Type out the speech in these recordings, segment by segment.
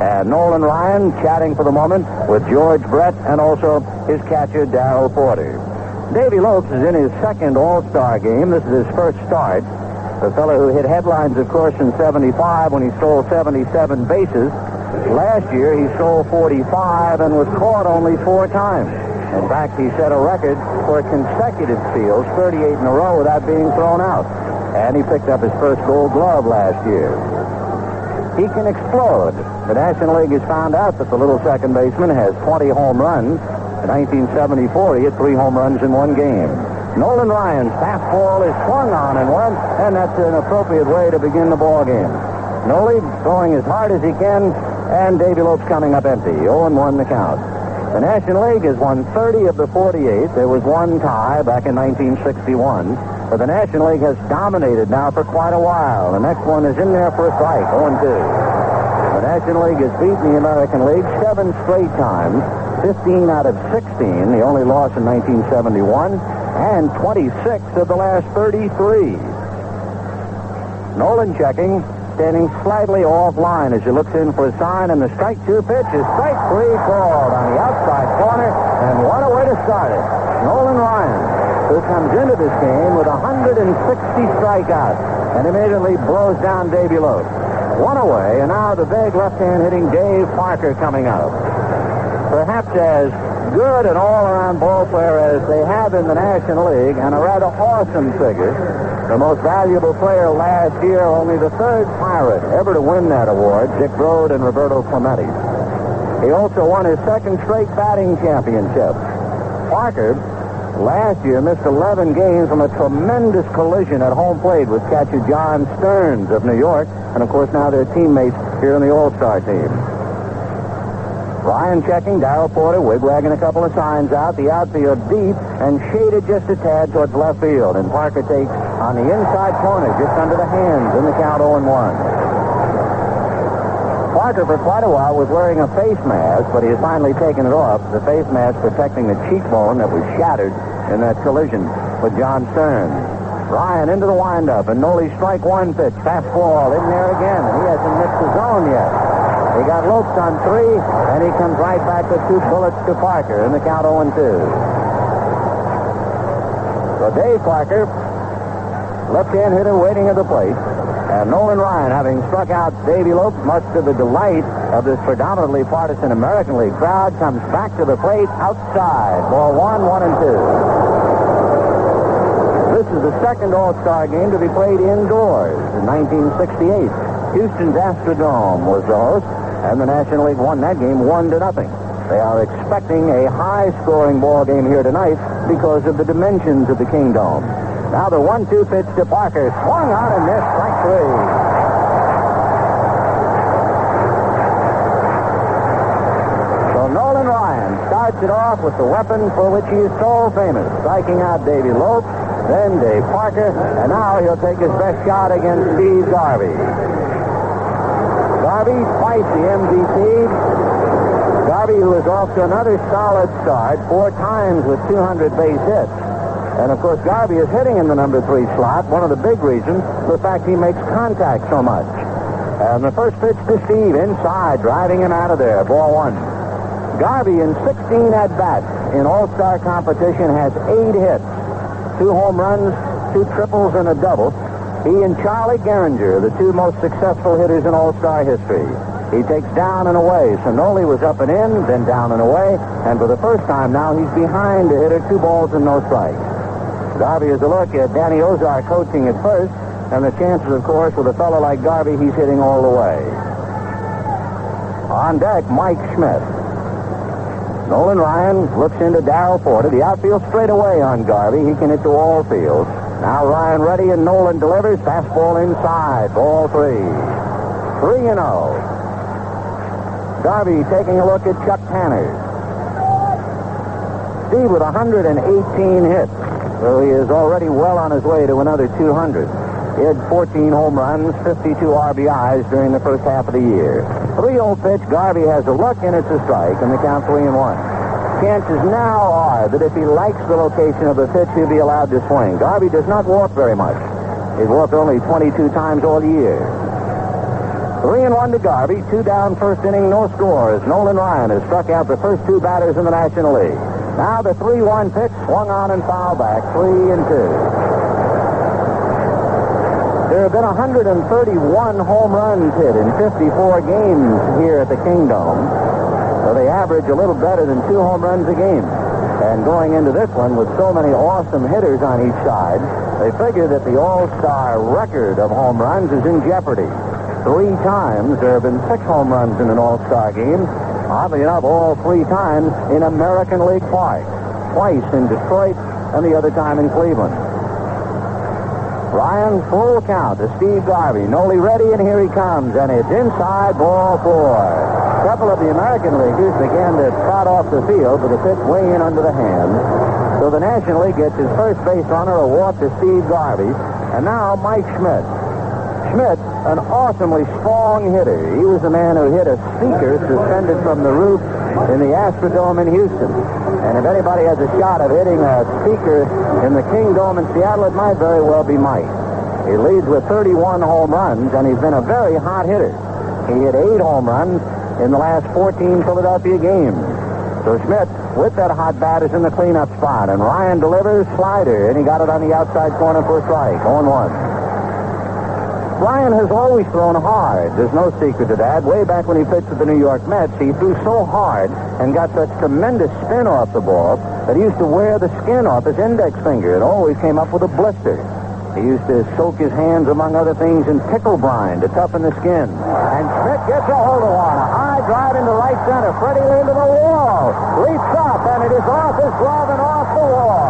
And Nolan Ryan chatting for the moment with George Brett and also his catcher, Darrell Porter. Davy Lopes is in his second All-Star game. This is his first start. The fellow who hit headlines, of course, in 75 when he stole 77 bases. Last year, he stole 45 and was caught only 4 times. In fact, he set a record for consecutive steals, 38 in a row without being thrown out. And he picked up his first Gold Glove last year. He can explode. The National League has found out that the little second baseman has 20 home runs. In 1974, he hit 3 home runs in 1 game. Nolan Ryan's fastball is swung on and one, and that's an appropriate way to begin the ball game. Noli throwing as hard as he can, and Davy Lopes coming up empty. 0-1 the count. The National League has won 30 of the 48. There was 1 tie back in 1961. But the National League has dominated now for quite a while. The next one is in there for a strike, 0-2. The National League has beaten the American League 7 straight times, 15 out of 16, the only loss in 1971, and 26 of the last 33. Nolan checking, standing slightly offline as he looks in for a sign, and the strike 2 pitch is strike 3 called on the outside corner, and what a way to start it. Nolan Ryan, who comes into this game with 160 strikeouts, and immediately blows down Davy Lopes. 1 away, and now the big left-hand hitting Dave Parker coming up. Perhaps as good an all-around ball player as they have in the National League, and a rather awesome figure. The most valuable player last year, only the 3rd Pirate ever to win that award, Dick Broad and Roberto Clemente. He also won his 2nd straight batting championship. Parker, last year, missed 11 games from a tremendous collision at home plate with catcher John Stearns of New York, and of course now they're teammates here in the All-Star team. Ryan checking, Darrell Porter wigwagging a couple of signs out. The outfield deep and shaded just a tad towards left field. And Parker takes on the inside corner, just under the hands, in the count 0-1. Parker, for quite a while, was wearing a face mask, but he has finally taken it off. The face mask protecting the cheekbone that was shattered in that collision with John Stearns. Ryan into the windup, and Noli strike 1 pitch. Fastball in there again, and he hasn't missed the zone yet. He got Lopes on 3, and he comes right back with 2 bullets to Parker in the count 0-2. So Dave Parker, left-hand hitter waiting at the plate, and Nolan Ryan, having struck out Davy Lopes, much to the delight of this predominantly partisan American League crowd, comes back to the plate outside. Ball 1, 1-2. This is the 2nd All-Star game to be played indoors in 1968. Houston's Astrodome was the host, and the National League won that game 1-0. They are expecting a high-scoring ball game here tonight because of the dimensions of the Kingdome. Now the 1-2 pitch to Parker, swung on and missed, strike 3. So Nolan Ryan starts it off with the weapon for which he is so famous, striking out Davy Lopes, then Dave Parker, and now he'll take his best shot against Steve Garvey. Garvey, twice the MVP. Garvey, who is off to another solid start, 4 times with 200 base hits. And, of course, Garvey is hitting in the number 3 slot. One of the big reasons, the fact he makes contact so much. And the first pitch to Steve, inside, driving him out of there. Ball 1. Garvey, in 16 at-bats in All-Star competition, has 8 hits. 2 home runs, 2 triples, and a double. He and Charlie Gehringer, the 2 most successful hitters in All-Star history. He takes down and away. Sonoli was up and in, then down and away, and for the first time now he's behind the hitter, 2 balls and no strikes. Garvey is a look at Danny Ozar coaching at first, and the chances, of course, with a fellow like Garvey, he's hitting all the way. On deck, Mike Schmidt. Nolan Ryan looks into Darrell Porter. The outfield straight away on Garvey. He can hit to all fields. Now Ryan ready, and Nolan delivers. Fastball inside. Ball 3. 3-0. Garvey taking a look at Chuck Tanner. Steve with 118 hits. So he is already well on his way to another 200. He had 14 home runs, 52 RBIs during the first half of the year. 3-0 pitch. Garvey has a look, and it's a strike, and the count 3-1. Chances now are that if he likes the location of the pitch, he'll be allowed to swing. Garvey does not walk very much. He's walked only 22 times all year. 3-1 to Garvey. 2 down, first inning, no score, as Nolan Ryan has struck out the first 2 batters in the National League. Now the 3-1 pitch, swung on and fouled back, 3-2. There have been 131 home runs hit in 54 games here at the Kingdome. So they average a little better than 2 home runs a game. And going into this one with so many awesome hitters on each side, they figure that the all-star record of home runs is in jeopardy. 3 times there have been 6 home runs in an all-star game. Oddly enough, all 3 times in American League Park. Twice in Detroit and the other time in Cleveland. Ryan, full count to Steve Garvey. Noli ready, and here he comes, and it's inside, ball 4. A couple of the American leaguers began to trot off the field with a pitch way in under the hand. So the National League gets his first base runner, a walk to Steve Garvey, and now Mike Schmidt. Schmidt, an awesomely strong hitter. He was the man who hit a speaker suspended from the roof in the Astrodome in Houston. And if anybody has a shot of hitting a speaker in the Kingdome in Seattle, it might very well be Mike. He leads with 31 home runs, and he's been a very hot hitter. He hit 8 home runs in the last 14 Philadelphia games. So Schmidt, with that hot bat, is in the cleanup spot, and Ryan delivers slider, and he got it on the outside corner for a strike, 0-1. Ryan has always thrown hard. There's no secret to that. Way back when he pitched with the New York Mets, he threw so hard and got such tremendous spin off the ball that he used to wear the skin off his index finger. It always came up with a blister. He used to soak his hands, among other things, in pickle brine to toughen the skin. And Schmidt gets a hold of one. A high drive into right center. Freddie into the wall. Leaps up, and it is off his glove and off the wall.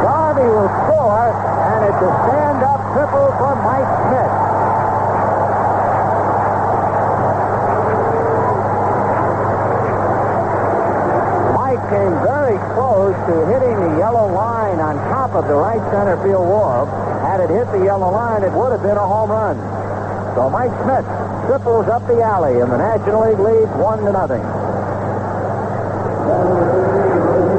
Garvey will score, and it's a stand-up triple for Mike Schmidt. Came very close to hitting the yellow line on top of the right center field wall. Had it hit the yellow line, it would have been a home run. So Mike Schmidt triples up the alley, and the National League leads 1-0.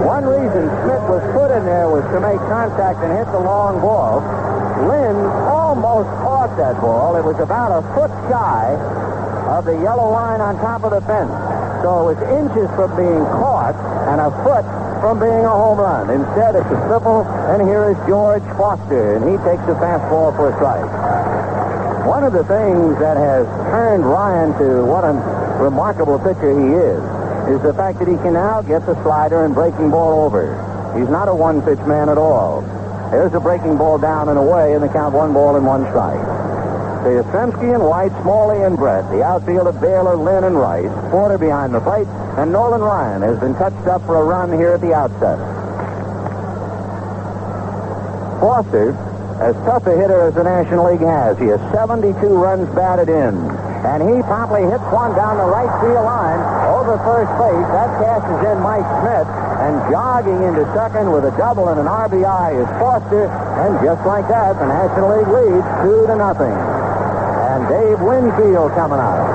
One reason Schmidt was put in there was to make contact and hit the long ball. Lynn almost caught that ball. It was about a foot shy of the yellow line on top of the fence. So it's inches from being caught and a foot from being a home run. Instead, it's a triple, and here is George Foster, and he takes a fastball for a strike. One of the things that has turned Ryan to what a remarkable pitcher he is the fact that he can now get the slider and breaking ball over. He's not a one-pitch man at all. There's a breaking ball down and away, and the count 1 ball and 1 strike. The Yastrzemski and White, Smalley and Brett, the outfield of Baylor, Lynn, and Rice, Porter behind the plate, and Nolan Ryan has been touched up for a run here at the outset. Foster, as tough a hitter as the National League has, he has 72 runs batted in, and he promptly hits one down the right field line over first base. That cashes in Mike Schmidt, and jogging into second with a double and an RBI is Foster, and just like that, the National League leads 2-0. And Dave Winfield coming out.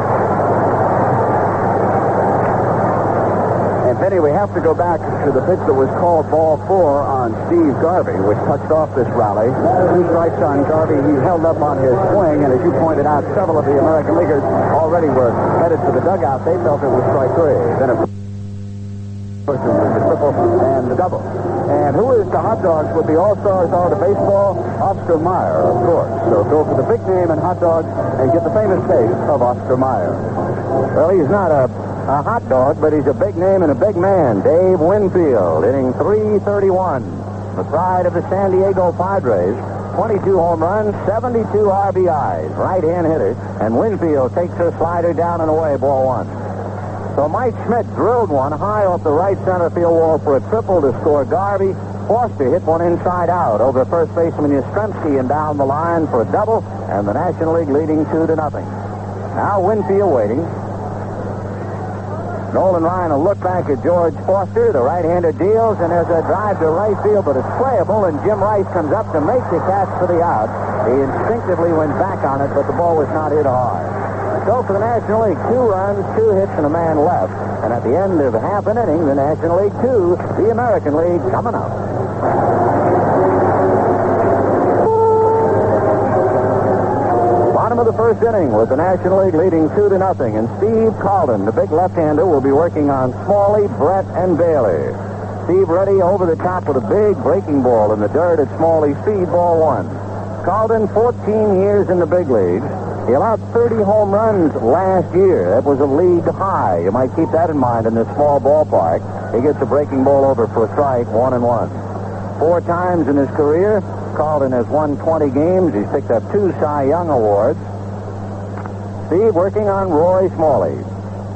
And Penny, we have to go back to the pitch that was called ball 4 on Steve Garvey, which touched off this rally. 2 strikes on Garvey. He held up on his swing, and as you pointed out, several of the American leaguers already were headed to the dugout. They felt it was strike 3. Then it was the triple and the double. And who is the hot dogs with the All-Stars are to baseball? Oscar Mayer, of course. So go for the big name in hot dogs and get the famous taste of Oscar Mayer. Well, he's not a hot dog, but he's a big name and a big man. Dave Winfield, hitting .331. The pride of the San Diego Padres. 22 home runs, 72 RBIs. Right-hand hitter. And Winfield takes her slider down and away, ball 1. So Mike Schmidt drilled one high off the right center field wall for a triple to score Garvey. Foster hit one inside out over first baseman Yastrzemski and down the line for a double, and the National League leading 2-0. Now Winfield waiting. Nolan Ryan will look back at George Foster. The right-hander deals, and there's a drive to right field, but it's playable, and Jim Rice comes up to make the catch for the out. He instinctively went back on it, but the ball was not hit hard. So for the National League, 2 runs, 2 hits, and a man left. And at the end of half an inning, the National League 2, the American League coming up. Bottom of the first inning with the National League leading 2-0. And Steve Calden, the big left-hander, will be working on Smalley, Brett, and Bailey. Steve ready over the top with a big breaking ball in the dirt at Smalley's feed, ball one. Calden, 14 years in the big leagues. He allowed 30 home runs last year. That was a league high. You might keep that in mind in this small ballpark. He gets a breaking ball over for a strike, 1-1. 4 times in his career, Calden has won 20 games. He's picked up 2 Cy Young awards. Steve working on Roy Smalley.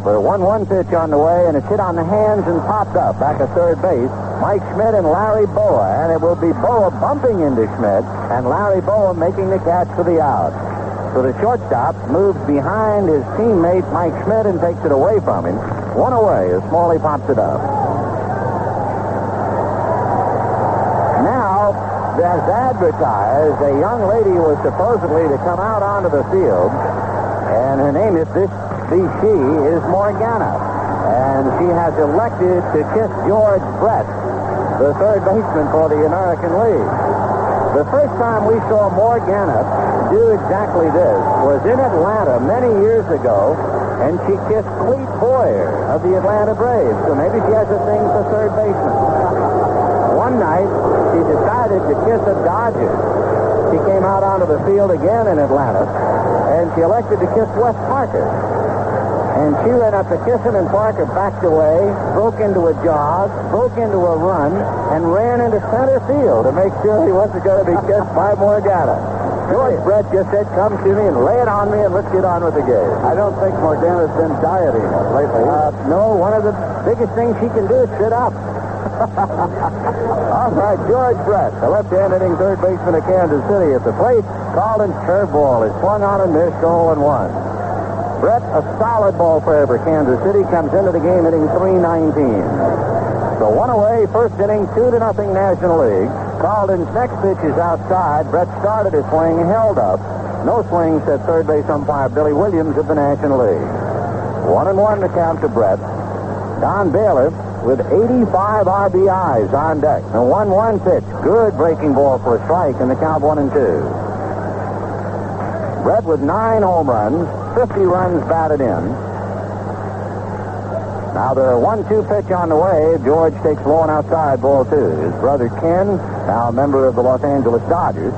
For a 1-1 pitch on the way, and it's hit on the hands and popped up back at third base. Mike Schmidt and Larry Boa, and it will be Boa bumping into Schmidt, and Larry Boa making the catch for the out. So the shortstop moves behind his teammate Mike Schmidt and takes it away from him. 1 away as Smalley pops it up. Now, as advertised, a young lady was supposedly to come out onto the field, and her name is she is Morgana, and she has elected to kiss George Brett, the third baseman for the American League. The first time we saw Morgana do exactly this was in Atlanta many years ago, and she kissed Clete Boyer of the Atlanta Braves, so maybe she has a thing for third baseman. One night, she decided to kiss a Dodger. She came out onto the field again in Atlanta, and she elected to kiss Wes Parker. And she ran up to kiss him, and Parker backed away, broke into a jog, broke into a run, and ran into center field to make sure he wasn't going to be kissed by Morgana. George Brett just said, come to me and lay it on me, and let's get on with the game. I don't think Morgana's been dieting lately. No, one of the biggest things she can do is sit up. All right, George Brett, the left-hand hitting third baseman of Kansas City at the plate. Calden's curveball is swung on and missed, 0-1. Brett, a solid ball player for Kansas City, comes into the game hitting .319. So 1 away, first inning, 2-0 National League. Calden's next pitch is outside. Brett started his swing, held up. No swing, said third base umpire Billy Williams of the National League. 1-1 the count to Brett. Don Baylor with 85 RBIs on deck. A 1-1 pitch. Good breaking ball for a strike, and the count 1-2. Brett with 9 home runs, 50 runs batted in. Now the 1-2 pitch on the way. George takes low and outside, ball 2. His brother Ken, now a member of the Los Angeles Dodgers.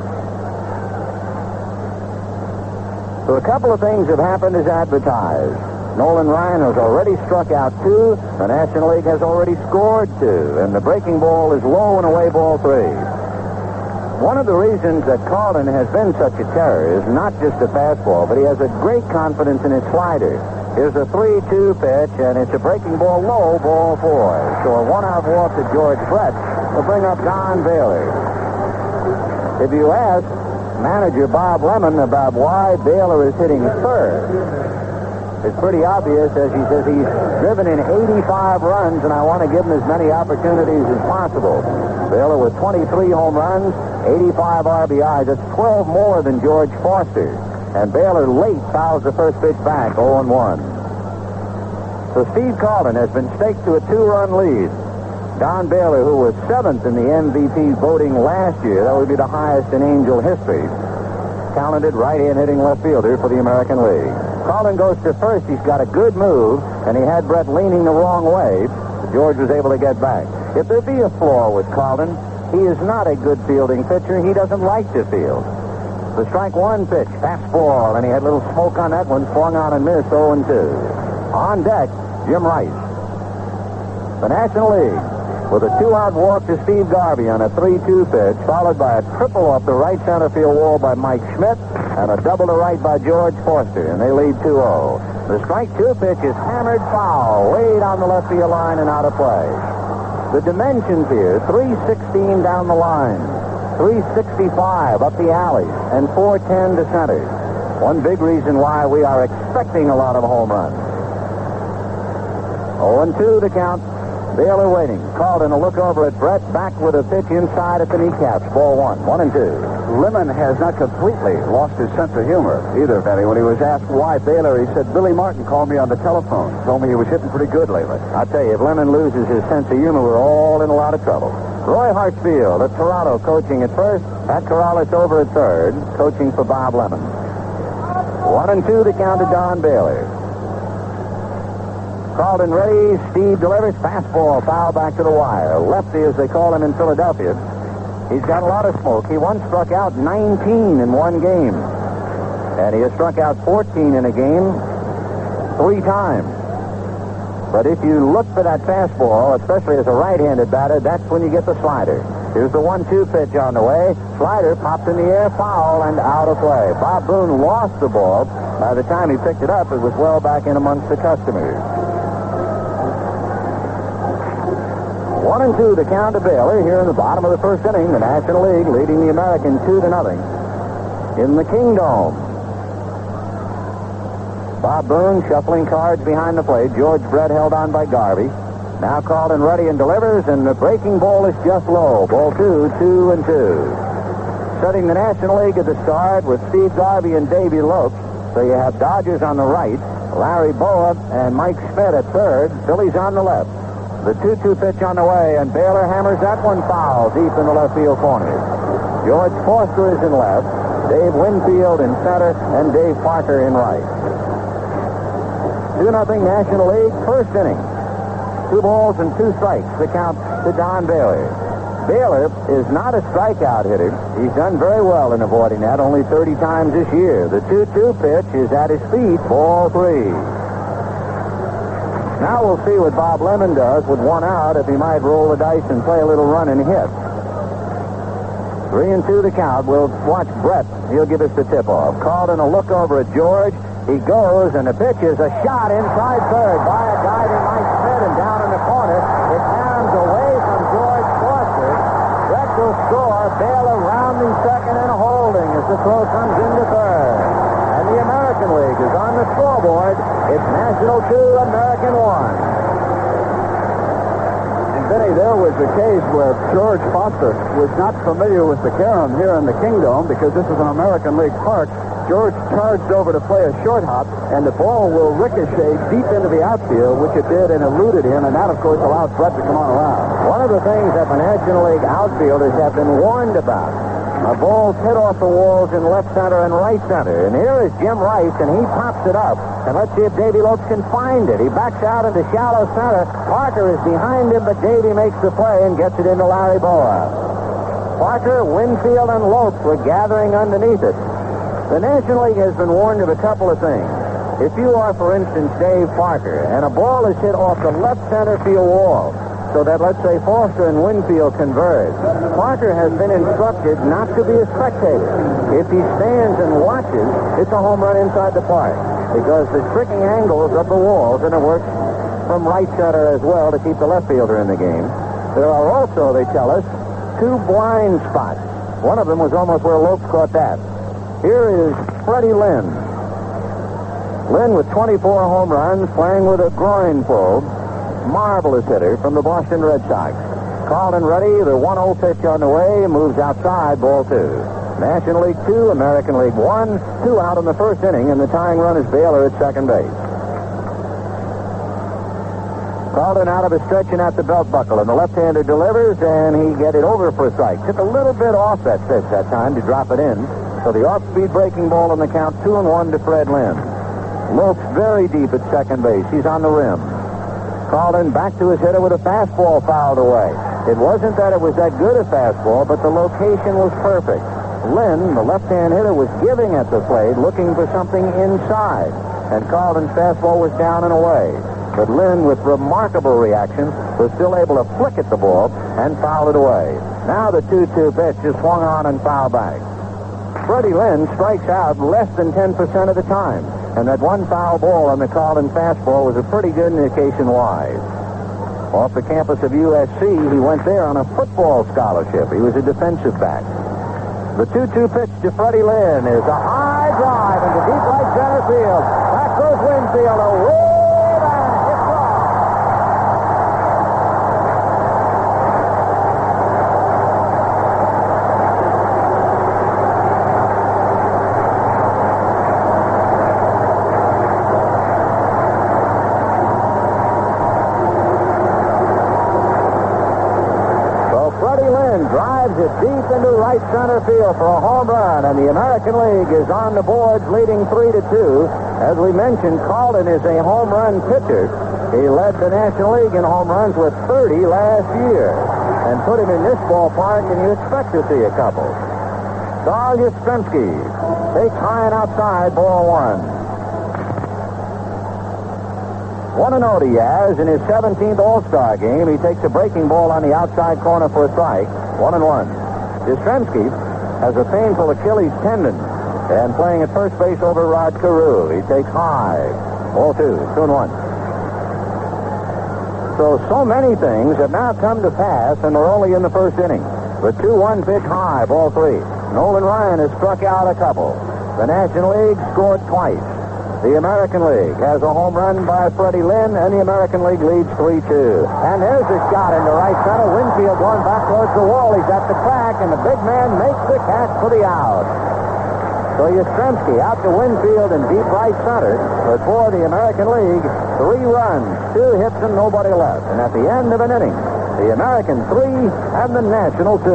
So a couple of things have happened as advertised. Nolan Ryan has already struck out 2. The National League has already scored 2. And the breaking ball is low and away, ball 3. One of the reasons that Calden has been such a terror is not just a fastball, but he has a great confidence in his slider. Here's a 3-2 pitch, and it's a breaking ball low, ball 4. So a 1-out walk to George Brett will bring up Don Baylor. If you ask manager Bob Lemon about why Baylor is hitting third, it's pretty obvious, as he says he's driven in 85 runs, and I want to give him as many opportunities as possible. Baylor with 23 home runs, 85 RBIs. That's 12 more than George Foster. And Baylor late fouls the first pitch back, 0-1. So Steve Calden has been staked to a 2-run lead. Don Baylor, who was 7th in the MVP voting last year, that would be the highest in Angel history. Talented right-hand hitting left fielder for the American League. Calden goes to first. He's got a good move, and he had Brett leaning the wrong way. George was able to get back. If there be a flaw with Calden, he is not a good fielding pitcher. He doesn't like to field. The strike 1 pitch, fastball, and he had a little smoke on that one, swung on and missed, 0-2. On deck, Jim Rice. The National League with a 2-out walk to Steve Garvey on a 3-2 pitch, followed by a triple off the right center field wall by Mike Schmidt, and a double to right by George Foster, and they lead 2-0. The strike 2 pitch is hammered foul, way down the left field line and out of play. The dimensions here, 316 down the line, 365 up the alley, and 410 to center. One big reason why we are expecting a lot of home runs. 0-2 the count. Baylor waiting. Calden a look over at Brett. Back with a pitch inside at the kneecaps. Ball 1. 1-2. Lemon has not completely lost his sense of humor either, Benny. When he was asked why Baylor, he said, Billy Martin called me on the telephone. Told me he was hitting pretty good lately. I'll tell you, if Lemon loses his sense of humor, we're all in a lot of trouble. Roy Hartsfield of Toronto coaching at first. Pat Corrales over at third, coaching for Bob Lemon. 1-2 the count to Don Baylor. Called and ready. Steve delivers. Fastball foul back to the wire. Lefty, as they call him in Philadelphia. He's got a lot of smoke. He once struck out 19 in one game. And he has struck out 14 in a game 3 times. But if you look for that fastball, especially as a right-handed batter, that's when you get the slider. Here's the 1-2 pitch on the way. Slider popped in the air, foul, and out of play. Bob Boone lost the ball. By the time he picked it up, it was well back in amongst the customers. 1-2 the count to Baylor here in the bottom of the first inning. The National League leading the American 2-0 in the Kingdome. Bob Boone shuffling cards behind the plate. George Brett held on by Garvey. Now called and ready and delivers, and the breaking ball is just low. Ball 2-2. Setting the National League at the start with Steve Garvey and Davy Lopes. So you have Dodgers on the right, Larry Boa and Mike Schmidt at third, Phillies on the left. The 2-2 pitch on the way, and Baylor hammers that one foul deep in the left field corner. George Foster is in left, Dave Winfield in center, and Dave Parker in right. 2-0 National League, first inning. 2 balls and 2 strikes, the count to Don Baylor. Baylor is not a strikeout hitter. He's done very well in avoiding that, only 30 times this year. The 2-2 pitch is at his feet, ball 3. Now we'll see what Bob Lemon does with 1 out, if he might roll the dice and play a little run and hit. 3-2 the count. We'll watch Brett. He'll give us the tip-off. Called in a look over at George. He goes, and the pitch is a shot inside third by a diving Mike Schmidt, and down in the corner. It pounds away from George Foster. Brett will score. Baylor rounding second and holding as the throw comes into third. And the American League is on the scoreboard. It's National 2, American 1. And Benny, there was a case where George Foster was not familiar with the carom here in the Kingdome because this is an American League park. George charged over to play a short hop, and the ball will ricochet deep into the outfield, which it did, and eluded him, and that, of course, allowed Brett to come on around. One of the things that the National League outfielders have been warned about. A ball's hit off the walls in left center and right center. And here is Jim Rice, and he pops it up. And let's see if Davy Lopes can find it. He backs out into shallow center. Parker is behind him, but Davy makes the play and gets it into Larry Boa. Parker, Winfield, and Lopes were gathering underneath it. The National League has been warned of a couple of things. If you are, for instance, Dave Parker, and a ball is hit off the left center field wall, so that, let's say, Foster and Winfield converge, Parker has been instructed not to be a spectator. If he stands and watches, it's a home run inside the park, because the tricking angles of the walls, and it works from right center as well to keep the left fielder in the game. There are also, they tell us, 2 blind spots. One of them was almost where Lopes caught that. Here is Freddie Lynn. Lynn with 24 home runs, playing with a groin pull. Marvelous hitter from the Boston Red Sox. Called and ready, the 1-0 pitch on the way, moves outside, ball 2. National League 2, American League 1, 2 out in the first inning, and the tying run is Baylor at second base. Called in out of a stretch and at the belt buckle, and the left-hander delivers, and he get it over for a strike. Took a little bit off that pitch that time to drop it in. So the off-speed breaking ball on the count, 2-1 to Fred Lynn. Lopes very deep at second base. He's on the rim. Called in back to his hitter with a fastball fouled away. It wasn't that it was that good a fastball, but the location was perfect. Lynn, the left-hand hitter, was giving at the plate, looking for something inside. And Carlton's fastball was down and away. But Lynn, with remarkable reaction, was still able to flick at the ball and foul it away. Now the 2-2 pitch is swung on and fouled back. Freddie Lynn strikes out less than 10% of the time. And that one foul ball on the Carlton fastball was a pretty good indication why. Off the campus of USC, he went there on a football scholarship. He was a defensive back. The 2-2 pitch to Freddie Lynn is a high drive into deep right center field. Back goes Winfield. A way back. It's off. deep into right center field for a home run, and the American League is on the boards leading 3-2. As we mentioned, Carlton is a home run pitcher. He led the National League in home runs with 30 last year. And put him in this ballpark, and you expect to see a couple. Saul Yastrzemski takes high and outside, ball one. 1-0 Diaz in his 17th All-Star game. He takes a breaking ball on the outside corner for a strike. 1-1. Yastrzemski has a painful Achilles tendon and playing at first base over Rod Carew. He takes high. Ball two. 2-1. So many things have now come to pass, and we're only in the first inning. The 2-1 pitch high, ball three. Nolan Ryan has struck out a couple. The National League scored twice. The American League has a home run by Freddie Lynn, and the American League leads 3-2. And there's a shot into right center. Winfield going back towards the wall. He's at the track, and the big man makes the catch for the out. So Yastrzemski out to Winfield in deep right center. But for the American League, 3 runs, 2 hits, and nobody left. And at the end of an inning, the American 3 and the National 2.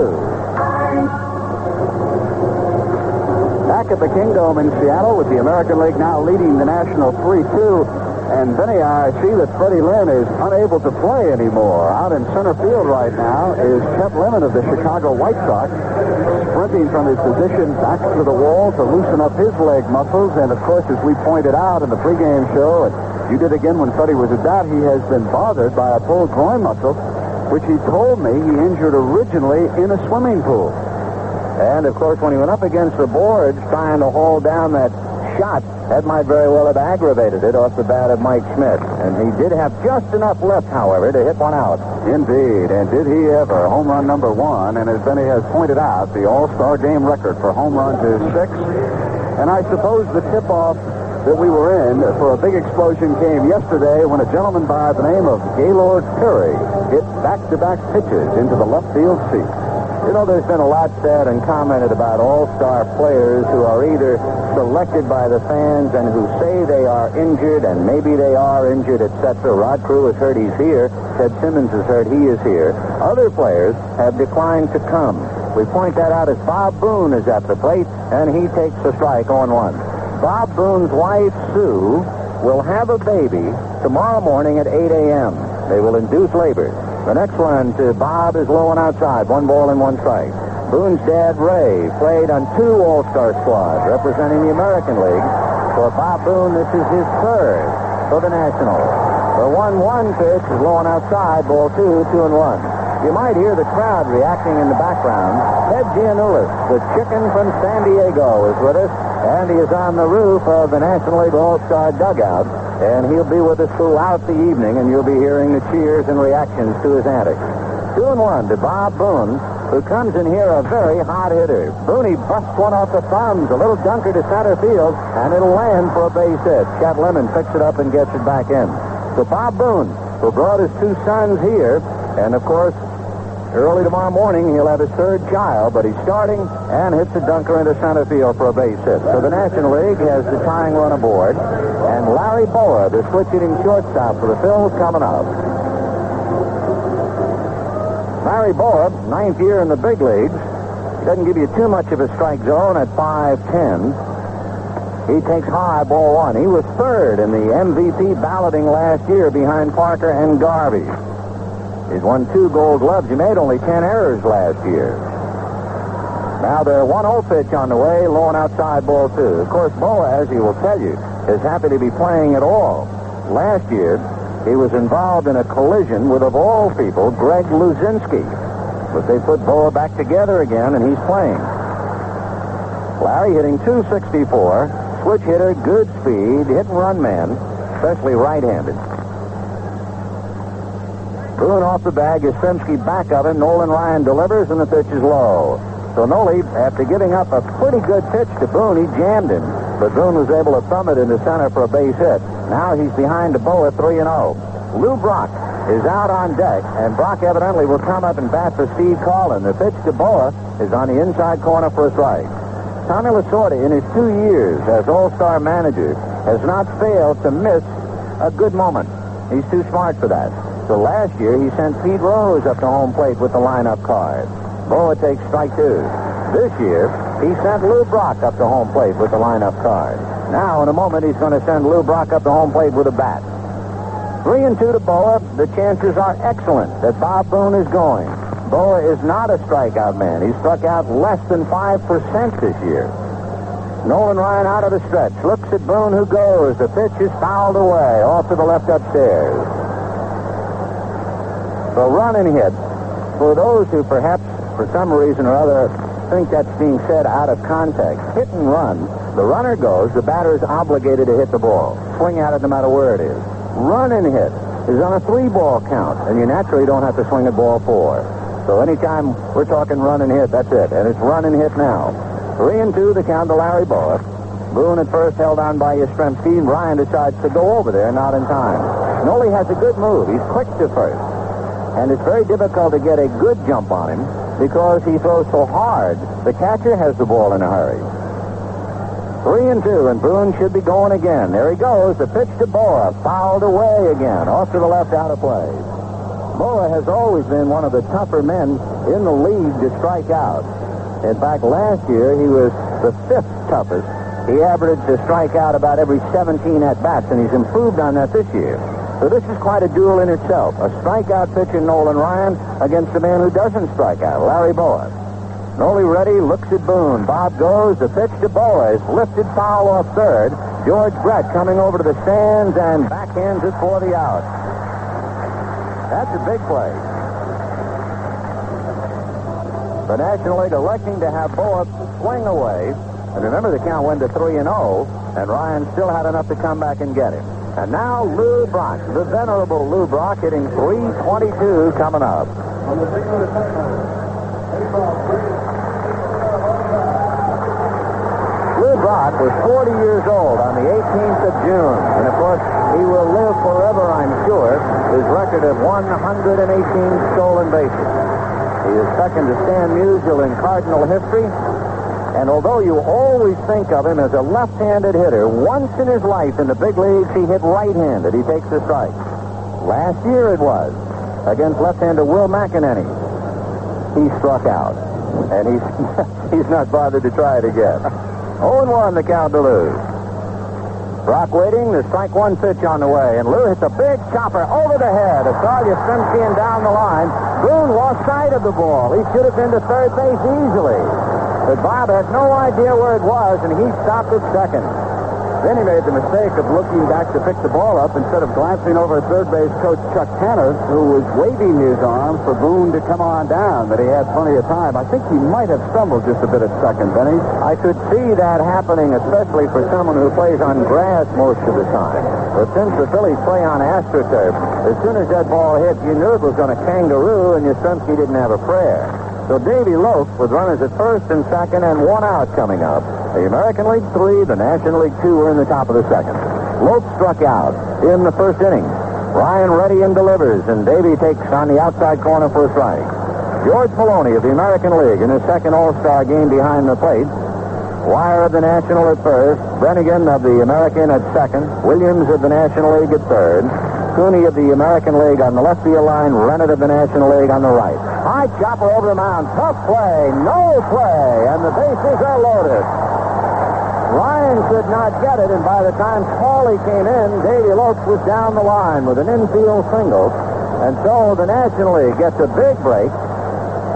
Back at the Kingdome in Seattle with the American League now leading the National 3-2. And Vinny, I see that Freddie Lynn is unable to play anymore. Out in center field right now is Chet Lemon of the Chicago White Sox, sprinting from his position back to the wall to loosen up his leg muscles. And, of course, as we pointed out in the pregame show, and you did again when Freddie was at bat, he has been bothered by a pulled groin muscle, which he told me he injured originally in a swimming pool. And, of course, when he went up against the boards trying to hold down that shot, that might very well have aggravated it off the bat of Mike Schmidt. And he did have just enough left, however, to hit one out. Indeed. And did he ever. Home run number 1. And as Benny has pointed out, the All-Star game record for home runs is 6. And I suppose the tip-off that we were in for a big explosion came yesterday when a gentleman by the name of Gaylord Perry hit back-to-back pitches into the left field seat. You know, there's been a lot said and commented about all-star players who are either selected by the fans and who say they are injured, and maybe they are injured, etc. Rod Carew has heard he's here. Ted Simmons has heard he is here. Other players have declined to come. We point that out as Bob Boone is at the plate, and he takes a strike on 1. Bob Boone's wife, Sue, will have a baby tomorrow morning at 8 a.m. They will induce labor. The next one to Bob is low and outside. 1 ball and 1 strike. Boone's dad, Ray, played on 2 All-Star squads representing the American League. For Bob Boone, this is his 3rd for the National. The 1-1 pitch is low and outside. Ball 2, 2-1. You might hear the crowd reacting in the background. Ted Giannoulis, the chicken from San Diego, is with us, and he is on the roof of the National League All-Star dugout. And he'll be with us throughout the evening, and you'll be hearing the cheers and reactions to his antics. 2-1 to Bob Boone, who comes in here a very hot hitter. Boone busts one off the thumbs, a little dunker to center field, and it'll land for a base hit. Chet Lemon picks it up and gets it back in. So Bob Boone, who brought his 2 sons here, and of course, early tomorrow morning, he'll have his 3rd child, but he's starting and hits a dunker into center field for a base hit. So the National League has the tying run aboard, and Larry Boa, the switch-hitting shortstop for the Phils, coming up. Larry Boa, 9th year in the big leagues. He doesn't give you too much of a strike zone at 5'10". He takes high, ball 1. He was 3rd in the MVP balloting last year behind Parker and Garvey. He's won 2 Gold Gloves. He made only 10 errors last year. Now the 1-0 pitch on the way, low and outside, ball 2. Of course, Boa, as he will tell you, is happy to be playing at all. Last year, he was involved in a collision with, of all people, Greg Luzinski. But they put Boa back together again, and he's playing. Larry hitting .264, switch hitter, good speed, hit-and-run man, especially right-handed. Boone off the bag, Yastrzemski back of him. Nolan Ryan delivers, and the pitch is low. So Noli, after giving up a pretty good pitch to Boone, he jammed him. But Boone was able to thumb it into center for a base hit. Now he's behind the Boa 3-0. Lou Brock is out on deck, and Brock evidently will come up and bat for Steve Carlin. The pitch to Boa is on the inside corner for a strike. Tommy Lasorda, in his 2 years as All-Star manager, has not failed to miss a good moment. He's too smart for that. So last year, he sent Pete Rose up to home plate with the lineup card. Boa takes strike 2. This year, he sent Lou Brock up to home plate with the lineup card. Now, in a moment, he's going to send Lou Brock up to home plate with a bat. 3-2 to Boa. The chances are excellent that Bob Boone is going. Boa is not a strikeout man. He struck out less than 5% this year. Nolan Ryan out of the stretch. Looks at Boone, who goes. The pitch is fouled away off to the left upstairs. The run and hit. For those who perhaps, for some reason or other, think that's being said out of context. Hit and run. The runner goes. The batter is obligated to hit the ball. Swing at it no matter where it is. Run and hit is on a 3-ball count, and you naturally don't have to swing at ball 4. So anytime we're talking run and hit, that's it. And it's run and hit now. 3-2 the count to Larry Boa. Boone at first held on by Yastrzemski. Ryan decides to go over there, not in time. Noli has a good move. He's quick to first. And it's very difficult to get a good jump on him because he throws so hard. The catcher has the ball in a hurry. 3-2, and Boone should be going again. There he goes. The pitch to Boa. Fouled away again. Off to the left, out of play. Boa has always been one of the tougher men in the league to strike out. In fact, last year, he was the 5th toughest. He averaged a strikeout about every 17 at-bats, and he's improved on that this year. So this is quite a duel in itself. A strikeout pitcher, Nolan Ryan, against a man who doesn't strike out, Larry Boa. Noli ready, looks at Boone. Bob goes. The pitch to Boa is lifted foul off third. George Brett coming over to the stands and backhands it for the out. That's a big play. The National League electing to have Boa swing away. And remember, the count went to 3-0, and Ryan still had enough to come back and get him. And now Lou Brock, the venerable Lou Brock, hitting .322 coming up. Lou Brock was 40 years old on the 18th of June. And, of course, he will live forever, I'm sure, his record of 118 stolen bases. He is second to Stan Musial in Cardinal history. And although you always think of him as a left-handed hitter, once in his life in the big leagues, he hit right-handed. He takes the strike. Last year it was against left-hander Will McEnany. He struck out. And he's not bothered to try it again. 0-1 the count to Lou. Brock waiting. The strike one pitch on the way. And Lou hits a big chopper over the head of Carl Yastrzemski and down the line. Boone lost sight of the ball. He should have been to third base easily. But Bob had no idea where it was, and he stopped at second. Then he made the mistake of looking back to pick the ball up instead of glancing over at third base coach Chuck Tanner, who was waving his arm for Boone to come on down, but he had plenty of time. I think he might have stumbled just a bit at second, Benny. I could see that happening, especially for someone who plays on grass most of the time. But since the Phillies play on AstroTurf, as soon as that ball hit, you knew it was going to kangaroo, and Yastrzemski didn't have a prayer. So Davy Loaf with runners at first and second and 1 out coming up. The American League 3, the National League 2 were in the top of the second. Loaf struck out in the first inning. Ryan ready and delivers, and Davy takes on the outside corner for a strike. George Maloney of the American League in his second All-Star game behind the plate. Wire of the National at first. Brennigan of the American at second. Williams of the National League at third. Cooney of the American League on the left field line. Rennett of the National League on the right. High chopper over the mound. Tough play. No play. And the bases are loaded. Ryan could not get it, and by the time Paulie came in, Davy Lopes was down the line with an infield single. And so the National League gets a big break,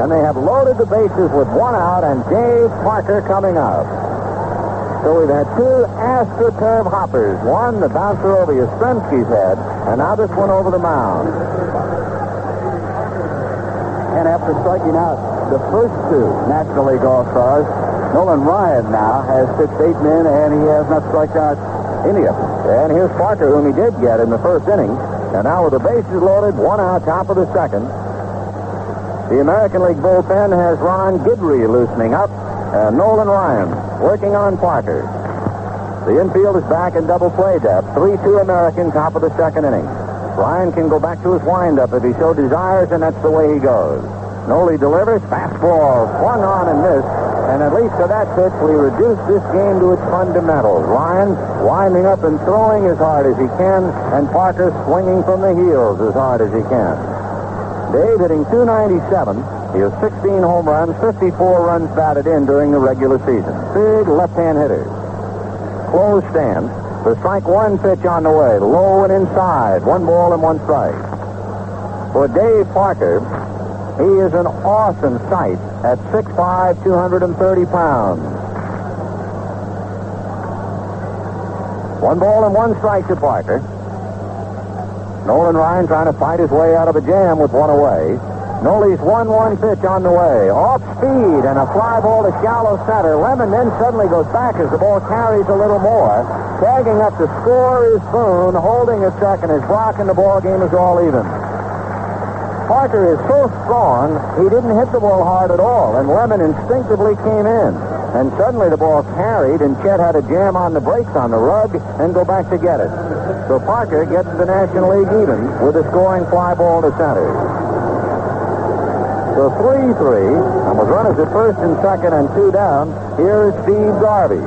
and they have loaded the bases with 1 out, and Dave Parker coming up. So we've had 2 AstroTurf hoppers. One, the bouncer over Yastrzemski's head, and now this one over the mound. And after striking out the first 2 National League All-Stars, Nolan Ryan now has pitched 8 men, and he has not struck out any of them. And here's Parker, whom he did get in the first inning. And now with the bases loaded, 1 out, top of the second. The American League bullpen has Ron Guidry loosening up, and Nolan Ryan working on Parker. The infield is back in double play depth. 3-2 American, top of the second inning. Ryan can go back to his windup if he so desires, and that's the way he goes. Noli delivers, fastball, swung on and missed, and at least to that pitch, we reduce this game to its fundamentals. Ryan winding up and throwing as hard as he can, and Parker swinging from the heels as hard as he can. Dave hitting .297, He has 16 home runs, 54 runs batted in during the regular season. Big left-hand hitter. Closed stand. The strike one pitch on the way. Low and inside. 1 ball and 1 strike. For Dave Parker, he is an awesome sight at 6'5", 230 pounds. 1 ball and 1 strike to Parker. Nolan Ryan trying to fight his way out of a jam with 1 away. Noli's 1-1 pitch on the way. Off speed and a fly ball to shallow center. Lemon then suddenly goes back as the ball carries a little more. Tagging up to score is Boone. Holding at second is Brock, and the ball game is all even. Parker is so strong, he didn't hit the ball hard at all, and Lemon instinctively came in. And suddenly the ball carried, and Chet had to jam on the brakes on the rug and go back to get it. So Parker gets the National League even with a scoring fly ball to center. So 3-3, and with runners at first and second and 2 down, here is Steve Garvey.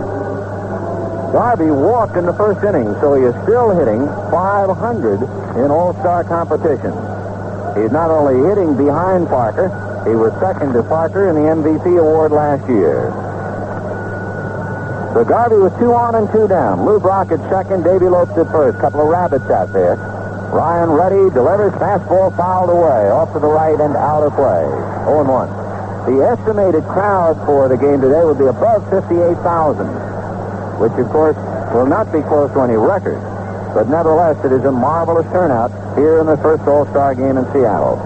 Garvey walked in the first inning, so he is still hitting .500 in All-Star competition. He's not only hitting behind Parker, he was second to Parker in the MVP award last year. So Garvey with 2 on and 2 down. Lou Brock at second, Davy Lopes at first. Couple of rabbits out there. Ryan ready, delivers, fastball fouled away, off to the right and out of play. 0-1. The estimated crowd for the game today would be above 58,000, which of course will not be close to any record. But nevertheless, it is a marvelous turnout here in the first All-Star game in Seattle.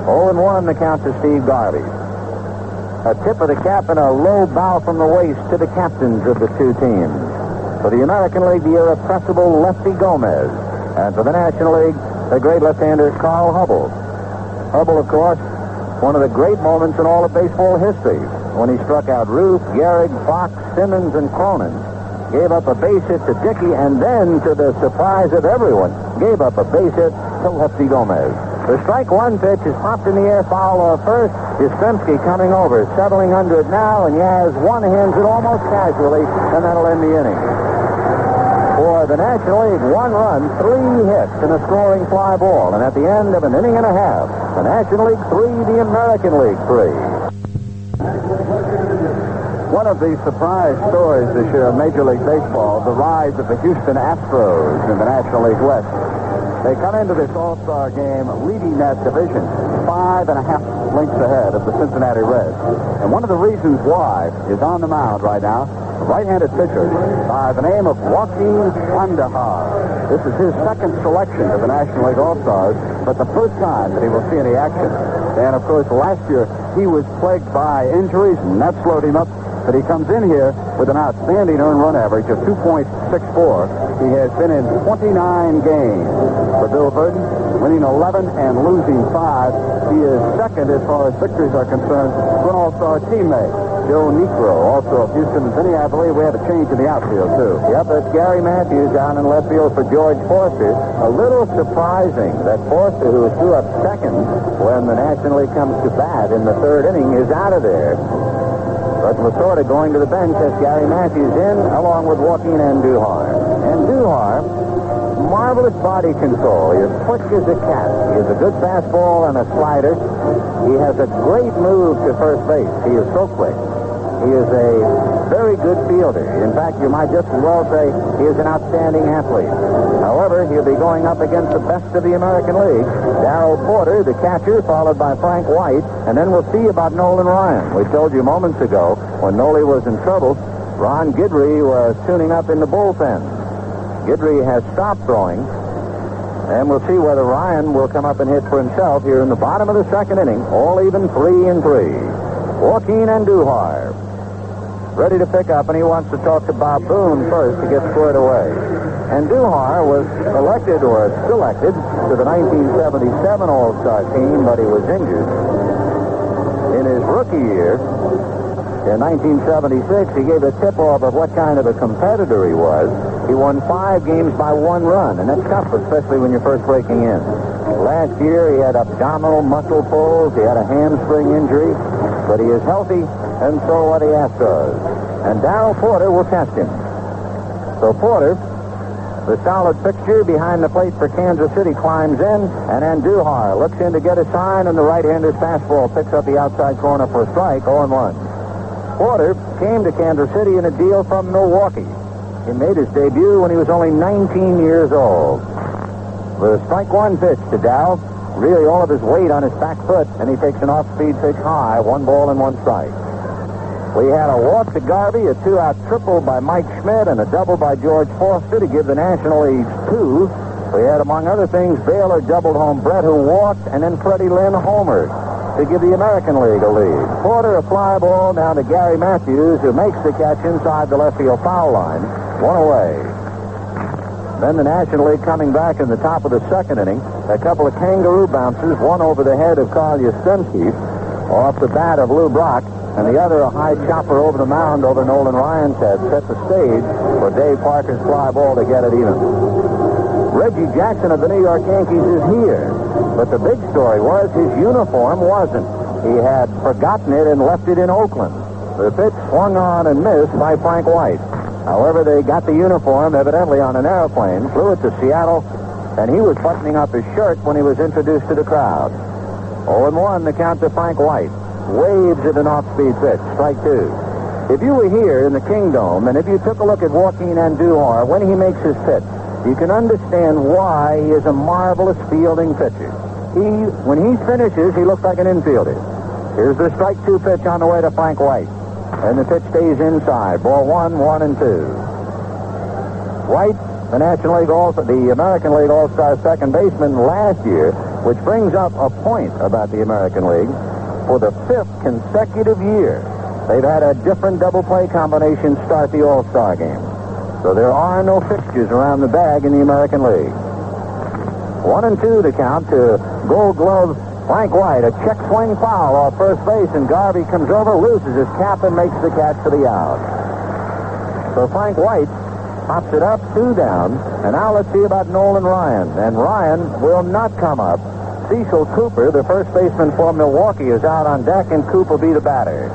0-1 the count to Steve Garvey. A tip of the cap and a low bow from the waist to the captains of the 2 teams. For the American League, the irrepressible Lefty Gomez. And for the National League, the great left-hander Carl Hubble. Hubble, of course, one of the great moments in all of baseball history, when he struck out Ruth, Gehrig, Fox, Simmons, and Cronin. Gave up a base hit to Dickey, and then, to the surprise of everyone, gave up a base hit to Lefty Gomez. The strike one pitch is popped in the air, foul off first. Yastrzemski coming over, settling under it now, and Yaz one-hands it almost casually, and that'll end the inning. For the National League, 1 run, 3 hits, and a scoring fly ball. And at the end of an inning and a half, the National League 3, the American League 3. One of the surprise stories this year in Major League Baseball, the rise of the Houston Astros in the National League West. They come into this All-Star game leading that division 5.5 lengths ahead of the Cincinnati Reds. And one of the reasons why is on the mound right now, a right-handed pitcher by the name of Joaquin Andahar. This is his second selection to the National League All-Stars, but the first time that he will see any action. And, of course, last year he was plagued by injuries, and that slowed him up. But he comes in here with an outstanding earned run average of 2.64. He has been in 29 games. For Bill Burton, winning 11 and losing 5. He is second as far as victories are concerned to an All-Star teammate, Joe Niekro, also of Houston. And Vinny, I believe we have a change in the outfield, too. Yep, it's Gary Matthews down in left field for George Forster. A little surprising that Forster, who was threw up second when the National League comes to bat in the 3rd inning, is out of there. But Lasorda going to the bench as Gary Matthews in, along with Joaquin Andújar. Andújar, marvelous body control. He is quick as a cat. He has a good fastball and a slider. He has a great move to first base. He is so quick. He is a very good fielder. In fact, you might just as well say he is an outstanding athlete. However, he'll be going up against the best of the American League. Darrell Porter, the catcher, followed by Frank White, and then we'll see about Nolan Ryan. We told you moments ago, when Noli was in trouble, Ron Guidry was tuning up in the bullpen. Guidry has stopped throwing, and we'll see whether Ryan will come up and hit for himself here in the bottom of the 2nd inning, all even 3-3. Joaquin Andújar ready to pick up, and he wants to talk to Bob Boone first to get squared away. Andújar was elected or selected to the 1977 All-Star team, but he was injured. In his rookie year, in 1976, he gave a tip-off of what kind of a competitor he was. He won 5 games by 1 run, and that's tough, especially when you're first breaking in. Last year, he had abdominal muscle pulls. He had a hamstring injury, but he is healthy, and so are the Astros. And Darrell Porter will test him. So Porter The solid fixture behind the plate for Kansas City climbs in, and Andujar looks in to get a sign, and the right-hander's fastball picks up the outside corner for a strike, 0-1. Porter came to Kansas City in a deal from Milwaukee. He made his debut when he was only 19 years old. The strike one pitch to Dow, really all of his weight on his back foot, and he takes an off-speed pitch high, 1 ball and 1 strike. We had a walk to Garvey, a 2-out triple by Mike Schmidt, and a double by George Foster to give the National League 2. We had, among other things, Baylor doubled home Brett, who walked, and then Freddie Lynn homered to give the American League a lead. Porter, a fly ball down to Gary Matthews, who makes the catch inside the left field foul line. 1 away. Then the National League coming back in the top of the second inning. A couple of kangaroo bounces, one over the head of Carl Yastrzemski off the bat of Lou Brock, and the other a high chopper over the mound over Nolan Ryan's head, set the stage for Dave Parker's fly ball to get it even. Reggie Jackson of the New York Yankees is here, but the big story was his uniform wasn't. He had forgotten it and left it in Oakland. The pitch swung on and missed by Frank White. However, they got the uniform evidently on an airplane, flew it to Seattle, and he was buttoning up his shirt when he was introduced to the crowd. 0-1 the count to Frank White. Waves at an off-speed pitch, strike 2. If you were here in the Kingdome, and if you took a look at Joaquin Andujar when he makes his pitch, you can understand why he is a marvelous fielding pitcher. When he finishes, he looks like an infielder. Here's the strike 2 pitch on the way to Frank White. And the pitch stays inside. Ball 1, 1 and 2. White, the National League the American League All-Star second baseman last year, which brings up a point about the American League. For the 5th consecutive year, they've had a different double play combination start the All-Star game. So there are no fixtures around the bag in the American League. 1-2 the count to Gold Glove Frank White. A check swing foul off first base, and Garvey comes over, loses his cap, and makes the catch for the out. So Frank White pops it up, 2 down, and now let's see about Nolan Ryan. And Ryan will not come up. Cecil Cooper, the first baseman for Milwaukee, is out on deck, and Cooper will be the batter.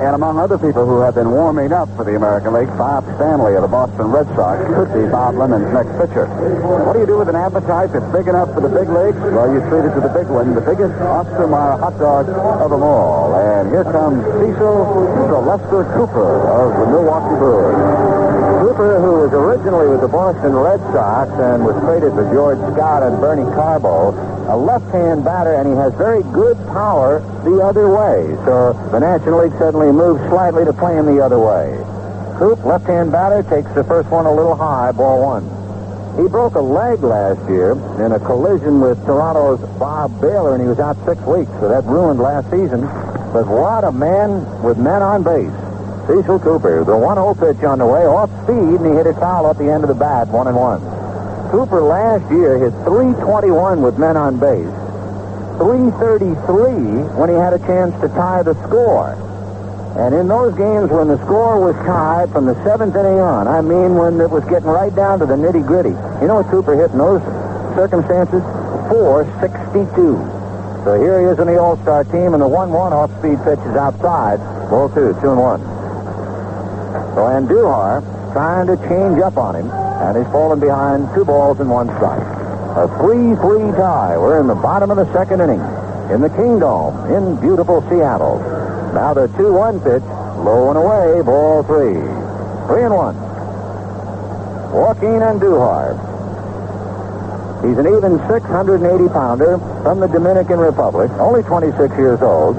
And among other people who have been warming up for the American League, Bob Stanley of the Boston Red Sox could be Bob Lemon's next pitcher. What do you do with an appetite that's big enough for the big leagues? Well, you treat it to the big one, the biggest Oscar Mayer hot dog of them all. And here comes Cecil Sylvester Cooper of the Milwaukee Brewers. Cooper, who was originally with the Boston Red Sox and was traded for George Scott and Bernie Carbo, a left-hand batter, and he has very good power the other way. So the National League suddenly moves slightly to play him the other way. Coop, left-hand batter, takes the first one a little high, ball 1. He broke a leg last year in a collision with Toronto's Bob Baylor, and he was out 6 weeks, so that ruined last season. But what a man with men on base. Cecil Cooper, the 1-0 pitch on the way, off speed, and he hit it foul at the end of the bat, 1-1. Cooper last year hit .321 with men on base, .333 when he had a chance to tie the score. And in those games when the score was tied from the 7th inning on, I mean when it was getting right down to the nitty-gritty, you know what Cooper hit in those circumstances? .462. So here he is in the All-Star team, and the 1-1 off-speed pitch is outside. Ball 2, 2-1. So Andujar trying to change up on him, and he's fallen behind 2 balls and 1 strike. A 3-3 tie. We're in the bottom of the second inning in the Kingdome in beautiful Seattle. Now the 2-1 pitch, low and away, ball 3. 3-1. Joaquin Andujar. He's an even 680-pounder from the Dominican Republic, only 26 years old.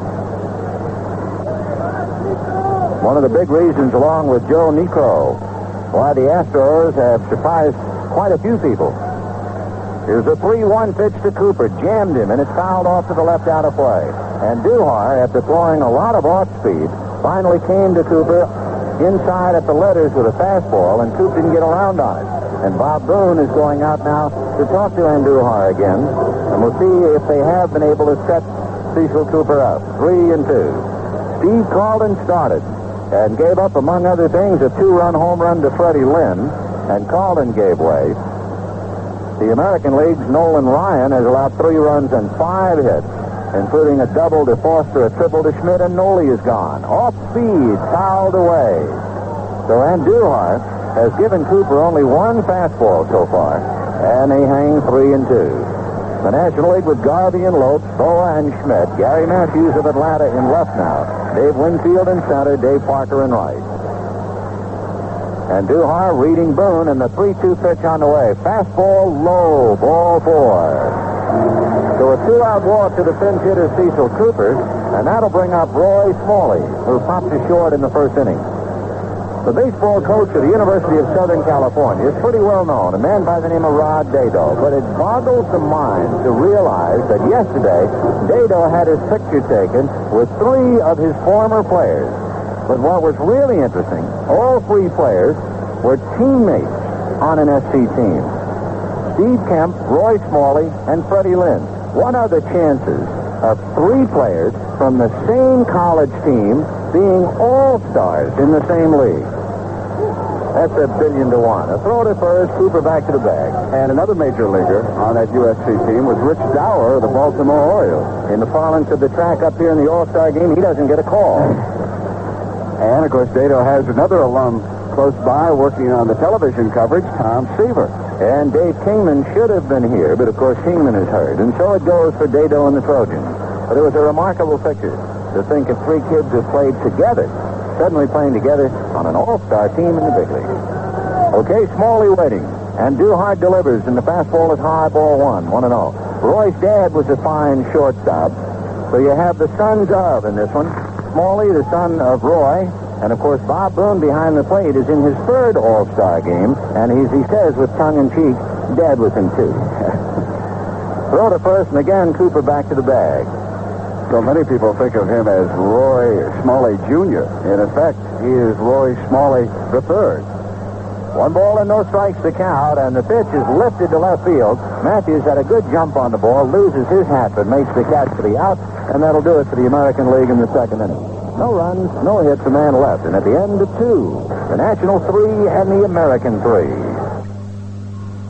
One of the big reasons, along with Joe Niekro, why the Astros have surprised quite a few people. Here's a 3-1 pitch to Cooper. Jammed him, and it's fouled off to the left out of play. And Duhar, after throwing a lot of off-speed, finally came to Cooper inside at the letters with a fastball, and Cooper didn't get around on it. And Bob Boone is going out now to talk to Andujar again, and we'll see if they have been able to set Cecil Cooper up. 3-2. Steve Carlton started and gave up, among other things, a 2-run home run to Freddie Lynn, and Carlton gave way. The American League's Nolan Ryan has allowed 3 runs and 5 hits, including a double to Foster, a triple to Schmidt, and Noli is gone. Off speed, fouled away. So Andujar has given Cooper only one fastball so far, and they hang 3-2. The National League with Garvey and Lopes, Boa and Schmidt, Gary Matthews of Atlanta in left now, Dave Winfield in center, Dave Parker in right. And Duhar reading Boone, and the 3-2 pitch on the way. Fastball low, ball 4. So a 2-out walk to the pinch hitter Cecil Cooper, and that'll bring up Roy Smalley, who popped to short in the first inning. The baseball coach at the University of Southern California is pretty well known, a man by the name of Rod Dado. But it boggles the mind to realize that yesterday, Dado had his picture taken with 3 of his former players. But what was really interesting, all 3 players were teammates on an SC team. Steve Kemp, Roy Smalley, and Freddie Lynn. What are the chances of 3 players from the same college team being all-stars in the same league? That's $1 billion to 1. A throw to first, Cooper back to the bag. And another major leaguer on that USC team was Rich Dower of the Baltimore Orioles. In the parlance of the track up here in the All-Star game, he doesn't get a call. And, of course, Dado has another alum close by working on the television coverage, Tom Seaver. And Dave Kingman should have been here, but, of course, Kingman is hurt. And so it goes for Dado and the Trojans. But it was a remarkable picture to think of 3 kids who played together, suddenly playing together on an all-star team in the big league. Okay, Smalley waiting. And Duhart delivers, and the fastball is high, ball 1, 1-0. Roy's dad was a fine shortstop. So you have the sons of in this one. Smalley, the son of Roy, and of course Bob Boone behind the plate is in his 3rd All-Star game, and he says with tongue-in-cheek, Dad was in 2. Throw to first, and again Cooper back to the bag. So many people think of him as Roy Smalley Jr. In effect, he is Roy Smalley III. 1 ball and no strikes to count, and the pitch is lifted to left field. Matthews had a good jump on the ball, loses his hat, but makes the catch for the out, and that'll do it for the American League in the 2nd inning. No runs, no hits, a man left, and at the end of 2, the National 3 and the American 3.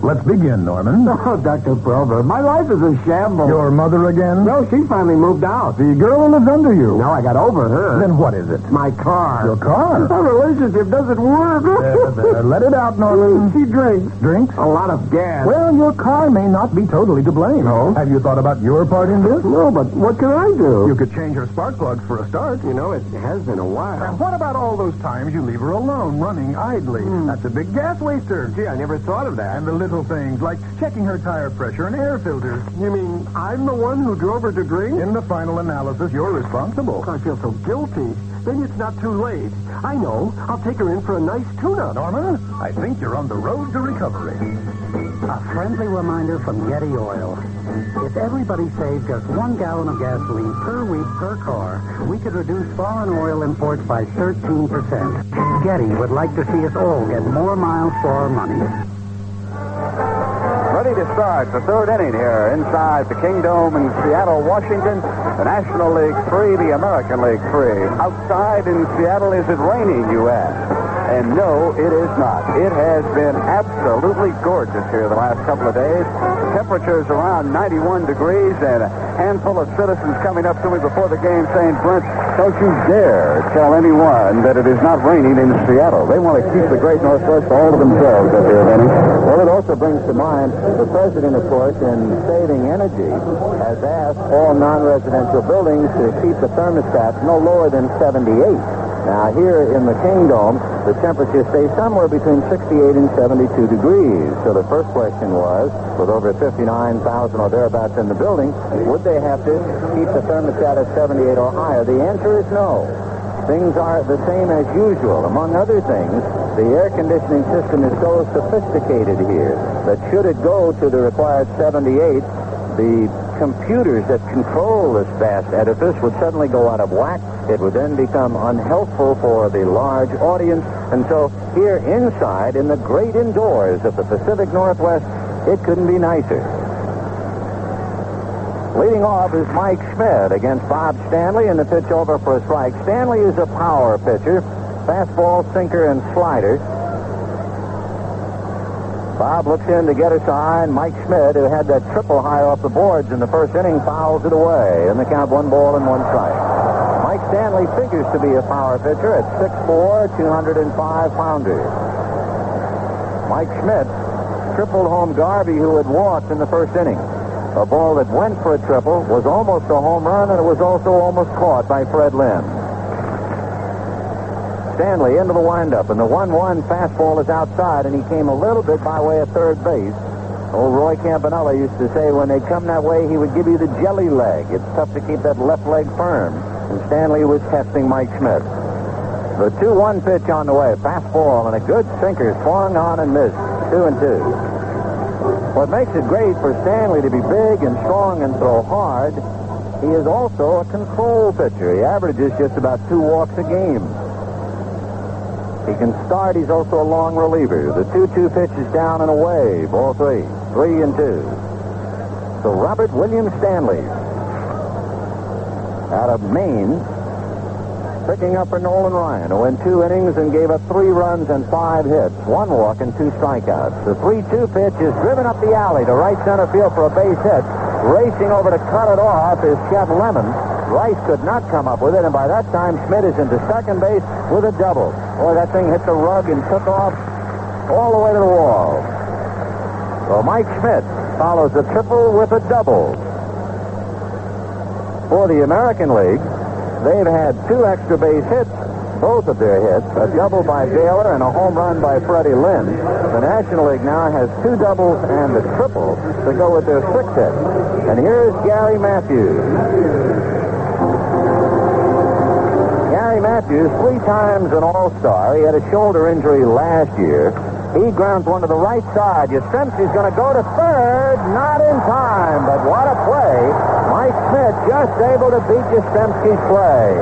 Let's begin, Norman. Oh, Dr. Prober, my life is a shambles. Your mother again? No, she finally moved out. The girl who lives under you. No, I got over her. Then what is it? My car. Your car? Our relationship doesn't work. There. Let it out, Norman. She drinks. Drinks? A lot of gas. Well, your car may not be totally to blame. No. Have you thought about your part in this? No, but what can I do? You could change her spark plugs for a start. You know, it has been a while. And what about all those times you leave her alone, running idly? That's a big gas waster. Gee, I never thought of that. And the little things, like checking her tire pressure and air filters. You mean I'm the one who drove her to drink? In the final analysis, you're responsible. I feel so guilty. Maybe it's not too late. I know. I'll take her in for a nice tune-up. Norman, I think you're on the road to recovery. A friendly reminder from Getty Oil. If everybody saved just 1 gallon of gasoline per week per car, we could reduce foreign oil imports by 13%. Getty would like to see us all get more miles for our money. Ready to start the 3rd inning here inside the Kingdome in Seattle, Washington. The National League 3, the American League 3. Outside in Seattle, is it raining, you ask? And no, it is not. It has been absolutely gorgeous here the last couple of days. Temperatures around 91 degrees, and a handful of citizens coming up to me before the game saying, Brent, don't you dare tell anyone that it is not raining in Seattle. They want to keep the great Northwest all to themselves up here, Benny. Well, it also brings to mind the president, of course, in saving energy, has asked all non-residential buildings to keep the thermostat no lower than 78. Now, here in the Kingdome, the temperature stays somewhere between 68 and 72 degrees. So the first question was, with over 59,000 or thereabouts in the building, would they have to keep the thermostat at 78 or higher? The answer is no. Things are the same as usual. Among other things, the air conditioning system is so sophisticated here that should it go to the required 78, the computers that control this vast edifice would suddenly go out of whack. It would then become unhelpful for the large audience. And so here inside, in the great indoors of the Pacific Northwest, it couldn't be nicer. Leading off is Mike Schmidt against Bob Stanley, and the pitch over for a strike. Stanley is a power pitcher, fastball, sinker, and slider. Bob looks in to get a sign. Mike Schmidt, who had that triple high off the boards in the first inning, fouls it away. And the count 1 ball and 1 strike. Mike Stanley figures to be a power pitcher at 6'4", 205-pounder. Mike Schmidt tripled home Garvey, who had walked in the first inning. A ball that went for a triple, was almost a home run, and it was also almost caught by Fred Lynn. Stanley into the windup, and the 1-1 fastball is outside, and he came a little bit by way of third base. Old Roy Campanella used to say when they come that way, he would give you the jelly leg. It's tough to keep that left leg firm. And Stanley was testing Mike Schmidt. The 2-1 pitch on the way. Fastball and a good sinker swung on and missed. 2-2. What makes it great for Stanley to be big and strong and throw hard, he is also a control pitcher. He averages just about 2 walks a game. He can start. He's also a long reliever. The 2-2 pitch is down and away. Ball 3. 3-2. So Robert William Stanley, out of Maine, picking up for Nolan Ryan, who went 2 innings and gave up 3 runs and 5 hits, 1 walk and 2 strikeouts. The 3-2 pitch is driven up the alley to right center field for a base hit. Racing over to cut it off is Chet Lemon. Rice could not come up with it, and by that time, Schmidt is into second base with a double. Boy, that thing hit the rug and took off all the way to the wall. So Mike Schmidt follows the triple with a double. For the American League, they've had 2 extra base hits, both of their hits, a double by Baylor and a home run by Freddie Lynn. The National League now has 2 doubles and a triple to go with their 6 hits. And here's Gary Matthews. Gary Matthews, 3 times an All-Star. He had a shoulder injury last year. He grounds one to the right side. Yastrzemski's going to go to third. Not in time, but what a play. Mike Schmidt just able to beat Yastrzemski's play.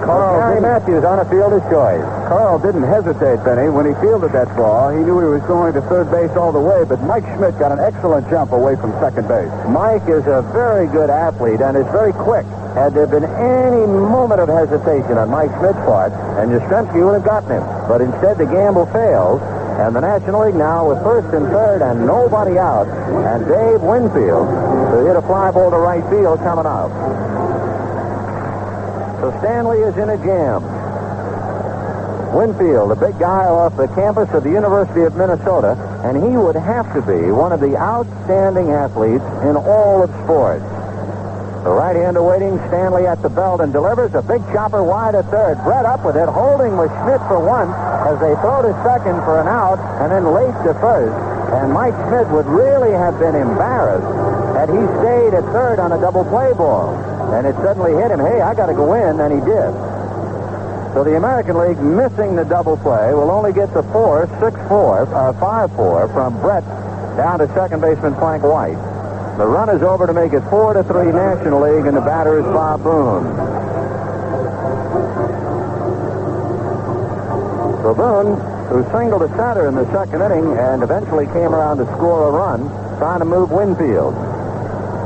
Gary Matthews on a fielder's choice. Carl didn't hesitate, Benny. When he fielded that ball, he knew he was going to third base all the way, but Mike Schmidt got an excellent jump away from second base. Mike is a very good athlete and is very quick. Had there been any moment of hesitation on Mike Schmidt's part, and Yastrzemski would have gotten him. But instead, the gamble fails, and the National League now with first and third and nobody out, and Dave Winfield to hit a fly ball to right field coming up. So Stanley is in a jam. Winfield, the big guy off the campus of the University of Minnesota, and he would have to be one of the outstanding athletes in all of sports. The right-hander waiting, Stanley at the belt and delivers a big chopper wide at third. Brett up with it, holding with Schmidt for 1 as they throw to second for an out and then late to first. And Mike Schmidt would really have been embarrassed had he stayed at third on a double play ball. And it suddenly hit him, hey, I got to go in, and he did. So the American League, missing the double play, will only get the 5-4 from Brett down to second baseman Frank White. The run is over to make it 4-3 National League, and the batter is Bob Boone. So Boone, who singled to center in the second inning and eventually came around to score a run, trying to move Winfield.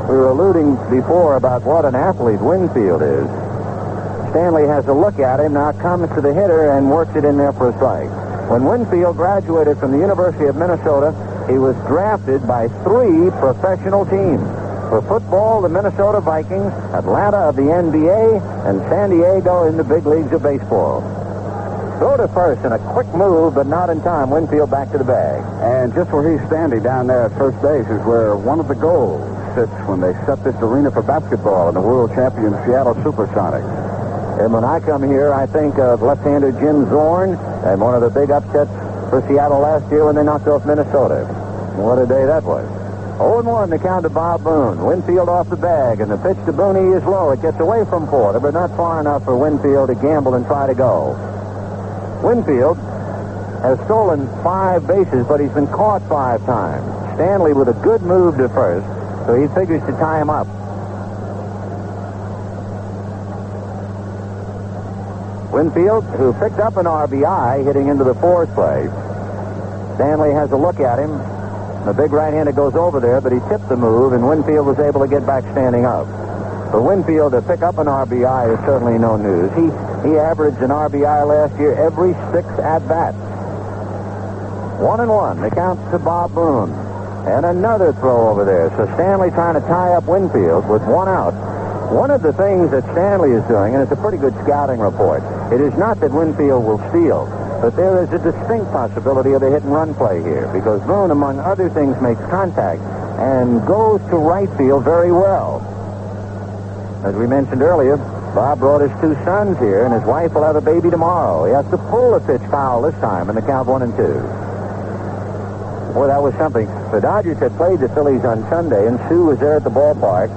We were alluding before about what an athlete Winfield is. Stanley has a look at him, now comes to the hitter and works it in there for a strike. When Winfield graduated from the University of Minnesota, he was drafted by 3 professional teams. For football, the Minnesota Vikings, Atlanta of the NBA, and San Diego in the big leagues of baseball. Throw to first in a quick move, but not in time. Winfield back to the bag. And just where he's standing down there at first base is where one of the goals sits when they set this arena for basketball in the world champion Seattle Supersonics. And when I come here, I think of left-hander Jim Zorn and one of the big upsets for Seattle last year when they knocked off Minnesota. What a day that was. 0-1 the count to Bob Boone. Winfield off the bag, and the pitch to Boone is low. It gets away from Porter, but not far enough for Winfield to gamble and try to go. Winfield has stolen 5 bases, but he's been caught 5 times. Stanley with a good move to first, so he figures to tie him up. Winfield, who picked up an RBI hitting into the 4th place. Stanley has a look at him. The big right-hander goes over there, but he tipped the move, and Winfield was able to get back standing up. For Winfield to pick up an RBI is certainly no news. He averaged an RBI last year every 6 at-bats. 1-1. The count to Bob Boone. And another throw over there. So Stanley trying to tie up Winfield with 1 out. One of the things that Stanley is doing, and it's a pretty good scouting report, it is not that Winfield will steal. But there is a distinct possibility of a hit-and-run play here because Boone, among other things, makes contact and goes to right field very well. As we mentioned earlier, Bob brought his 2 sons here, and his wife will have a baby tomorrow. He has to pull the pitch foul this time, and the count 1-2. Boy, that was something. The Dodgers had played the Phillies on Sunday, and Sue was there at the ballpark.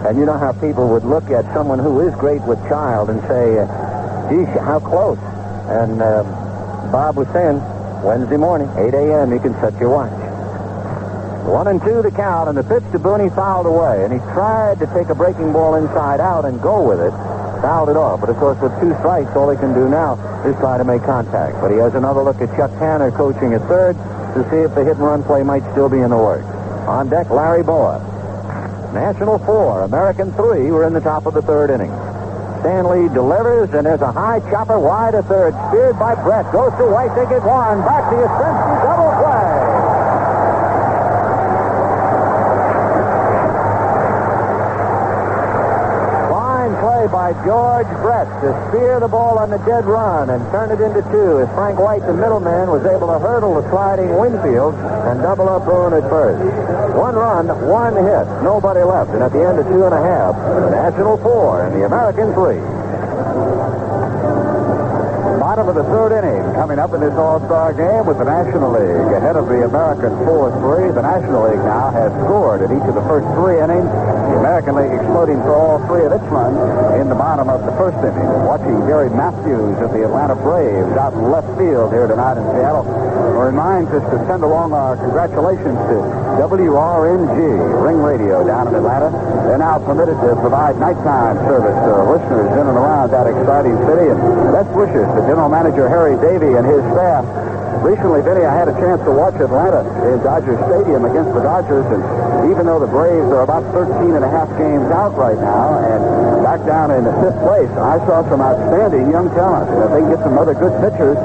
And you know how people would look at someone who is great with child and say, geez, how close. And Bob was saying, Wednesday morning, 8 a.m., you can set your watch. 1-2 the count, and the pitch to Boone, he fouled away. And he tried to take a breaking ball inside out and go with it. Fouled it off. But, of course, with 2 strikes, all he can do now is try to make contact. But he has another look at Chuck Tanner coaching at third to see if the hit-and-run play might still be in the works. On deck, Larry Boa. National 4, American 3 were in the top of the 3rd inning. Stanley delivers, and there's a high chopper wide to third. Speared by Brett. Goes to White. They get one. Back to Yastrzemski. Double play. By George Brett to spear the ball on the dead run and turn it into 2 as Frank White, the middleman, was able to hurdle the sliding Winfield and double up Boone at first. 1 run, 1 hit, nobody left, and at the end of 2 1/2, the National 4 and the American 3. Bottom of the 3rd inning, coming up in this All-Star game with the National League. Ahead of the American 4-3, the National League now has scored in each of the first 3 innings. The American League exploding for all 3 of its runs in the bottom of the 1st inning. Watching Gary Matthews of the Atlanta Braves out in left field here tonight in Seattle reminds us to send along our congratulations to WRNG, Ring Radio down in Atlanta. They're now permitted to provide nighttime service to listeners in and around that exciting city. And best wishes to General Manager Harry Davey and his staff. Recently, Vinny, I had a chance to watch Atlanta in Dodger Stadium against the Dodgers, and even though the Braves are about 13 and a half games out right now and back down in the 5th place, I saw some outstanding young talent. And if they can get some other good pitchers,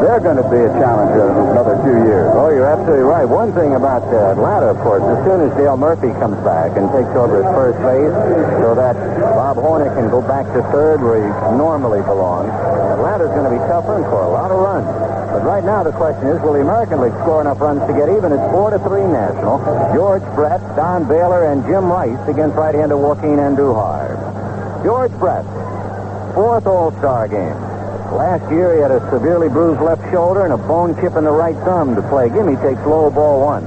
they're going to be a challenger in another few years. Oh, you're absolutely right. One thing about Atlanta, of course, as soon as Dale Murphy comes back and takes over his first base so that Bob Horner can go back to third where he normally belongs, Atlanta's going to be tougher and for a lot of runs. But right now the question is, will the American League score enough runs to get even? It's 4-3 National. George Brett, Don Baylor, and Jim Rice against right-hander Joaquin Andujar. George Brett, 4th All-Star game. Last year he had a severely bruised left shoulder and a bone chip in the right thumb to plague him. He takes low ball 1.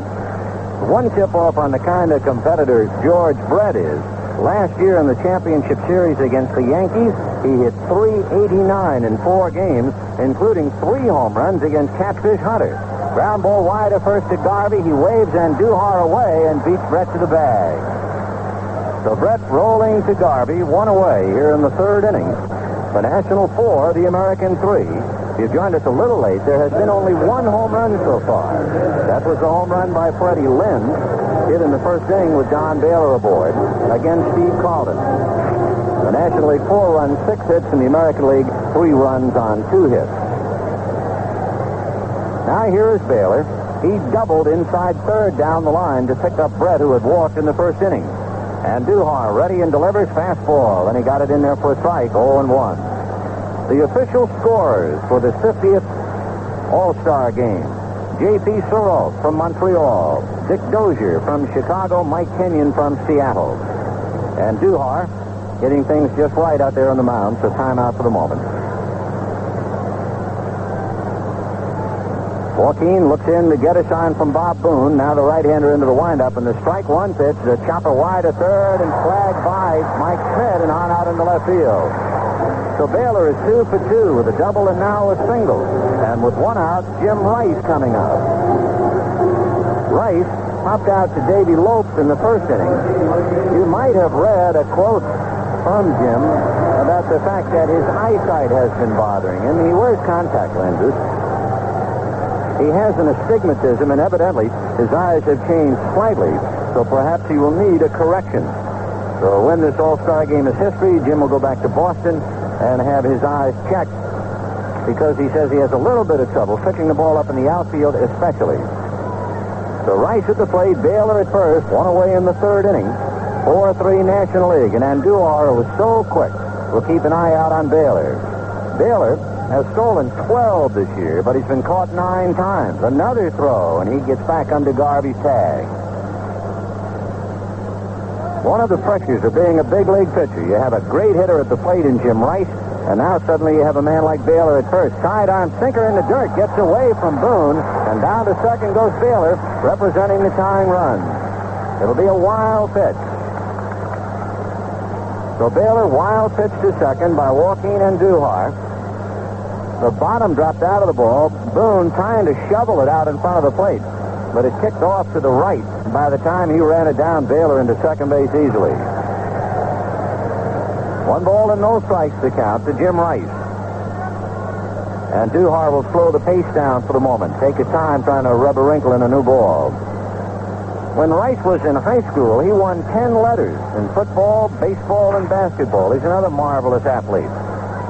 1 tip off on the kind of competitor George Brett is. Last year in the championship series against the Yankees, he hit .389 in 4 games, including 3 home runs against Catfish Hunter. Ground ball wide to first to Garvey. He waves Andujar away and beats Brett to the bag. So Brett rolling to Garvey, 1 away here in the 3rd inning. The National 4, the American 3. If you've joined us a little late, there has been only 1 home run so far. That was the home run by Freddie Lynn, hit in the 1st inning with Don Baylor aboard against Steve Calden. The National League 4 runs, 6 hits, and the American League 3 runs on 2 hits. Now here is Baylor. He doubled inside third down the line to pick up Brett, who had walked in the 1st inning. Andujar ready and delivers fastball, and he got it in there for a strike, 0-1. The official scorers for the 50th All-Star game. J.P. Surrault from Montreal, Dick Dozier from Chicago, Mike Kenyon from Seattle. And Duhar getting things just right out there on the mound, so timeout for the moment. Joaquin looks in to get a sign from Bob Boone. Now the right-hander into the windup, and the strike 1 pitch, the chopper wide to third and flagged by Mike Schmidt and on out into left field. So Baylor is 2 for 2 with a double and now a single. And with 1 out, Jim Rice coming up. Rice popped out to Davy Lopes in the 1st inning. You might have read a quote from Jim about the fact that his eyesight has been bothering him. He wears contact lenses. He has an astigmatism, and evidently his eyes have changed slightly, so perhaps he will need a correction. So when this All-Star game is history, Jim will go back to Boston and have his eyes checked, because he says he has a little bit of trouble pitching the ball up in the outfield especially. So Rice at the plate, Baylor at first, 1 away in the 3rd inning. 4-3 National League, and Andujar was so quick. We'll keep an eye out on Baylor. Baylor has stolen 12 this year, but he's been caught 9 times. Another throw, and he gets back under Garvey's tag. One of the pressures of being a big league pitcher, you have a great hitter at the plate in Jim Rice, and now suddenly you have a man like Baylor at first. Sidearm sinker in the dirt, gets away from Boone, and down to second goes Baylor, representing the tying run. It'll be a wild pitch. So Baylor wild pitch to second by Joaquin and Duhar. The bottom dropped out of the ball. Boone trying to shovel it out in front of the plate, but it kicked off to the right. By the time he ran it down, Baylor into second base easily. 1 ball and no strikes to count to Jim Rice. And Duhar will slow the pace down for the moment. Take his time trying to rub a wrinkle in a new ball. When Rice was in high school, he won 10 letters in football, baseball, and basketball. He's another marvelous athlete.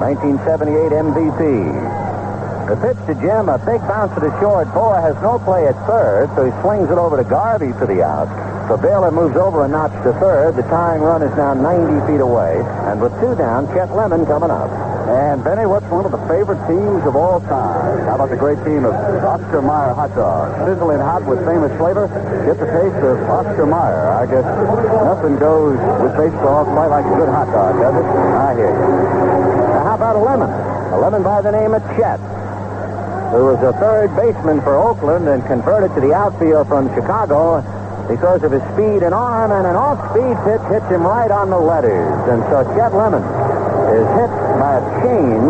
1978 MVP. The pitch to Jim, a big bounce to the short. Boa has no play at third, so he swings it over to Garvey for the out. So Baylor moves over a notch to third. The tying run is now 90 feet away. And with 2 down, Chet Lemon coming up. And, Benny, what's one of the favorite teams of all time? How about the great team of Oscar Mayer hot dogs? Sizzling hot with famous flavor. Get the taste of Oscar Mayer. I guess nothing goes with baseball quite like a good hot dog, does it? I hear you. Now, how about a lemon? A lemon by the name of Chet, who was a third baseman for Oakland and converted to the outfield from Chicago because of his speed and arm, and an off-speed pitch hits him right on the letters. And so Chet Lemon is hit by a change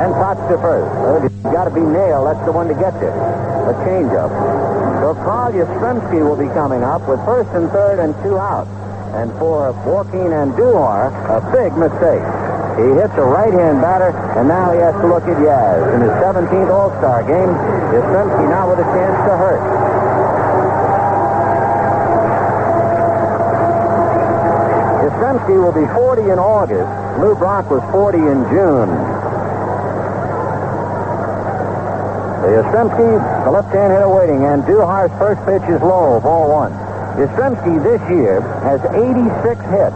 and pots to first. Well, you've got to be nailed. That's the one to get you. A change-up. So Carl Yastrzemski will be coming up with first and third and 2 out. And for Joaquin and Duhar, a big mistake. He hits a right-hand batter, and now he has to look at Yaz. In his 17th All-Star game, Yastrzemski now with a chance to hurt. Yastrzemski will be 40 in August. Lou Brock was 40 in June. Yastrzemski, the left-hand hitter waiting, and Duhar's first pitch is low, ball 1. Yastrzemski this year has 86 hits,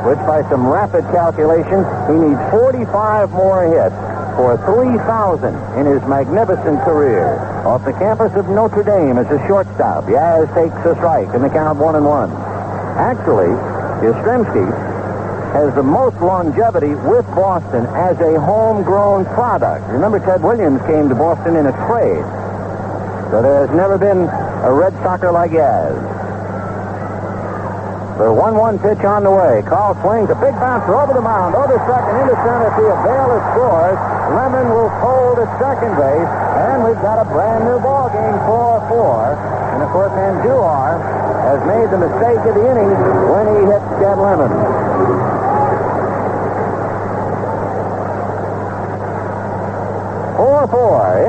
which by some rapid calculations, he needs 45 more hits for 3,000 in his magnificent career. Off the campus of Notre Dame as a shortstop, Yaz takes a strike in the count 1-1. Actually, Yastrzemski has the most longevity with Boston as a homegrown product. Remember, Ted Williams came to Boston in a trade. So there has never been a Red Socker like Yaz. The 1-1 pitch on the way. Carl swings a big bouncer over the mound, over second, into center field. Baylor scores. Lemon will fold at second base, and we've got a brand new ball game, 4-4. And of course, Duhar has made the mistake of the inning when he hit Chet Lemon.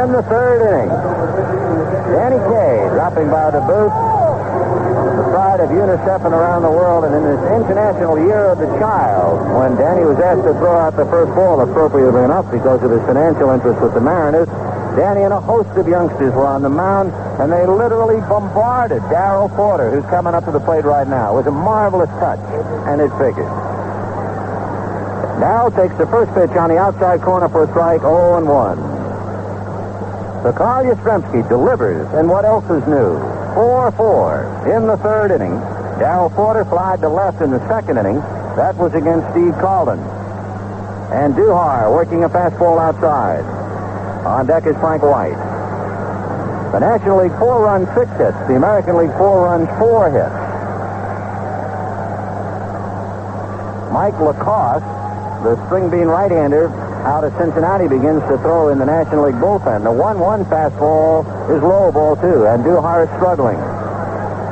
In the third inning. Danny Kaye dropping by the booth. The pride of UNICEF and around the world, and in this International Year of the Child, when Danny was asked to throw out the first ball, appropriately enough because of his financial interest with the Mariners, Danny and a host of youngsters were on the mound, and they literally bombarded Darrell Porter, who's coming up to the plate right now. It was a marvelous touch, and it figured. Darrell takes the first pitch on the outside corner for a strike, 0-1. So Carl Yastrzemski delivers, and what else is new? 4-4 in the third inning. Darrell Porter flied to left in the second inning. That was against Steve Calden. And Duhar working a fastball outside. On deck is Frank White. The National League 4 runs 6 hits. The American League 4 runs 4 hits. Mike Lacoste, the string bean right-hander out of Cincinnati, begins to throw in the National League bullpen. The 1-1 fastball is low, ball 2, and Duhar is struggling.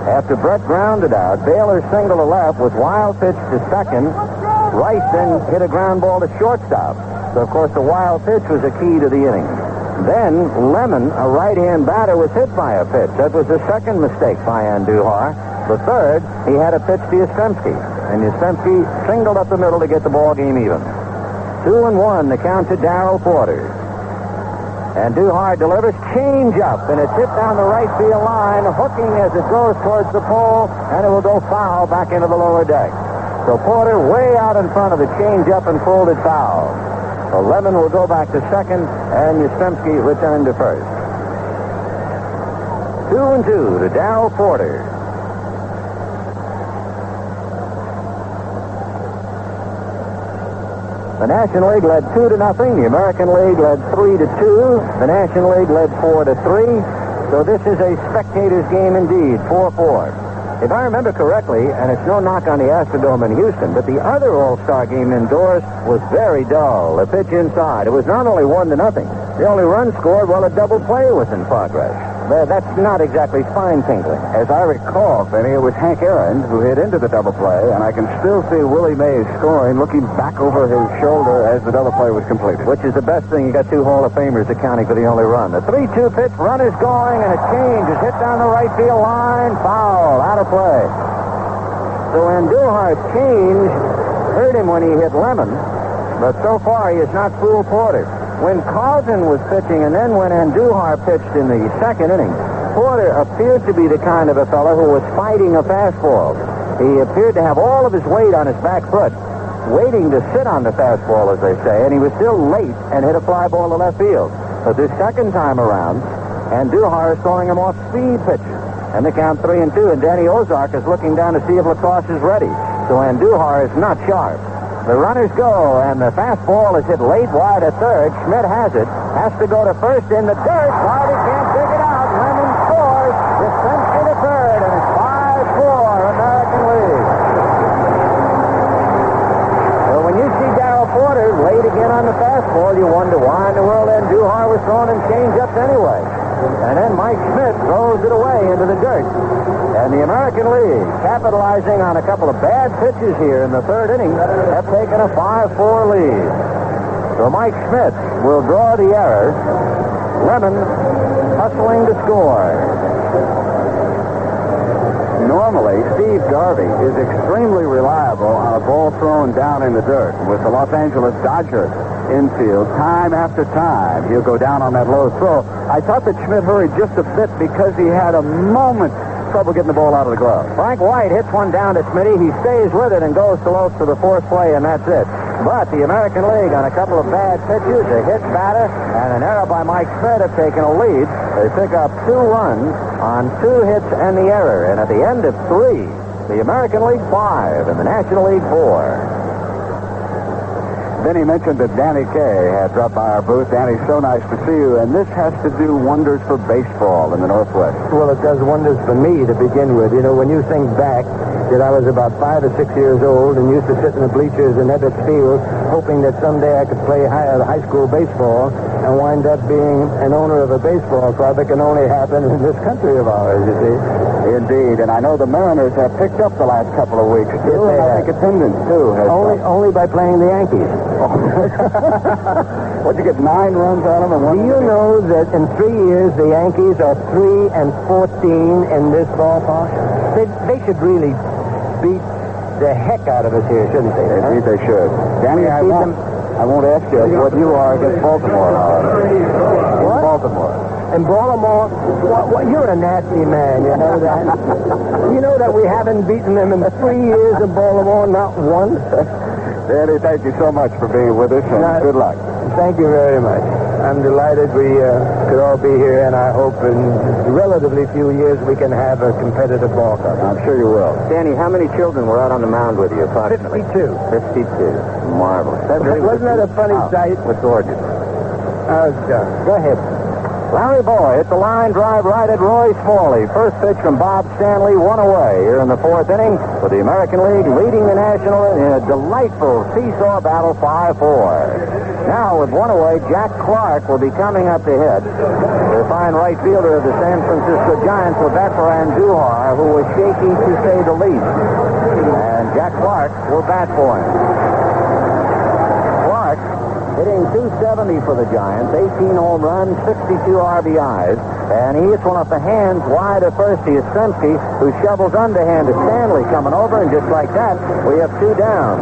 After Brett grounded out, Baylor single to left with wild pitch to second. Rice then hit a ground ball to shortstop. So, of course, the wild pitch was a key to the inning. Then Lemon, a right-hand batter, was hit by a pitch. That was the second mistake by Andujar. The third, he had a pitch to Yastrzemski. And Yastrzemski singled up the middle to get the ball game even. 2-1, the count to Darrell Porter. And Duhar delivers, change up, and it's hit down the right field line, hooking as it goes towards the pole, and it will go foul back into the lower deck. So Porter way out in front of the change up and folded foul. So Lemon will go back to second, and Yastrzemski return to first. 2-2 to Darrell Porter. The National League led 2-0. The American League led 3-2. The National League led 4-3. So this is a spectator's game indeed, 4-4. If I remember correctly, and it's no knock on the Astrodome in Houston, but the other All-Star game indoors was very dull. The pitch inside, it was not only 1-0. The only run scored while a double play was in progress. That's not exactly spine-tingling. As I recall, Benny, it was Hank Aaron who hit into the double play, and I can still see Willie Mays scoring, looking back over his shoulder as the double play was completed. Which is the best thing. You got two Hall of Famers accounting for the only run. The 3-2 pitch, run is going, and a change is hit down the right field line. Foul, out of play. So Andujar's change hurt him when he hit Lemon, but so far he has not fooled Porter. When Carlton was pitching and then when Andujar pitched in the second inning, Porter appeared to be the kind of a fellow who was fighting a fastball. He appeared to have all of his weight on his back foot, waiting to sit on the fastball, as they say, and he was still late and hit a fly ball to left field. But this second time around, Andujar is throwing him off speed pitches. And the count 3-2, and Danny Ozark is looking down to see if Lacrosse is ready. So Andujar is not sharp. The runners go, and the fastball is hit late wide at third. Schmidt has it. Has to go to first in the dirt. Hardy can't dig it out. Lemon scores. Yastrzemski to third, and it's 5-4 American League. So when you see Darrell Porter late again on the fastball, you wonder why in the world Andujar was throwing him change-ups anyway. And then Mike Schmidt throws it away into the dirt. And the American League, capitalizing on a couple of bad pitches here in the third inning, have taken a 5-4 lead. So Mike Schmidt will draw the error. Lemon hustling to score. Normally, Steve Garvey is extremely reliable on a ball thrown down in the dirt. With the Los Angeles Dodgers infield, time after time, he'll go down on that low throw. I thought that Schmidt hurried just a bit because he had a moment's trouble getting the ball out of the glove. Frank White hits one down to Smitty. He stays with it and goes close to the fourth play, and that's it. But the American League, on a couple of bad pitches, a hit batter, and an error by Mike Schmidt, have taken a lead. They pick up 2 runs on 2 hits and the error. And at the end of 3, the American League 5 and the National League 4. Then he mentioned that Danny Kaye had dropped by our booth. Danny, so nice to see you. And this has to do wonders for baseball in the Northwest. Well, it does wonders for me to begin with. You know, when you think back that I was about 5 or 6 years old and used to sit in the bleachers in Ebbets Field, hoping that someday I could play high school baseball and wind up being an owner of a baseball club, it can only happen in this country of ours, you see. Indeed, and I know the Mariners have picked up the last couple of weeks. Yes, they I have. think attendance, too. Only by playing the Yankees. What'd you get, 9 runs on them? Do you know that in 3 years the Yankees are 3-14 in this ballpark? They should really beat the heck out of us here, shouldn't they? Indeed, they should. Danny, I won't ask you what you are against Baltimore. What? Baltimore. In Baltimore? Well, you're a nasty man, you know that? You know that we haven't beaten them in 3 years in Baltimore, not once? Danny, thank you so much for being with us, and good luck. Thank you very much. I'm delighted we could all be here, and I hope in relatively few years we can have a competitive ball club. I'm sure you will. Danny, how many children were out on the mound with you, approximately? 52. 52. Marvelous. Wasn't that a funny sight? It was gorgeous. Go ahead. Larry Boy hits a line drive right at Roy Smalley. First pitch from Bob Stanley, 1 away here in the 4th inning, with the American League leading the National in a delightful seesaw battle, 5-4. Now, with 1 away, Jack Clark will be coming up to hit. The fine right fielder of the San Francisco Giants will bat for Andujar, who was shaky to say the least. And Jack Clark will bat for him. Hitting .270 for the Giants, 18 home runs, 62 RBIs. And he hits one off the hands wide at first to Yastrzemski, who shovels underhand to Stanley coming over, and just like that, we have 2 down.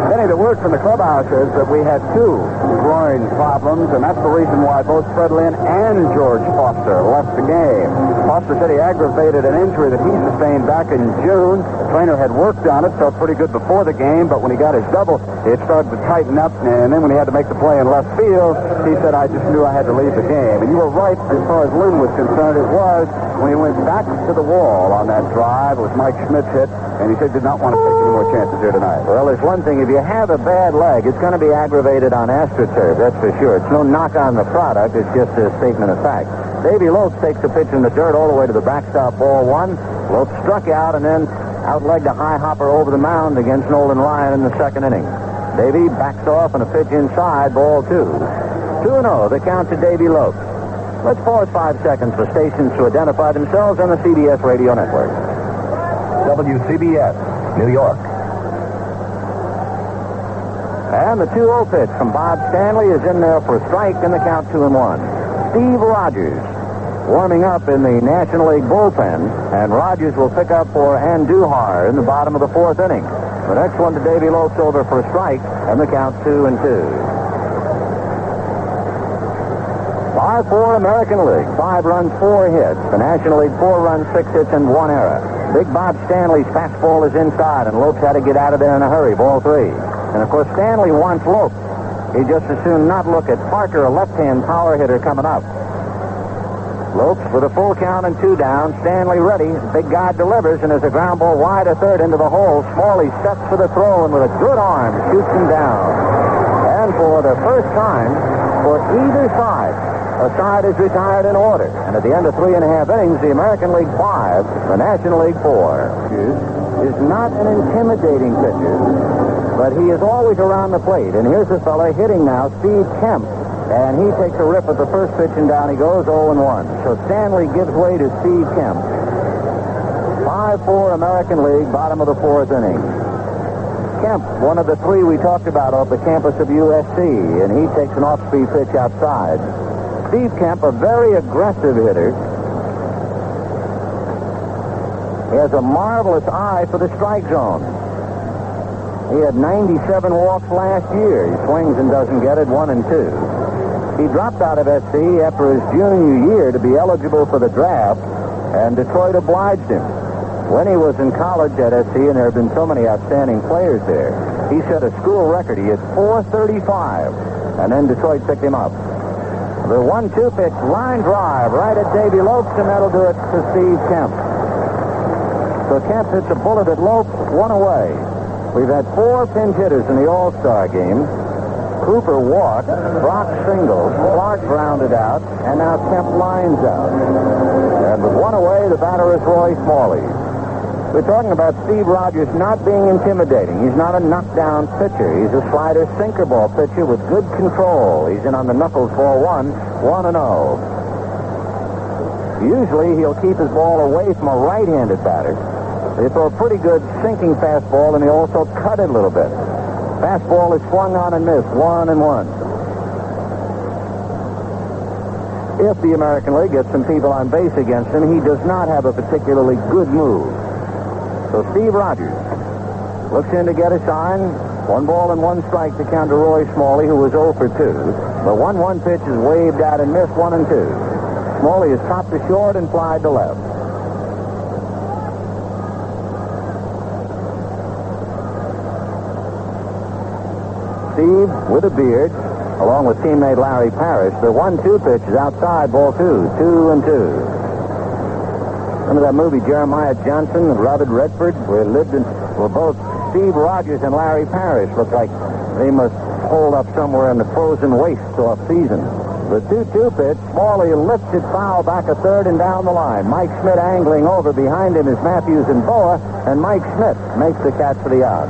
Benny, the word from the clubhouse is that we had 2 groin problems, and that's the reason why both Fred Lynn and George Foster left the game. Foster said he aggravated an injury that he sustained back in June. The trainer had worked on it, felt pretty good before the game, but when he got his double, it started to tighten up, and then when he had to make the play in left field, he said, I just knew I had to leave the game. And you were right as far as Lynn was concerned. It was when he went back to the wall on that drive. It was Mike Schmidt's hit, and he said did not want to take any more chances here tonight. Well, there's one thing. If you have a bad leg, it's going to be aggravated on AstroTurf, that's for sure. It's no knock on the product. It's just a statement of fact. Davy Lopes takes the pitch in the dirt all the way to the backstop, ball 1. Lopes struck out and then outlegged a high hopper over the mound against Nolan Ryan in the second inning. Davy backs off and a pitch inside, ball 2. 2-0, the count to Davy Lopes. Let's pause 5 seconds for stations to identify themselves on the CBS radio network. WCBS, New York. And the 2-0 pitch from Bob Stanley is in there for a strike, and the count 2-1. Steve Rogers warming up in the National League bullpen, and Rogers will pick up for Andujar in the bottom of the 4th inning. The next one to Davy Lopes over for a strike, and the count 2-2. 5-4 American League. 5 runs, 4 hits. The National League, 4 runs, 6 hits, and 1 error. Big Bob Stanley's fastball is inside, and Lopes had to get out of there in a hurry. Ball 3. And, of course, Stanley wants Lopes. He'd just as soon not look at Parker, a left-hand power hitter coming up. Lopes with a full count and 2 down. Stanley ready. Big guy delivers, and there's a ground ball wide of third into the hole. Smalley sets for the throw, and with a good arm, shoots him down. And for the first time, for either side, a side is retired in order. And at the end of 3.5 innings, the American League 5, the National League 4, is not an intimidating pitcher, but he is always around the plate. And here's a fella hitting now, Steve Kemp. And he takes a rip at the first pitch, and down he goes, 0-1. So Stanley gives way to Steve Kemp. 5-4 American League, bottom of the 4th inning. Kemp, one of the 3 we talked about off the campus of USC, and he takes an off-speed pitch outside. Steve Kemp, a very aggressive hitter. He has a marvelous eye for the strike zone. He had 97 walks last year. He swings and doesn't get it, 1 and 2. He dropped out of SC after his junior year to be eligible for the draft, and Detroit obliged him. When he was in college at SC, and there have been so many outstanding players there, he set a school record. He hit .435, and then Detroit picked him up. The 1-2 pitch, line drive right at Davy Lopes, and that'll do it to Steve Kemp. So Kemp hits a bullet at Lopes, 1 away. We've had 4 pinch hitters in the All-Star game. Cooper walked, Brock singled, Clark grounded out, and now Kemp lines out. And with 1 away, the batter is Roy Smalley. We're talking about Steve Rogers not being intimidating. He's not a knockdown pitcher. He's a slider sinker ball pitcher with good control. He's in on the knuckles for 1-0. Usually he'll keep his ball away from a right-handed batter. They throw a pretty good sinking fastball, and he also cut it a little bit. Fastball is swung on and missed, 1-1. If the American League gets some people on base against him, he does not have a particularly good move. So Steve Rogers looks in to get a sign. 1 ball and 1 strike to count to Roy Smalley, who was 0 for 2. The 1-1 pitch is waved out and missed, 1-2. Smalley is topped to short and flied to left. Steve with a beard, along with teammate Larry Parrish. The 1-2 pitch is outside, ball 2, 2-2. Remember that movie, Jeremiah Johnson and Robert Redford, where both Steve Rogers and Larry Parrish look like they must hold up somewhere in the frozen wastes off season. The 2-2 pitch, Smalley lifts it foul back a third and down the line. Mike Schmidt angling over. Behind him is Matthews and Boa, and Mike Schmidt makes the catch for the out.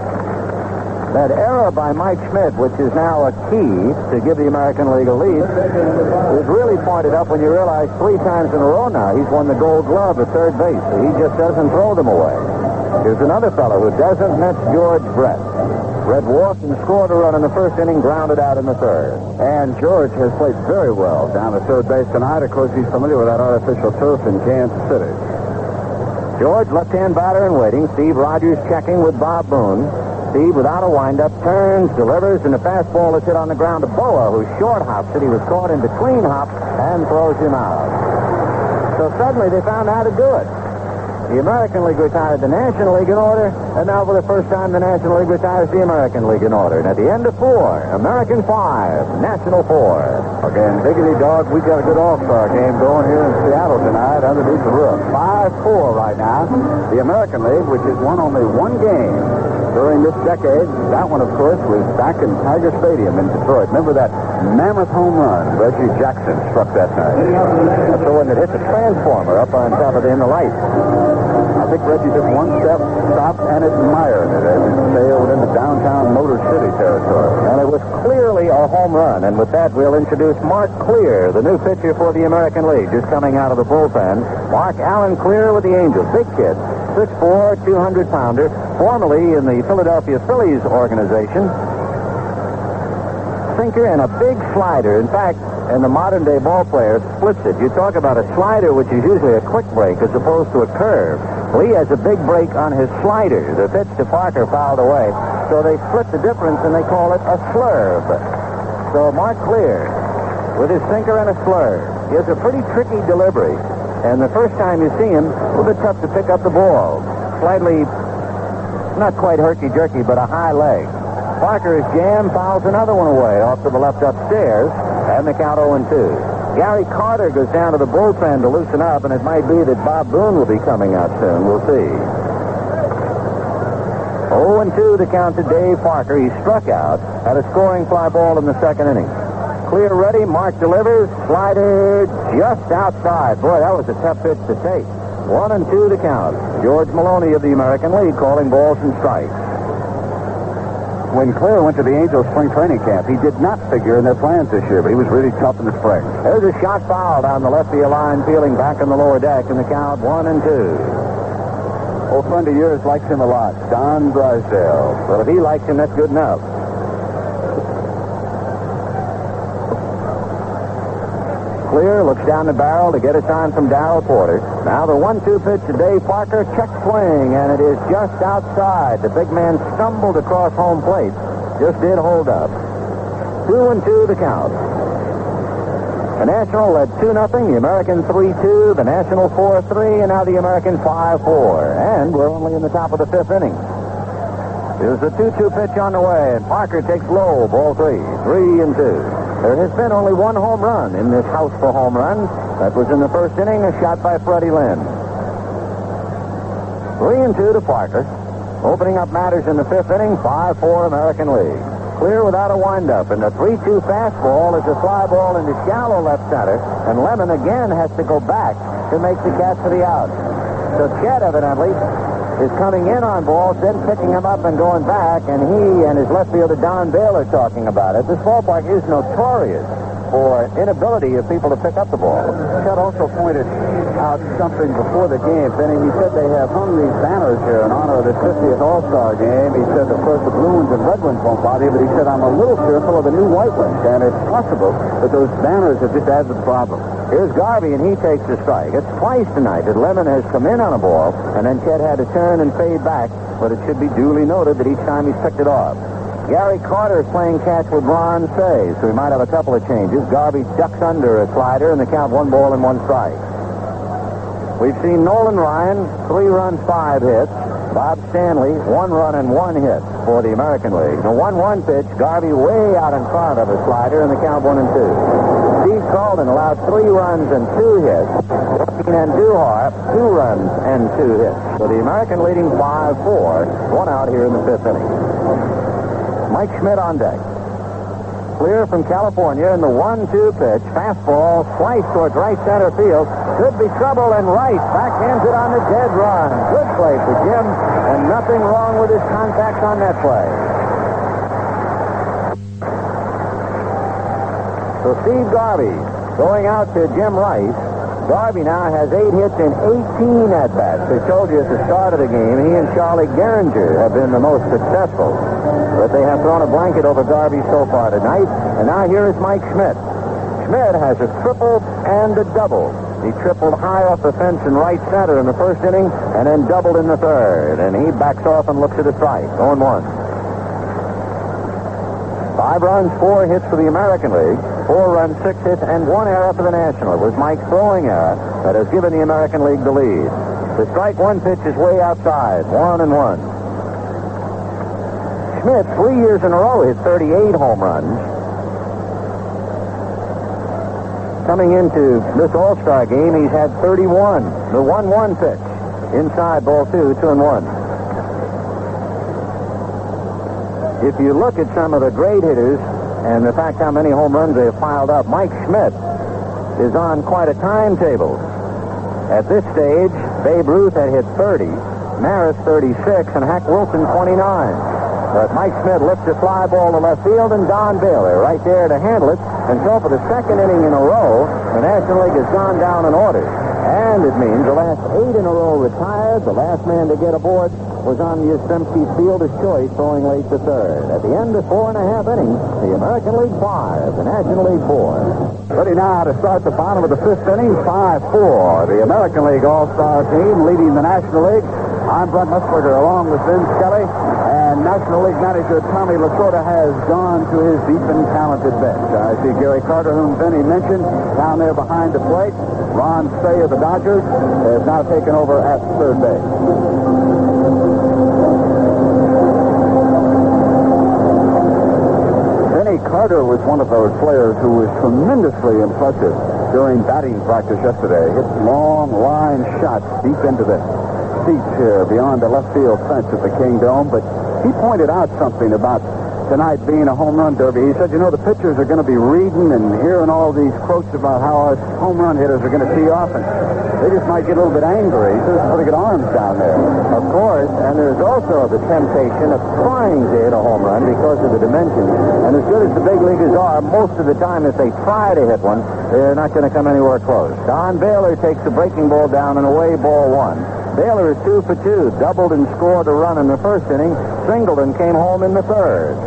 That error by Mike Schmidt, which is now a key to give the American League a lead, is really pointed up when you realize 3 times in a row now he's won the Gold Glove at third base. So he just doesn't throw them away. Here's another fellow who doesn't miss George Brett. Brett walked and scored a run in the first inning, grounded out in the third. And George has played very well down at third base tonight. Of course, he's familiar with that artificial turf in Kansas City. George, left-hand batter and waiting. Steve Rogers checking with Bob Boone. Steve, without a windup, turns, delivers, and the fastball is hit on the ground to Boa, who short hops it. He was caught in between hops and throws him out. So suddenly they found out how to do it. The American League retired the National League in order, and now for the first time the National League retires the American League in order. And at the end of 4, American 5, National 4. Again, Biggity Dog, we've got a good all-star game going here in Seattle tonight underneath the roof. 5-4 right now. The American League, which has won only one game during this decade. That one, of course, was back in Tiger Stadium in Detroit. Remember that mammoth home run Reggie Jackson struck that night? That's the one that hit the transformer up on top of the light. I think Reggie took one step, stopped, and admired it as it sailed into downtown Motor City territory. And it was clearly a home run. And with that, we'll introduce Mark Clear, the new pitcher for the American League, just coming out of the bullpen. Mark Allen Clear with the Angels. Big kid, 6'4", 200-pounder, formerly in the Philadelphia Phillies organization. Sinker and a big slider. In fact, and the modern-day ball player splits it. You talk about a slider, which is usually a quick break as opposed to a curve. Well, he has a big break on his slider. The pitch to Parker fouled away. So they split the difference, and they call it a slurve. So Mark Clear, with his sinker and a slurve, he has a pretty tricky delivery. And the first time you see him, a little bit tough to pick up the ball. Slightly, not quite herky-jerky, but a high leg. Parker is jammed, fouls another one away off to the left upstairs, and the count 0-2. Gary Carter goes down to the bullpen to loosen up, and it might be that Bob Boone will be coming out soon. We'll see. 0-2 the count to Dave Parker. He struck out, had a scoring fly ball in the second inning. Clear ready, Mark delivers, slider just outside. Boy, that was a tough pitch to take. 1-2 the count. George Maloney of the American League calling balls and strikes. When Clear went to the Angels spring training camp, he did not figure in their plans this year, but he was really tough in the spring. There's a shot foul down the left field line, peeling back on the lower deck, and the count 1-2. Old friend of yours likes him a lot, Don Drysdale. Well, if he likes him, that's good enough. Clear looks down the barrel to get a sign from Darrell Porter. Now the 1-2 pitch to Dave Parker. Check swing, and it is just outside. The big man stumbled across home plate. Just did hold up. 2-2 the count. The National led 2-0. The American 3-2. The National 4-3. And now the American 5-4. And we're only in the top of the fifth inning. Here's the 2-2 pitch on the way. And Parker takes low. Ball 3. 3-2. There has been only one home run in this house for home runs. That was in the first inning, a shot by Freddie Lynn. 3-2 to Parker. Opening up matters in the fifth inning, 5-4 American League. Clear without a windup, and the 3-2 fastball is a fly ball into shallow left center, and Lemon again has to go back to make the catch for the out. So Chet evidently is coming in on balls, then picking him up and going back, and he and his left fielder Don Bale are talking about it. This ballpark is notorious for inability of people to pick up the ball. Chet also pointed out something before the game, Benny. He said they have hung these banners here in honor of the 50th All-Star game. He said, of course, the Blue Ones and Red Ones won't bother you, but he said, I'm a little fearful of the new White Ones, and it's possible that those banners have just added to the problem. Here's Garvey, and he takes the strike. It's twice tonight that Lemon has come in on a ball, and then Chet had to turn and fade back, but it should be duly noted that each time he's picked it off. Gary Carter is playing catch with Ron Say, so he might have a couple of changes. Garvey ducks under a slider, and the count 1 ball and 1 strike. We've seen Nolan Ryan, 3 runs, 5 hits. Bob Stanley, 1 run and 1 hit for the American League. The 1-1 pitch, Garvey way out in front of a slider, and the count 1-2. Steve Calden allowed 3 runs and 2 hits. And Duhar, 2 runs and 2 hits. So the American leading 5-4, 1 out here in the fifth inning. Mike Schmidt on deck. Clear from California in the 1-2 pitch. Fastball sliced towards right center field. Could be trouble, and Rice backhands it on the dead run. Good play for Jim, and nothing wrong with his contact on that play. So Steve Garvey going out to Jim Rice. Garvey now has 8 hits in 18 at-bats. I told you at the start of the game, he and Charlie Gehringer have been the most successful. But they have thrown a blanket over Garvey so far tonight. And now here is Mike Schmidt. Schmidt has a triple and a double. He tripled high off the fence in right center in the first inning and then doubled in the third. And he backs off and looks at a strike. 0-1. 5 runs, 4 hits for the American League. 4 runs, 6 hits, and 1 error for the National. It was Mike's throwing error that has given the American League the lead. The strike one pitch is way outside. 1-1. Schmidt, 3 years in a row, hit 38 home runs. Coming into this All-Star game, he's had 31. The 1-1 pitch. Inside, ball 2, 2-1. If you look at some of the great hitters and the fact how many home runs they have piled up, Mike Schmidt is on quite a timetable. At this stage, Babe Ruth had hit 30, Maris 36, and Hack Wilson 29. But Mike Schmidt lifts a fly ball to left field, and Don Baylor right there to handle it. And so for the second inning in a row, the National League has gone down in order. And it means the last 8 in a row retired. The last man to get aboard was on Yastrzemski's fielder's choice, throwing late to third. At the end of 4.5 innings, the American League 5, the National League 4. Ready now to start the bottom of the 5th inning, 5-4. The American League All-Star team leading the National League. I'm Brent Musburger along with Vin Scully. And National League manager Tommy Lasorda has gone to his deep and talented bench. I see Gary Carter, whom Vinny mentioned, down there behind the plate. Ron Say of the Dodgers has now taken over at third base. Vinny Carter was one of those players who was tremendously impressive during batting practice yesterday. Hit long line shots deep into the seats here beyond the left field fence at the Kingdome, but he pointed out something about tonight being a home run derby. He said, you know, the pitchers are going to be reading and hearing all these quotes about how us home run hitters are going to tee off, and they just might get a little bit angry. He says, pretty good arms down there. Of course, and there's also the temptation of trying to hit a home run because of the dimensions. And as good as the big leaguers are, most of the time if they try to hit one, they're not going to come anywhere close. Don Baylor takes the breaking ball down and away, ball 1. Baylor is 2 for 2, doubled and scored a run in the first inning, singled and came home in the third.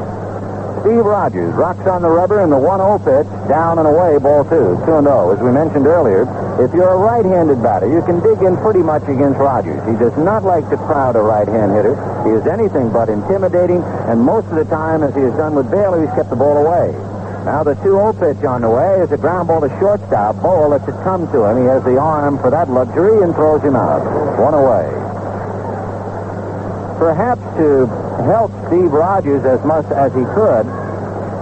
Steve Rogers rocks on the rubber in the 1-0 pitch, down and away, ball 2, 2-0. As we mentioned earlier, if you're a right-handed batter, you can dig in pretty much against Rogers. He does not like to crowd a right-hand hitter. He is anything but intimidating, and most of the time, as he has done with Baylor, he's kept the ball away. Now the 2-0 pitch on the way is a ground ball to shortstop. Bowl lets it come to him. He has the arm for that luxury and throws him out. 1 away. Perhaps to help Steve Rogers as much as he could,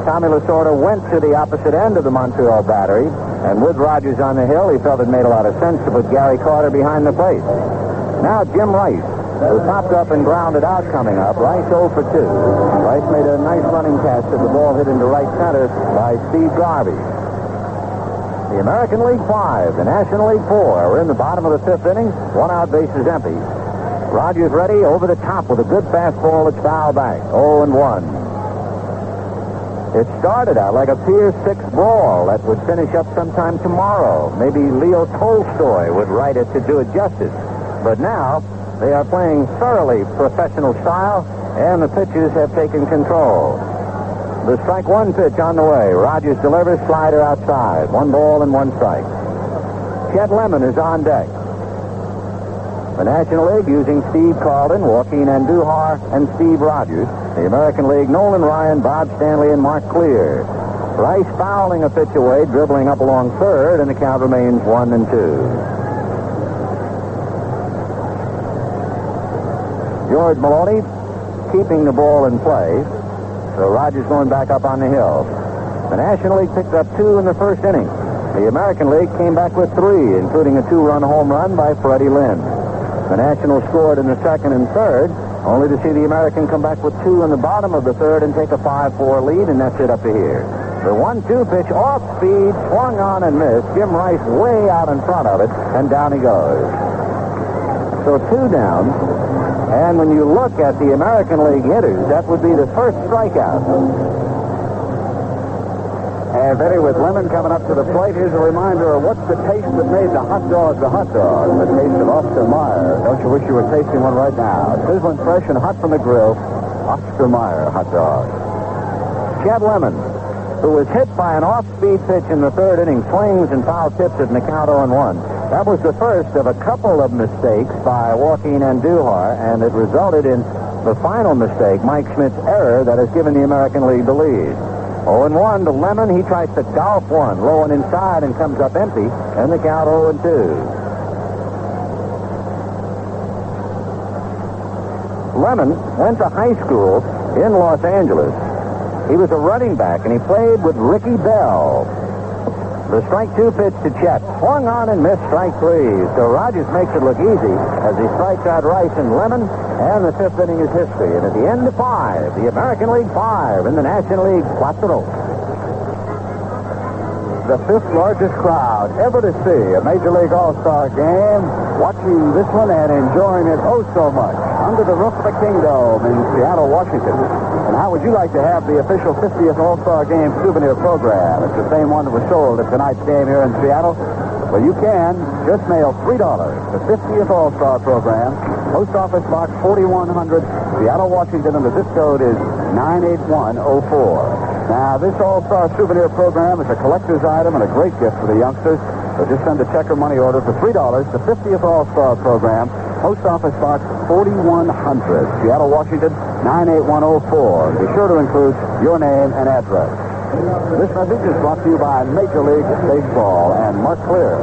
Tommy Lasorda went to the opposite end of the Montreal battery, and with Rogers on the hill, he felt it made a lot of sense to put Gary Carter behind the plate. Now Jim Rice, who popped up and grounded out coming up. Rice 0 for 2. Rice made a nice running catch of the ball hit into right center by Steve Garvey. The American League 5, the National League 4. We're in the bottom of the 5th inning. 1 out, base is empty. Rogers ready, over the top with a good fastball that's foul back. 0-1. It started out like a Pier 6 ball that would finish up sometime tomorrow. Maybe Leo Tolstoy would write it to do it justice. But now they are playing thoroughly professional style, and the pitchers have taken control. The strike 1 pitch on the way. Rogers delivers, slider outside. 1 ball and 1 strike. Chet Lemon is on deck. The National League using Steve Carlton, Joaquin Andujar, and Steve Rogers. The American League, Nolan Ryan, Bob Stanley, and Mark Clear. Rice fouling a pitch away, dribbling up along third, and the count remains 1-2. George Maloney keeping the ball in play. So Rogers going back up on the hill. The National League picked up 2 in the first inning. The American League came back with 3, including a 2-run home run by Freddie Lynn. The Nationals scored in the second and third, only to see the American come back with 2 in the bottom of the third and take a 5-4 lead, and that's it up to here. The 1-2 pitch off speed, swung on and missed. Jim Rice way out in front of it, and down he goes. So 2 down. And when you look at the American League hitters, that would be the first strikeout. And Eddie, with Lemon coming up to the plate, here's a reminder of what's the taste that made the hot dog the hot dog. The taste of Oscar Mayer. Don't you wish you were tasting one right now? Sizzling fresh and hot from the grill. Oscar Mayer hot dog. Chet Lemon, who was hit by an off-speed pitch in the third inning, swings and foul tips at the count 0-1. That was the first of a couple of mistakes by Joaquin Andujar, and it resulted in the final mistake, Mike Schmidt's error, that has given the American League the lead. 0-1 to Lemon. He tries to golf one, low and inside, and comes up empty, and the count 0-2. Lemon went to high school in Los Angeles. He was a running back, and he played with Ricky Bell. The strike 2 pitch to Chet. Swung on and missed strike 3. So Rogers makes it look easy as he strikes out Rice and Lemon, and the 5th inning is history. And at the end of 5, the American League 5 in the National League 4. The 5th largest crowd ever to see a Major League All-Star game, watching this one and enjoying it oh so much under the roof of the Kingdome in Seattle, Washington. And how would you like to have the official 50th All-Star Game souvenir program? It's the same one that was sold at tonight's game here in Seattle. Well, you can just mail $3. The 50th All-Star program, Post Office Box 4100, Seattle, Washington, and the zip code is 98104. Now, this All-Star souvenir program is a collector's item and a great gift for the youngsters. So just send a check or money order for $3. The 50th All-Star program, Post Office Box 4100, Seattle, Washington, 98104. Be sure to include your name and address. This message is brought to you by Major League Baseball, and Mark Clear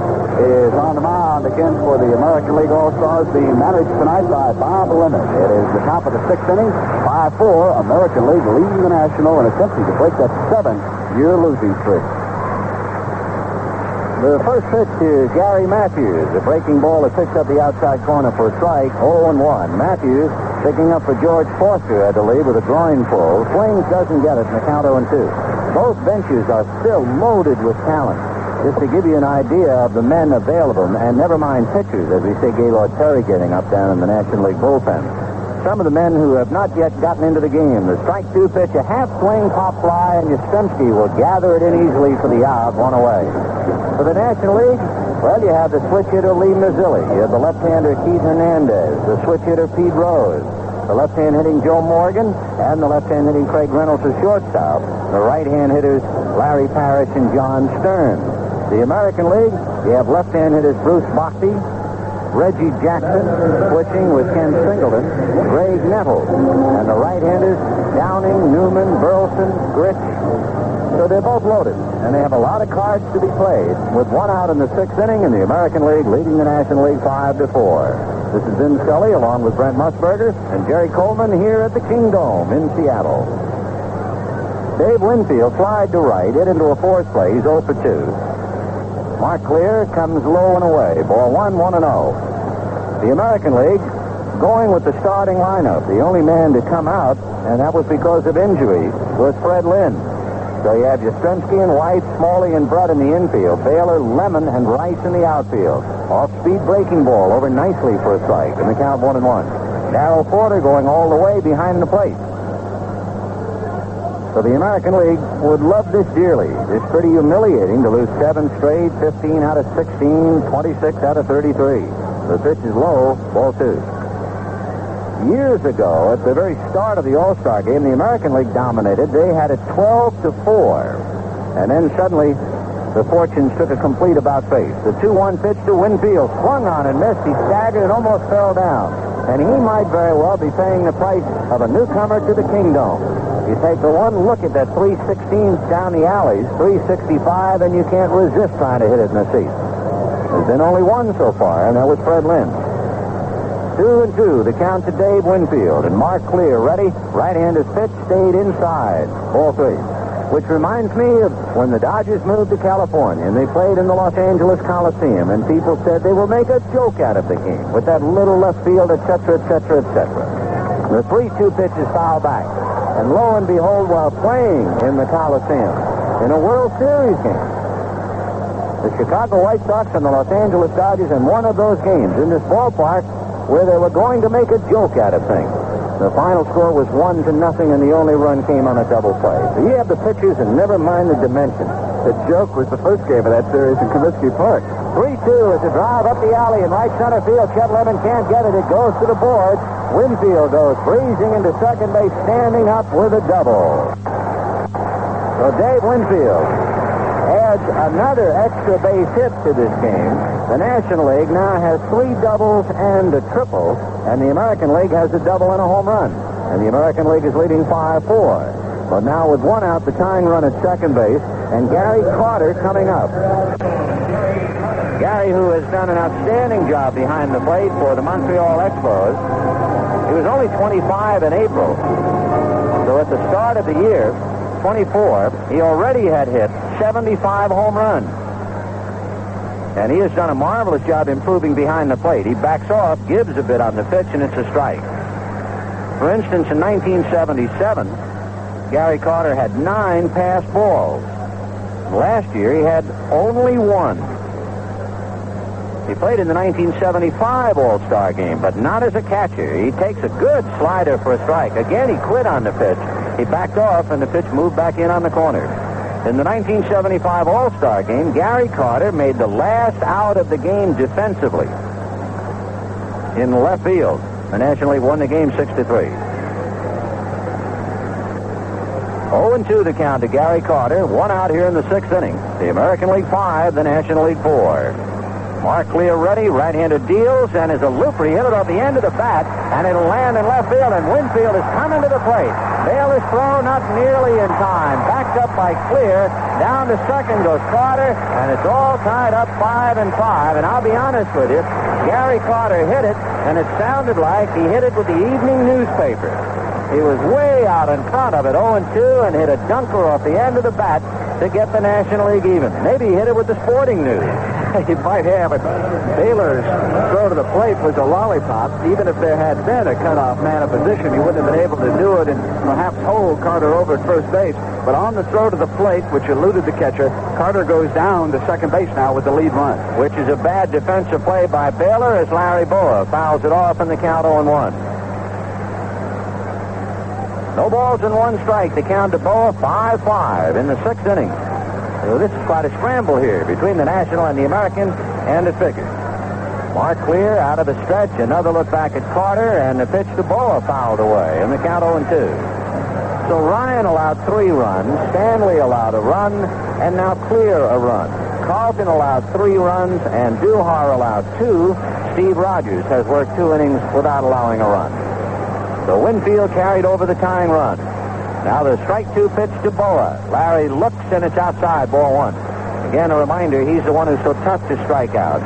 is on the mound again for the American League All-Stars, being managed tonight by Bob Lemon. It is the top of the 6th inning, 5-4, American League leading the National and attempting to break that 7-year losing streak. The first pitch to Gary Matthews. A breaking ball that picks up the outside corner for a strike. 0-1. Matthews picking up for George Foster, I believe, with a groin pull. Swings, doesn't get it, and the count 0-2. Both benches are still loaded with talent. Just to give you an idea of the men available, and never mind pitchers, as we see Gaylord Perry getting up down in the National League bullpen. Some of the men who have not yet gotten into the game. The strike 2 pitch, a half swing, pop fly, and Yastrzemski will gather it in easily for the out, one away. For the National League, well, you have the switch hitter Lee Mazzilli. You have the left-hander Keith Hernandez, the switch hitter Pete Rose, the left-hand hitting Joe Morgan, and the left-hand hitting Craig Reynolds as shortstop. The right-hand hitters Larry Parrish and John Stern. The American League, you have left-hand hitters Bruce Bochy, Reggie Jackson, switching with Ken Singleton, Greg Nettles, and the right-handers Downing, Newman, Burleson, Gritch. So they're both loaded, and they have a lot of cards to be played, with one out in the 6th inning, and the American League leading the National League 5-4. This is Vin Scully, along with Brent Musburger and Jerry Coleman here at the Kingdome in Seattle. Dave Winfield flied to right, hit into a fourth play. He's 0 for 2. Mark Clear comes low and away. Ball 1-1-0. The American League going with the starting lineup. The only man to come out, and that was because of injury, was Fred Lynn. So you have Yastrzemski and White, Smalley and Brett in the infield, Baylor, Lemon, and Rice in the outfield. Off-speed breaking ball over nicely for a strike, and the count 1-1. Darrell Porter going all the way behind the plate. So the American League would love this dearly. It's pretty humiliating to lose 7 straight, 15 out of 16, 26 out of 33. The pitch is low, ball 2. Years ago, at the very start of the All-Star game, the American League dominated. They had it 12-4. And then suddenly, the fortunes took a complete about-face. The 2-1 pitch to Winfield, swung on and missed. He staggered and almost fell down. And he might very well be paying the price of a newcomer to the Kingdome. You take the one look at that 316 down the alleys, 365, and you can't resist trying to hit it in the seat. There's been only one so far, and that was Fred Lynn. 2-2, the count to Dave Winfield, and Mark Clear ready. Right-hander's pitch stayed inside. Ball 3. Which reminds me of when the Dodgers moved to California, and they played in the Los Angeles Coliseum, and people said they will make a joke out of the game with that little left field, etc., etc., etc. The 3-2 pitch is fouled back. And lo and behold, while playing in the Coliseum, in a World Series game, the Chicago White Sox and the Los Angeles Dodgers in one of those games in this ballpark where they were going to make a joke out of things. The final score was 1-0, and the only run came on a double play. So you have the pitches, and never mind the dimension. The joke was the first game of that series in Comiskey Park. 3-2 is a drive up the alley in right center field. Chet Lemon can't get it. It goes to the board. Winfield goes breezing into second base, standing up with a double. So Dave Winfield adds another extra base hit to this game. The National League now has 3 doubles and a triple, and the American League has a double and a home run. And the American League is leading 5-4. But now with 1 out, the tying run at second base, and Gary Carter coming up. Gary, who has done an outstanding job behind the plate for the Montreal Expos. He was only 25 in April. So at the start of the year, 24, he already had hit 75 home runs. And he has done a marvelous job improving behind the plate. He backs off, gives a bit on the pitch, and it's a strike. For instance, in 1977, Gary Carter had 9 passed balls. Last year, he had only 1. He played in the 1975 All-Star game, but not as a catcher. He takes a good slider for a strike. Again, he quit on the pitch. He backed off, and the pitch moved back in on the corner. In the 1975 All-Star game, Gary Carter made the last out of the game defensively in left field. The National League won the game 6-3. 0-2 the count to Gary Carter. 1 out here in the 6th inning. The American League 5, the National League 4. Mark Lear ready, right-handed deals, and is a looper. He hit it off the end of the bat, and it'll land in left field, and Winfield is coming to the plate. Baylor's throw not nearly in time. Backed up by Clear. Down to second goes Carter, and it's all tied up 5-5. And I'll be honest with you, Gary Carter hit it, and it sounded like he hit it with the evening newspaper. He was way out in front of it, 0-2, and hit a dunker off the end of the bat to get the National League even. Maybe he hit it with the Sporting News. He might have, but Baylor's throw to the plate was a lollipop. Even if there had been a cutoff man in position, he wouldn't have been able to do it and perhaps hold Carter over at first base. But on the throw to the plate, which eluded the catcher, Carter goes down to second base now with the lead run. Which is a bad defensive play by Baylor as Larry Boa fouls it off in the count 0-1. No balls and 1 strike. The count to Boa 5-5 in the 6th inning. So this is quite a scramble here between the National and the American, and it figures. Mark Clear out of the stretch. Another look back at Carter, and the pitch to Boa fouled away in the count 0-2. So Ryan allowed 3 runs. Stanley allowed a run, and now Clear a run. Carlton allowed 3 runs, and Duhar allowed 2. Steve Rogers has worked 2 innings without allowing a run. So Winfield carried over the tying run. Now the strike 2 pitch to Boa. Larry looks, and it's outside, ball 1. Again, a reminder, he's the one who's so tough to strike out.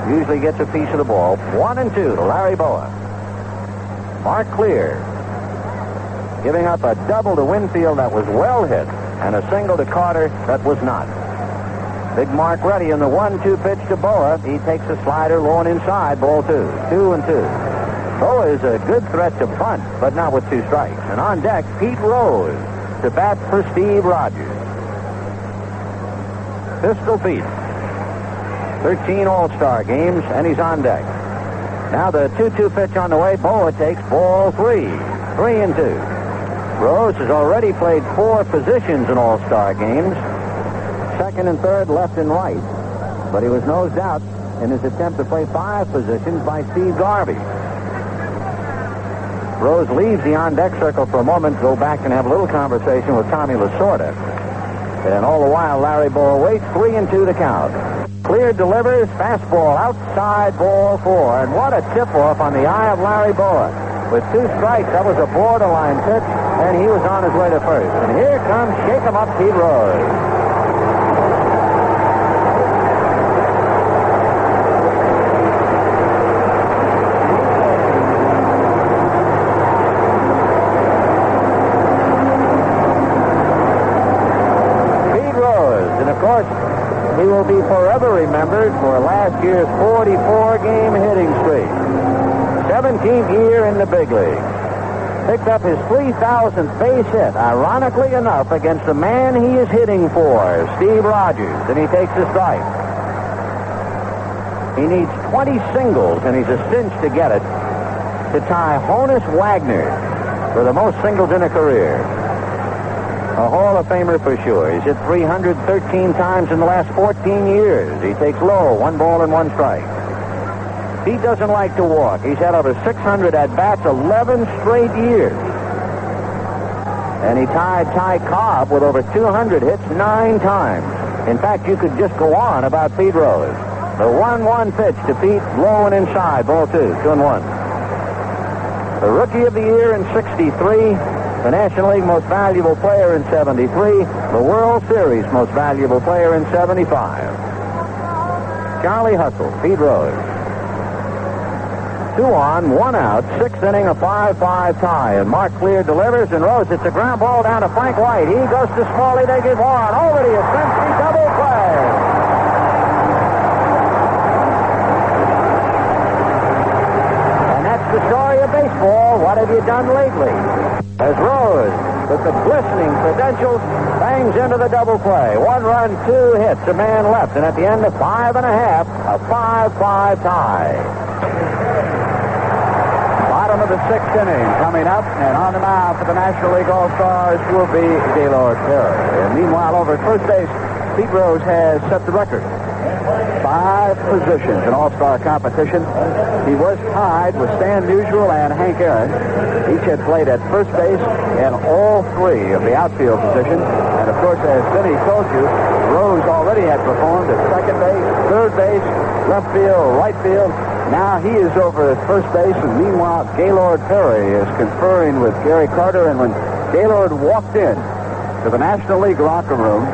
Usually gets a piece of the ball. 1-2 to Larry Boa. Mark Clear giving up a double to Winfield that was well hit, and a single to Carter that was not. Big Mark ready in the 1-2 pitch to Boa. He takes a slider low and inside, ball 2. 2-2. Boa is a good threat to bunt, but not with 2 strikes. And on deck, Pete Rose to bat for Steve Rogers. Pistol Pete. 13 All-Star games, and he's on deck. Now the 2-2 pitch on the way. Boa takes ball 3. 3-2. Rose has already played 4 positions in All-Star games. Second and third, left and right. But he was nosed out in his attempt to play 5 positions by Steve Garvey. Rose leaves the on-deck circle for a moment, go back and have a little conversation with Tommy Lasorda. And all the while, Larry Boa waits. 3-2 the count. Clear delivers, fastball outside, ball 4. And what a tip-off on the eye of Larry Boa. With 2 strikes, that was a borderline pitch, and he was on his way to first. And here comes Shake 'em Up Pete Rose. He will be forever remembered for last year's 44-game hitting streak. 17th year in the big league. Picked up his 3,000th base hit, ironically enough, against the man he is hitting for, Steve Rogers, and he takes a strike. He needs 20 singles, and he's a cinch to get it. to tie Honus Wagner for the most singles in a career. A Hall of Famer for sure. He's hit 313 times in the last 14 years. He takes low, 1 ball and 1 strike. He doesn't like to walk. He's had over 600 at-bats 11 straight years. And he tied Ty Cobb with over 200 hits 9 times. In fact, you could just go on about Pete Rose. The 1-1 pitch to Pete, low and inside, ball 2, 2-1. The Rookie of the Year in 63. The National League Most Valuable Player in 73. The World Series Most Valuable Player in 75. Charlie Hustle, Pete Rose. 2 on, 1 out, 6th inning, a 5-5 tie. And Mark Clear delivers, and Rose hits a ground ball down to Frank White. He goes to Smalley. They give one. Over to Yastrzemski, double play. And that's the story of baseball. What have you done lately? As Rose, with the glistening credentials, bangs into the double play. 1 run, 2 hits, a man left. And at the end of 5 1/2, a 5-5 tie. Bottom of the 6th inning coming up, and on the mound for the National League All-Stars will be Gaylord Perry. And meanwhile, over at first base, Pete Rose has set the record. 5 positions in All-Star competition. He was tied with Stan Musial and Hank Aaron. Each had played at first base and all 3 of the outfield positions. And, of course, as Vinny told you, Rose already had performed at second base, third base, left field, right field. Now he is over at first base, and meanwhile, Gaylord Perry is conferring with Gary Carter. And when Gaylord walked in to the National League locker room,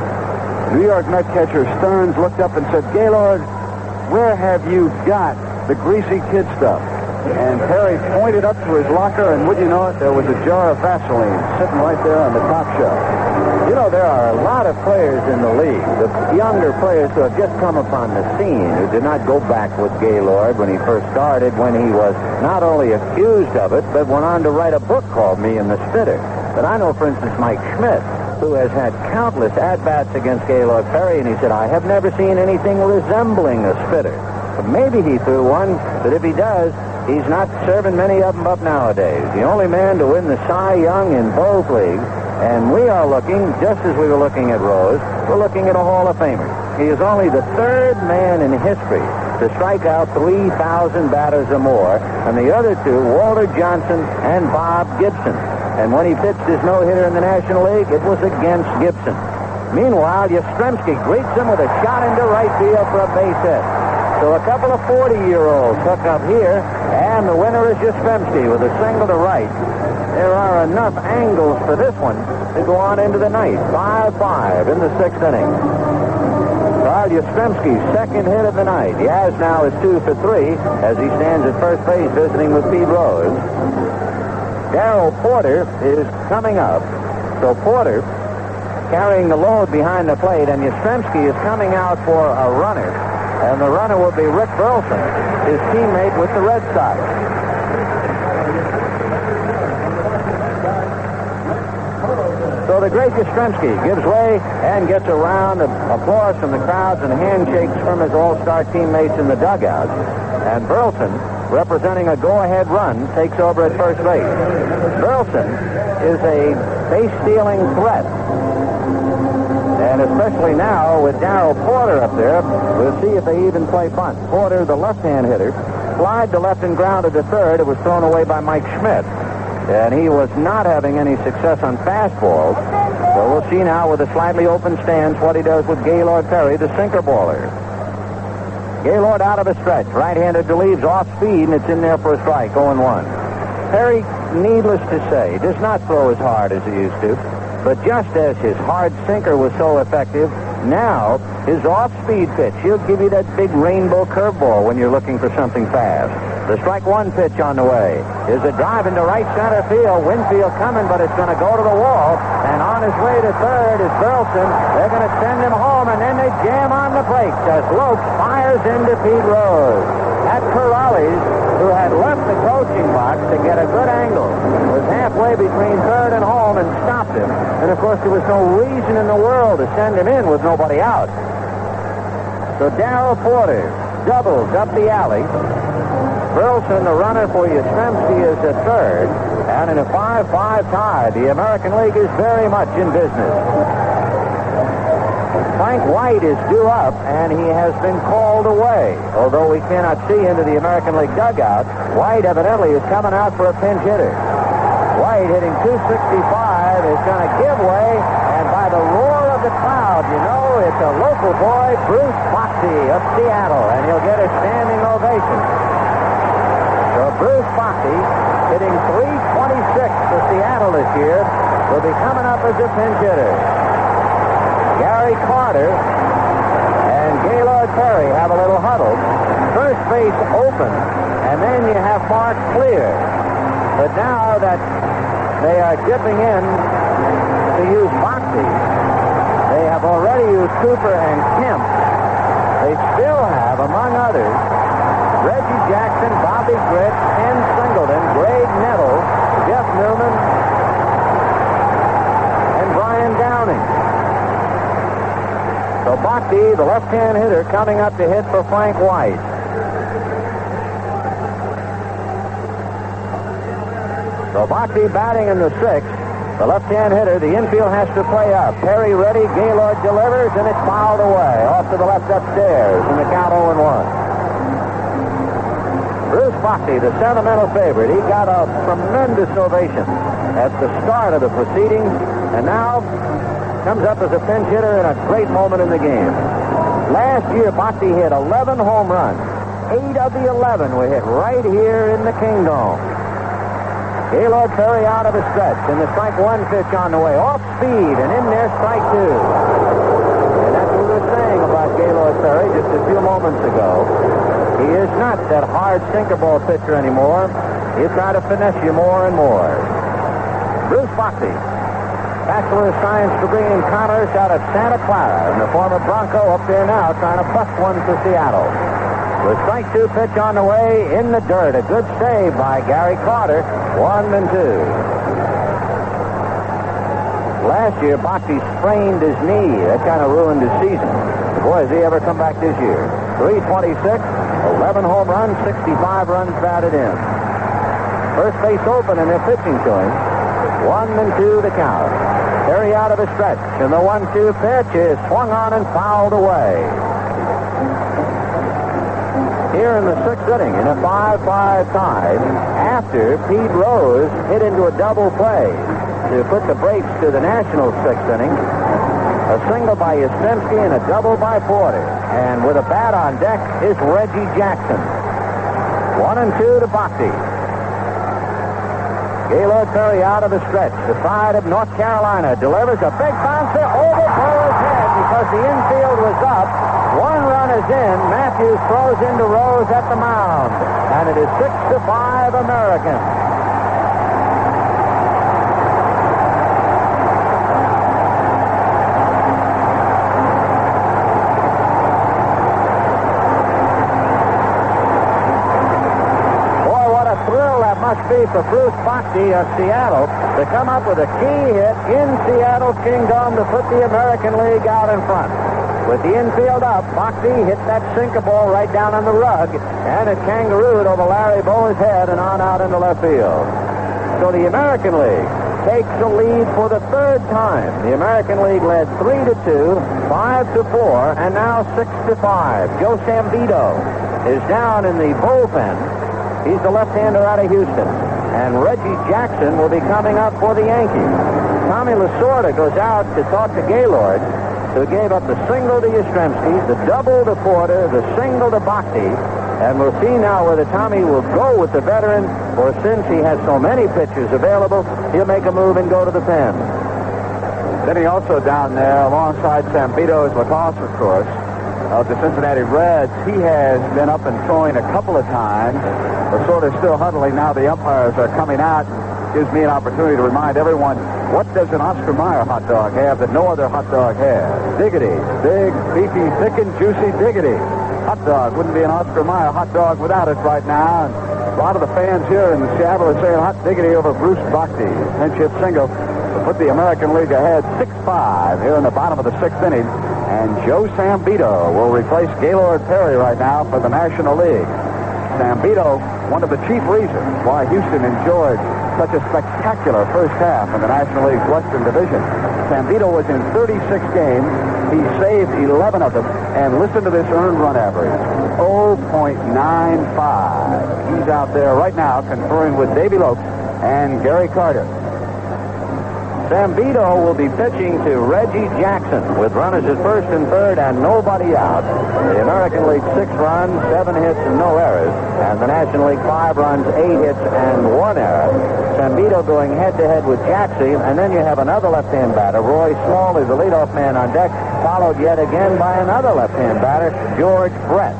New York Met catcher Stearns looked up and said, "Gaylord, where have you got the greasy kid stuff?" And Perry pointed up to his locker, and would you know it, there was a jar of Vaseline sitting right there on the top shelf. You know, there are a lot of players in the league, the younger players who have just come upon the scene, who did not go back with Gaylord when he first started, when he was not only accused of it, but went on to write a book called Me and the Spitter. But I know, for instance, Mike Schmidt, who has had countless at-bats against Gaylord Perry, and he said, "I have never seen anything resembling a spitter." But maybe he threw one, but if he does, he's not serving many of them up nowadays. The only man to win the Cy Young in both leagues, and we are looking, just as we were looking at Rose, we're looking at a Hall of Famer. He is only the 3rd man in history to strike out 3,000 batters or more, and the other 2, Walter Johnson and Bob Gibson. And when he pitched his no-hitter in the National League, it was against Gibson. Meanwhile, Yastrzemski greets him with a shot into right field for a base hit. So a couple of 40-year-olds hook up here, and the winner is Yastrzemski with a single to right. There are enough angles for this one to go on into the night. 5-5 in the 6th inning. Well, Yastrzemski's 2nd hit of the night. Yaz now is 2 for 3 as he stands at first base visiting with Pete Rose. Darrell Porter is coming up. So Porter carrying the load behind the plate, and Yastrzemski is coming out for a runner. And the runner will be Rick Burleson, his teammate with the Red Sox. So the great Yastrzemski gives way and gets a round of applause from the crowds and handshakes from his all-star teammates in the dugout. And Burleson, representing a go-ahead run, takes over at first base. Burleson is a base-stealing threat. And especially now with Darrell Porter up there, we'll see if they even play bunt. Porter, the left-hand hitter, flied to left and grounded to third. It was thrown away by Mike Schmidt. And he was not having any success on fastballs. So we'll see now with a slightly open stance what he does with Gaylord Perry, the sinker baller. Gaylord out of a stretch. Right-handed relieves off speed, and it's in there for a strike, 0-1. Perry, needless to say, does not throw as hard as he used to. But just as his hard sinker was so effective, now his off-speed pitch, he'll give you that big rainbow curveball when you're looking for something fast. The strike 1 pitch on the way is a drive into right center field. Winfield coming, but it's going to go to the wall. And on his way to third is Burleson. They're going to send him home, and then they jam on the brakes as Lopes fires into Pete Rose. At Corrales, who had left the coaching box to get a good angle, was halfway between third and home and stopped him. And, of course, there was no reason in the world to send him in with nobody out. So Darrell Porter doubles up the alley. Burleson, the runner for Yastrzemski, is at third. And in a 5-5 tie, the American League is very much in business. Frank White is due up, and he has been called away. Although we cannot see into the American League dugout, White evidently is coming out for a pinch hitter. White hitting 265 is going to give way, and by the roar of the crowd, you know, it's a local boy, Bruce Foxy of Seattle, and he'll get a standing ovation. So Bruce Foxy, hitting 326 for Seattle this year, will be coming up as a pinch hitter. Gary Carter and Gaylord Perry have a little huddle. First base open, and then you have Mark Clear. But now that they are dipping in to use Foxy, they have already used Cooper and Kemp. They still have, among others, Reggie Jackson, Bobby Gritt, Ken Singleton, Greg Nettle, Jeff Newman, and Brian Downing. So Bhakti, the left-hand hitter, coming up to hit for Frank White. So Bhakti batting in the sixth. The left-hand hitter, the infield has to play up. Perry ready, Gaylord delivers, and it's fouled away. Off to the left upstairs, and the count 0-1. Bruce Bhakti, the sentimental favorite, he got a tremendous ovation at the start of the proceedings, and now comes up as a pinch hitter in a great moment in the game. Last year, Bhakti hit 11 home runs. 8 of the 11 were hit right here in the Kingdom. Gaylord Perry out of the stretch, and the strike one pitch on the way. Off speed, and in there, strike two. And that's what we were saying about Gaylord Perry just a few moments ago. He is not that hard sinker ball pitcher anymore. He'll try to finesse you more and more. Bruce Bhakti, Bachelor of Science degree in commerce out of Santa Clara, and the former Bronco up there now trying to bust one for Seattle. The strike two pitch on the way in the dirt. A good save by Gary Carter. 1-2. Last year, Bhakti sprained his knee. That kind of ruined his season. Boy, has he ever come back this year. 326, 11 home runs, 65 runs batted in. First base open, and they're pitching to him. 1-2 the count. Perry out of the stretch, and the 1-2 pitch is swung on and fouled away. Here in the sixth inning, in a 5-5 tie, after Pete Rose hit into a double play to put the brakes to the Nationals' sixth inning, a single by Yastrzemski and a double by Porter. And with a bat on deck is Reggie Jackson. 1-2 to Bhakti. Gaylord Perry out of the stretch. The side of North Carolina delivers a big bouncer over Burrow's head because the infield was up. One run is in. Matthews throws into Rose at the mound. And it is 6-5 American. Must be for Bruce Bhakti of Seattle to come up with a key hit in Seattle's Kingdom to put the American League out in front. With the infield up, Bhakti hit that sinker ball right down on the rug, and it kangarooed over Larry Bowa's head and on out into left field. So the American League takes the lead for the third time. The American League led 3-2, 5-4, and now 6-5. Joe Sambito is down in the bullpen. He's the left-hander out of Houston. And Reggie Jackson will be coming up for the Yankees. Tommy Lasorda goes out to talk to Gaylord, who gave up the single to Yastrzemski, the double to Porter, the single to Bhakti. And we'll see now whether Tommy will go with the veteran, or since he has so many pitchers available, he'll make a move and go to the pen. Then he also down there alongside Sambito is Lacoste, of course, of the Cincinnati Reds. He has been up and throwing a couple of times. Lasorda's still huddling. Now the umpires are coming out. Gives me an opportunity to remind everyone, what does an Oscar Mayer hot dog have that no other hot dot has? Diggity. Big, beefy, thick, and juicy Diggity. Hot dog wouldn't be an Oscar Mayer hot dog without it right now. And a lot of the fans here in Seattle are saying hot diggity over Bruce Bhakti. Pinch hit single to put the American League ahead 6-5 here in the bottom of the sixth inning. And Joe Sambito will replace Gaylord Perry right now for the National League. Sambito one of the chief reasons why Houston enjoyed such a spectacular first half in the National League's Western Division. Sambito was in 36 games. He saved 11 of them. And listen to this earned run average, 0.95. He's out there right now conferring with Davy Lopes and Gary Carter. Sambito will be pitching to Reggie Jackson with runners at first and third and nobody out. The American League 6 runs, 7 hits, and no errors. And the National League 5 runs, 8 hits, and 1 error. Sambito going head-to-head with Jackson, and then you have another left-hand batter, Roy Smalley, the leadoff man on deck, followed yet again by another left-hand batter, George Brett.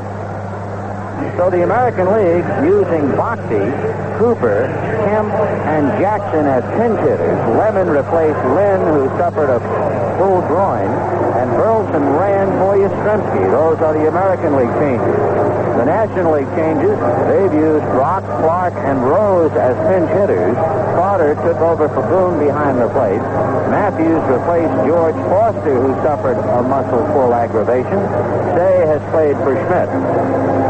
So the American League using Boxey, Cooper, Kemp, and Jackson as pinch hitters. Lemon replaced Lynn, who suffered a pulled groin, and Burleson ran for Yastrzemski. Those are the American League changes. The National League changes, they've used Brock, Clark, and Rose as pinch hitters. Carter took over for Boone behind the plate. Matthews replaced George Foster, who suffered a muscle pull aggravation. Say has played for Schmidt.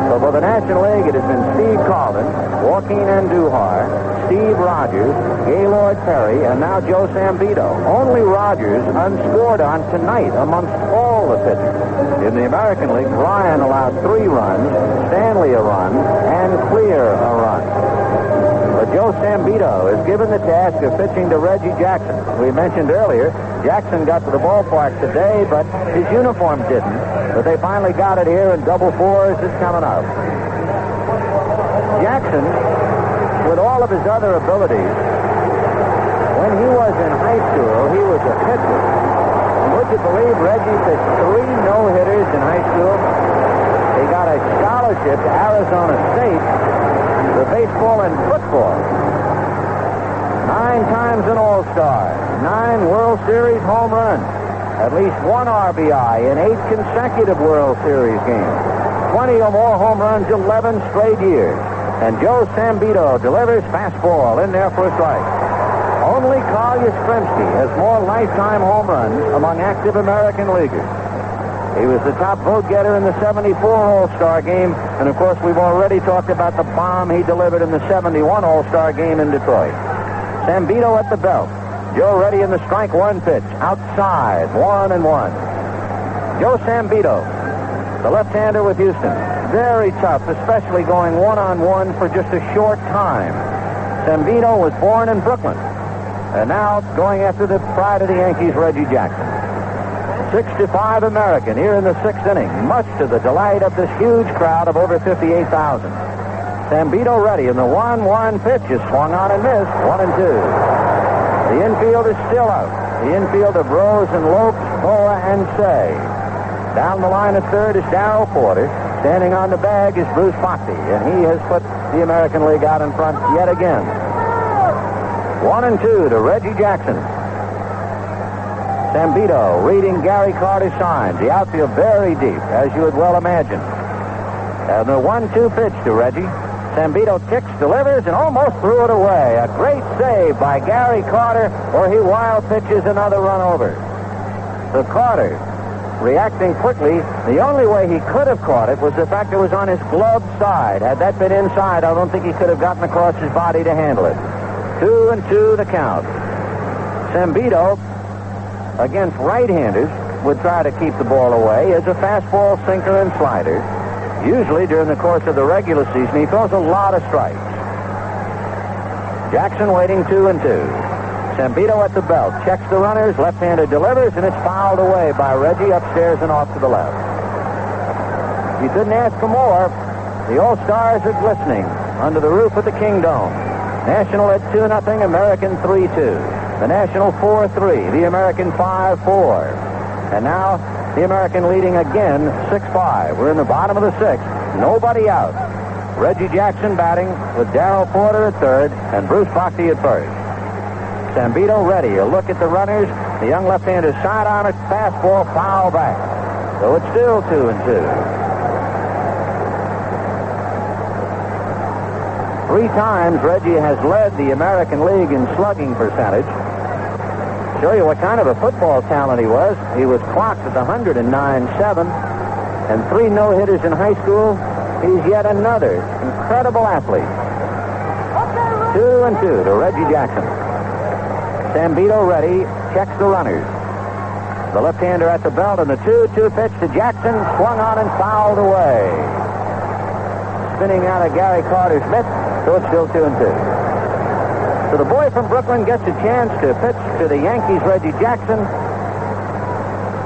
So for the National League, it has been Steve Carlin, Joaquin Andujar, Steve Rogers, Gaylord Perry, and now Joe Sambito. Only Rogers unscored on tonight amongst all the pitchers. In the American League, Ryan allowed 3 runs, Stanley a run, and Clear a run. But Joe Sambito is given the task of pitching to Reggie Jackson. We mentioned earlier, Jackson got to the ballpark today, but his uniform didn't. But they finally got it here, and double fours is coming up. Jackson, with all of his other abilities, when he was in high school, he was a pitcher. And would you believe Reggie pitched 3 no-hitters in high school? He got a scholarship to Arizona State for baseball and football. 9 times an All-Star, 9 World Series home runs, at least 1 RBI in 8 consecutive World Series games, 20 or more home runs 11 straight years. And Joe Sambito delivers fastball in there for a strike. Only Carl Yastrzemski has more lifetime home runs among active American leaguers. He was the top vote getter in the 74 All-Star game, and of course we've already talked about the bomb he delivered in the 71 All-Star game in Detroit. Sambito at the belt. Joe ready in the strike 1 pitch. Outside, 1-1. Joe Sambito, the left-hander with Houston. Very tough, especially going 1-on-1 for just a short time. Sambito was born in Brooklyn, and now going after the pride of the Yankees, Reggie Jackson. 6-5 American here in the 6th inning, much to the delight of this huge crowd of over 58,000. Sambito ready, and the 1-1 pitch is swung on and missed. 1-2. The infield is still out. The infield of Rose and Lopes, Boa, and Say. Down the line at third is Darrell Porter. Standing on the bag is Bruce Boxey, and he has put the American League out in front yet again. 1-2 to Reggie Jackson. Sambito reading Gary Carter's signs. The outfield very deep, as you would well imagine. And the 1-2 pitch to Reggie. Sambito kicks, delivers, and almost threw it away. A great save by Gary Carter, or he wild pitches another run over. So Carter, reacting quickly, the only way he could have caught it was the fact it was on his glove side. Had that been inside, I don't think he could have gotten across his body to handle it. 2-2 the count. Sambito, against right-handers, would try to keep the ball away as a fastball, sinker, and slider. Usually during the course of the regular season, he throws a lot of strikes. Jackson waiting 2-2. Sambito at the belt, checks the runners, left-hander delivers, and it's fouled away by Reggie upstairs and off to the left. You couldn't ask for more. The All-Stars are glistening under the roof of the Kingdome. National at 2-0, American 3-2. The National 4-3, the American 5-4. And now the American leading again 6-5. We're in the bottom of the 6th. Nobody out. Reggie Jackson batting with Darrell Porter at third and Bruce Boxey at first. Sambito ready. A look at the runners. The young left-hander side on it. Fastball foul back. So it's still 2-2. 3 times Reggie has led the American League in slugging percentage. Show you what kind of a football talent he was. He was clocked at the 109.7 and 3 no-hitters in high school. He's yet another incredible athlete. 2-2 to Reggie Jackson. Sambito ready, checks the runners. The left-hander at the belt, and the 2-2 pitch to Jackson, swung on and fouled away. Spinning out of Gary Carter's mitt, so it's still 2-2. So the boy from Brooklyn gets a chance to pitch to the Yankees' Reggie Jackson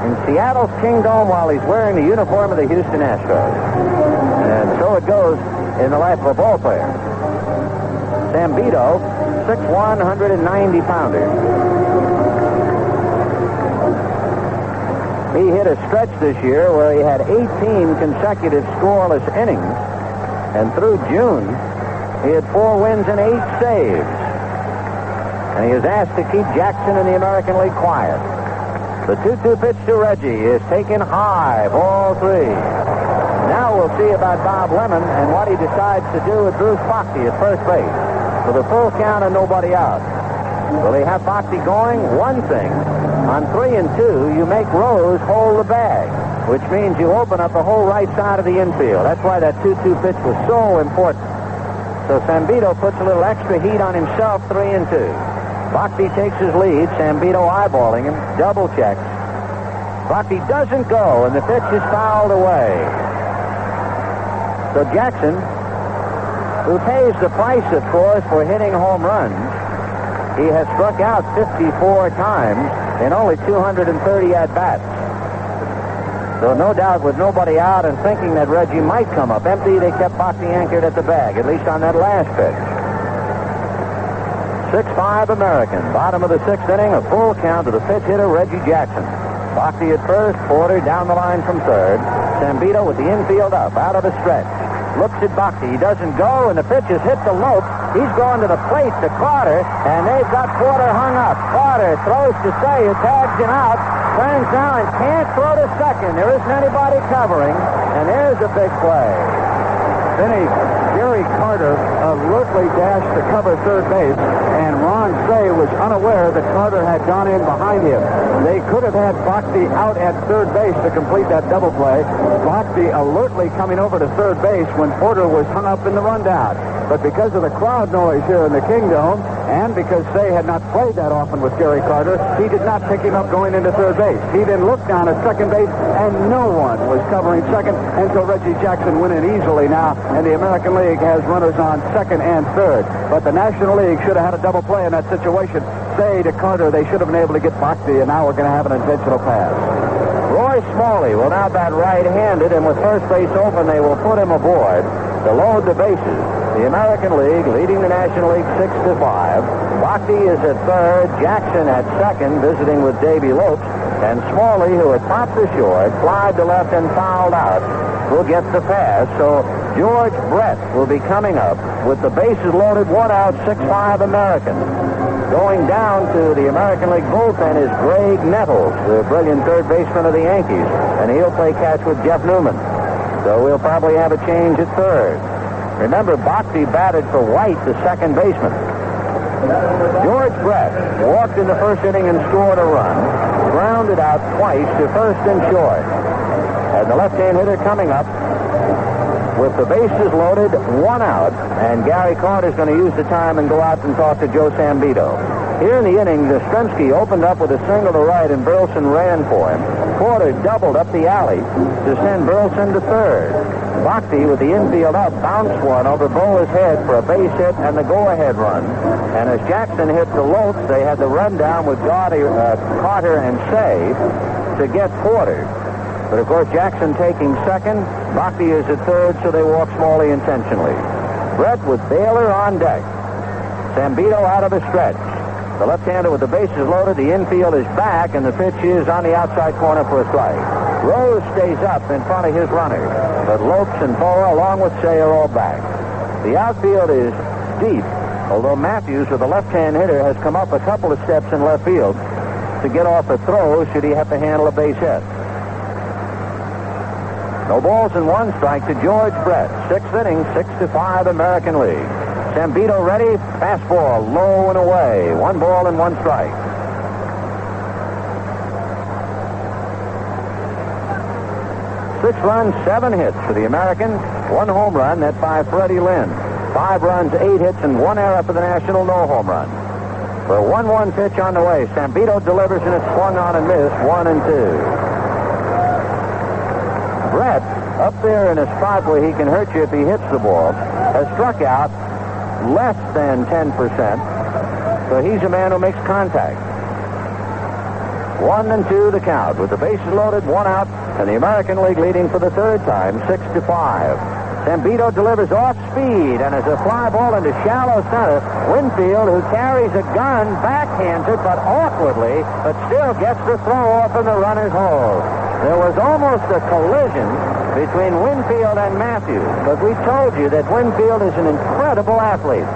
in Seattle's Kingdome while he's wearing the uniform of the Houston Astros. And so it goes in the life of a ball player. Sambito, 6'1", 190-pounder. He hit a stretch this year where he had 18 consecutive scoreless innings, and through June, he had 4 wins and 8 saves. And he is asked to keep Jackson in the American League quiet. The 2-2 pitch to Reggie is taken high, ball 3. Now we'll see about Bob Lemon and what he decides to do with Bruce Foxy at first base. With a full count and nobody out. Will he have Foxy going? One thing. On 3-2, you make Rose hold the bag, which means you open up the whole right side of the infield. That's why that 2-2 pitch was so important. So Sambito puts a little extra heat on himself, 3-2. Foxy takes his lead, Sambito eyeballing him, double checks. Foxy doesn't go, and the pitch is fouled away. So Jackson, who pays the price, of course, for hitting home runs, he has struck out 54 times in only 230 at-bats. So no doubt with nobody out and thinking that Reggie might come up empty, they kept Foxy anchored at the bag, at least on that last pitch. 6-5 American. Bottom of the 6th inning, a full count to the pitch hitter, Reggie Jackson. Foxy at first, Porter down the line from third. Sambito with the infield up, out of the stretch. Looks at Boxy. He doesn't go, and the pitch has hit the lope. He's going to the plate to Carter, and they've got Porter hung up. Carter throws to Sayer, tags him out, turns now and can't throw to second. There isn't anybody covering, and there's a big play. Vinny, Gary Carter alertly dashed to cover third base, and Ron Say was unaware that Carter had gone in behind him. They could have had Boxy out at third base to complete that double play. Boxy alertly coming over to third base when Porter was hung up in the rundown. But because of the crowd noise here in the Kingdome, and because Say had not played that often with Gary Carter, he did not pick him up going into third base. He then looked down at second base, and no one was covering second, and so Reggie Jackson went in easily now, and the American League has runners on second and third. But the National League should have had a double play in that situation. Say to Carter, they should have been able to get Boxy, and now we're going to have an intentional pass. Roy Smalley will now bat right-handed, and with first base open, they will put him aboard to load the bases. The American League leading the National League 6-5. Boxy is at third, Jackson at second, visiting with Davy Lopes, and Smalley, who had popped the short, flied to left and fouled out, will get the pass. So George Brett will be coming up with the bases loaded, 1 out, 6-5 American. Going down to the American League bullpen is Greg Nettles, the brilliant third baseman of the Yankees, and he'll play catch with Jeff Newman. So we'll probably have a change at third. Remember, Boxy batted for White, the second baseman. George Brett walked in the first inning and scored a run, grounded out twice to first and short. And the left-hand hitter coming up with the bases loaded, 1 out, and Gary Carter's going to use the time and go out and talk to Joe Sambito. Here in the inning, Yastrzemski opened up with a single to right, and Burleson ran for him. Porter doubled up the alley to send Burleson to third. Boxy, with the infield up, bounced one over Bowler's head for a base hit and the go-ahead run. And as Jackson hit the Lopes, they had the rundown with Carter and Say to get Porter. But, of course, Jackson taking second. Boxy is at third, so they walk Smalley intentionally. Brett with Baylor on deck. Sambito out of the stretch. The left-hander with the bases loaded. The infield is back, and the pitch is on the outside corner for a strike. Rose stays up in front of his runner, but Lopes and Boa, along with Say, are all back. The outfield is deep, although Matthews, with the left-hand hitter, has come up a couple of steps in left field to get off a throw should he have to handle a base hit. No balls and 1 strike to George Brett. 6th inning, 6-5 American League. Sambito ready, fastball, low and away. 1 ball and 1 strike. 6 runs, 7 hits for the American. 1 home run, that by Freddie Lynn. 5 runs, 8 hits, and 1 error for the National, no home run. For a 1-1 pitch on the way, Sambito delivers and it's swung on and missed, 1-2. Brett, up there in a spot where he can hurt you if he hits the ball, has struck out less than 10%. So he's a man who makes contact. 1-2 the count with the bases loaded, 1 out, and the American League leading for the 3rd time, 6-5. Sambito delivers off speed and is a fly ball into shallow center. Winfield, who carries a gun, backhands it, but awkwardly, but still gets the throw off in the runner's hole. There was almost a collision between Winfield and Matthews, but we told you that Winfield is an incredible athlete.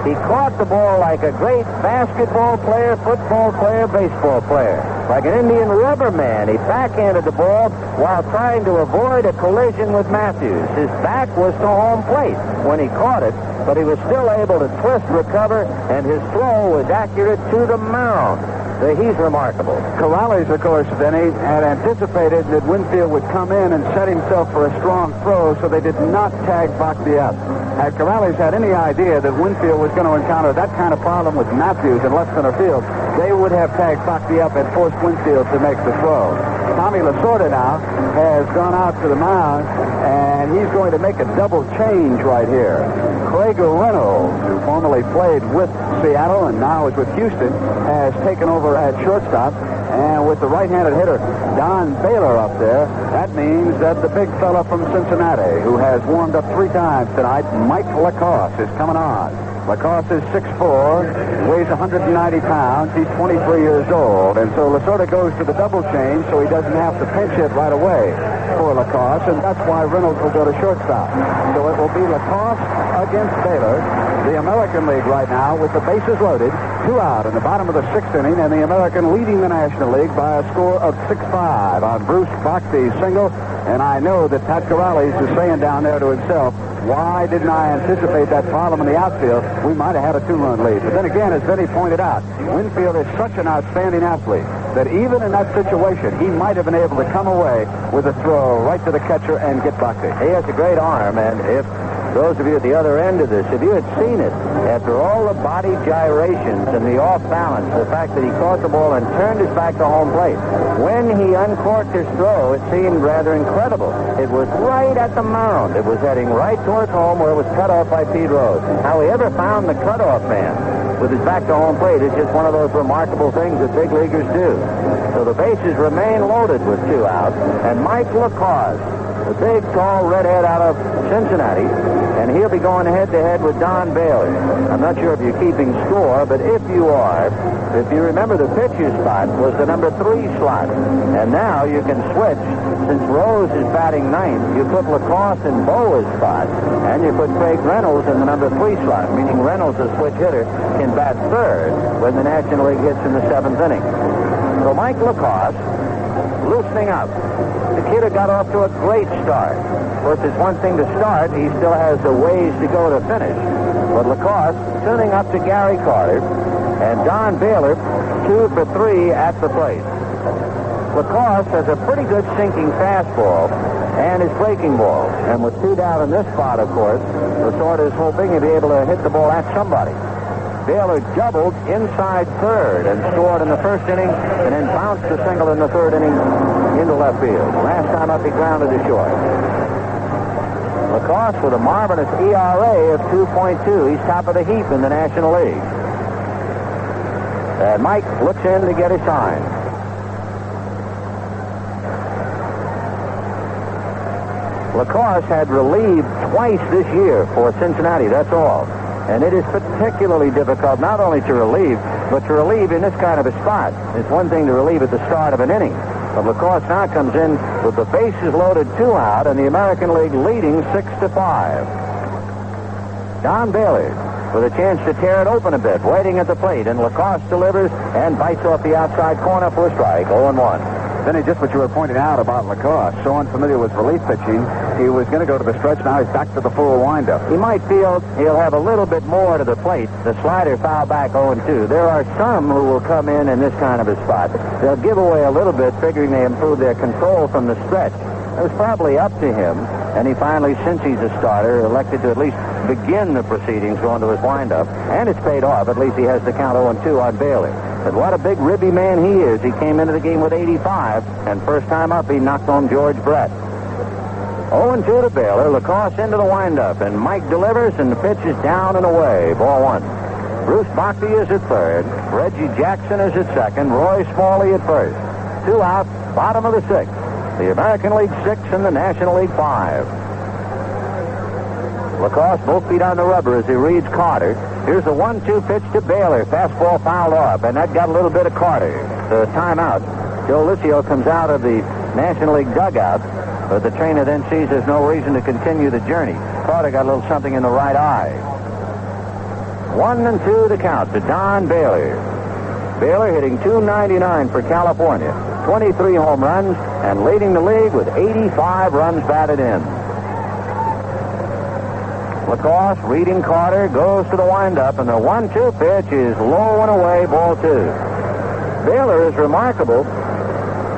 He caught the ball like a great basketball player, football player, baseball player. Like an Indian rubber man, he backhanded the ball while trying to avoid a collision with Matthews. His back was to home plate when he caught it, but he was still able to twist, recover, and his throw was accurate to the mound. He's remarkable. Corrales, of course, Denny, had anticipated that Winfield would come in and set himself for a strong throw, so they did not tag Bakhtiar. Had Corrales had any idea that Winfield was going to encounter that kind of problem with Matthews in left center field, they would have tagged Bakhtiar and forced Winfield to make the throw. Tommy Lasorda now has gone out to the mound, and he's going to make a double change right here. Craig Reynolds, who formerly played with Seattle and now is with Houston, has taken over at shortstop. And with the right-handed hitter, Don Baylor, up there, that means that the big fella from Cincinnati, who has warmed up 3 times tonight, Mike Lacoste, is coming on. Lacoste is 6'4", weighs 190 pounds. He's 23 years old. And so Lasorda goes to the double change so he doesn't have to pinch hit right away for Lacoste, and that's why Reynolds will go to shortstop. So it will be Lacoste against Baylor. The American League right now with the bases loaded, 2 out in the bottom of the 6th inning, and the American leading the National League by a score of 6-5 on Bruce Bochy's single. And I know that Pat Corrales is saying down there to himself, why didn't I anticipate that problem in the outfield? We might have had a 2-run lead. But then again, as Vinny pointed out, Winfield is such an outstanding athlete that even in that situation, he might have been able to come away with a throw right to the catcher and get Bochy. He has a great arm, and if those of you at the other end of this, if you had seen it, after all the body gyrations and the off balance, the fact that he caught the ball and turned his back to home plate, when he uncorked his throw, it seemed rather incredible. It was right at the mound. It was heading right towards home where it was cut off by Pete Rose. How he ever found the cutoff man with his back to home plate is just one of those remarkable things that big leaguers do. So the bases remain loaded with 2 out, and Mike Lacoste, the big, tall redhead out of Cincinnati, and he'll be going head-to-head with Don Baylor. I'm not sure if you're keeping score, but if you are, if you remember the pitcher spot was the number 3 slot, and now you can switch. Since Rose is batting 9th, you put Lacoste in Boa's spot, and you put Craig Reynolds in the number 3 slot, meaning Reynolds, a switch hitter, can bat 3rd when the National League hits in the 7th inning. So Mike Lacoste loosening up. The kid had got off to a great start. Of course, it's one thing to start. He still has a ways to go to finish. But Lacoste tuning up to Gary Carter, and Don Baylor 2 for 3 at the plate. Lacoste has a pretty good sinking fastball and his breaking ball. And with 2 down in this spot, of course, Lasorda is hoping he'll be able to hit the ball at somebody. Baylor doubled inside 3rd and scored in the 1st inning, and then bounced a single in the 3rd inning into left field. Last time up, he grounded to short. Lacoste with a marvelous ERA of 2.2. He's top of the heap in the National League. And Mike looks in to get a sign. Lacoste had relieved twice this year for Cincinnati, that's all. And it is particularly difficult not only to relieve, but to relieve in this kind of a spot. It's one thing to relieve at the start of an inning. But Lacoste now comes in with the bases loaded 2 out, and the American League leading 6-5. Don Baylor with a chance to tear it open a bit, waiting at the plate, and Lacoste delivers and bites off the outside corner for a strike, 0-1. Vinny, just what you were pointing out about Lacoste, so unfamiliar with relief pitching, he was going to go to the stretch. Now he's back to the full windup. He might feel he'll have a little bit more to the plate. The slider foul back 0-2. There are some who will come in this kind of a spot. They'll give away a little bit, figuring they improve their control from the stretch. It was probably up to him, and he finally, since he's a starter, elected to at least begin the proceedings going to his windup. And it's paid off. At least he has the count 0-2 on Bailey. But what a big ribby man he is. He came into the game with 85, and first time up he knocked home George Brett. 0-2 to Baylor. Lacoste into the windup, and Mike delivers, and the pitch is down and away. Ball one. Bruce Bockley is at third. Reggie Jackson is at second. Roy Smalley at first. 2 out, bottom of the 6th. The American League 6 and the National League 5. Lacoste both feet on the rubber as he reads Carter. Here's the 1-2 pitch to Baylor. Fastball fouled off, and that got a little bit of Carter. The timeout. Joe Licio comes out of the National League dugout, but the trainer then sees there's no reason to continue the journey. Carter got a little something in the right eye. 1-2 the count to Don Baylor. Baylor hitting .299 for California. 23 home runs and leading the league with 85 runs batted in. Lacoste reading Carter, goes to the windup, and the 1-2 pitch is low and away, ball 2. Baylor is remarkable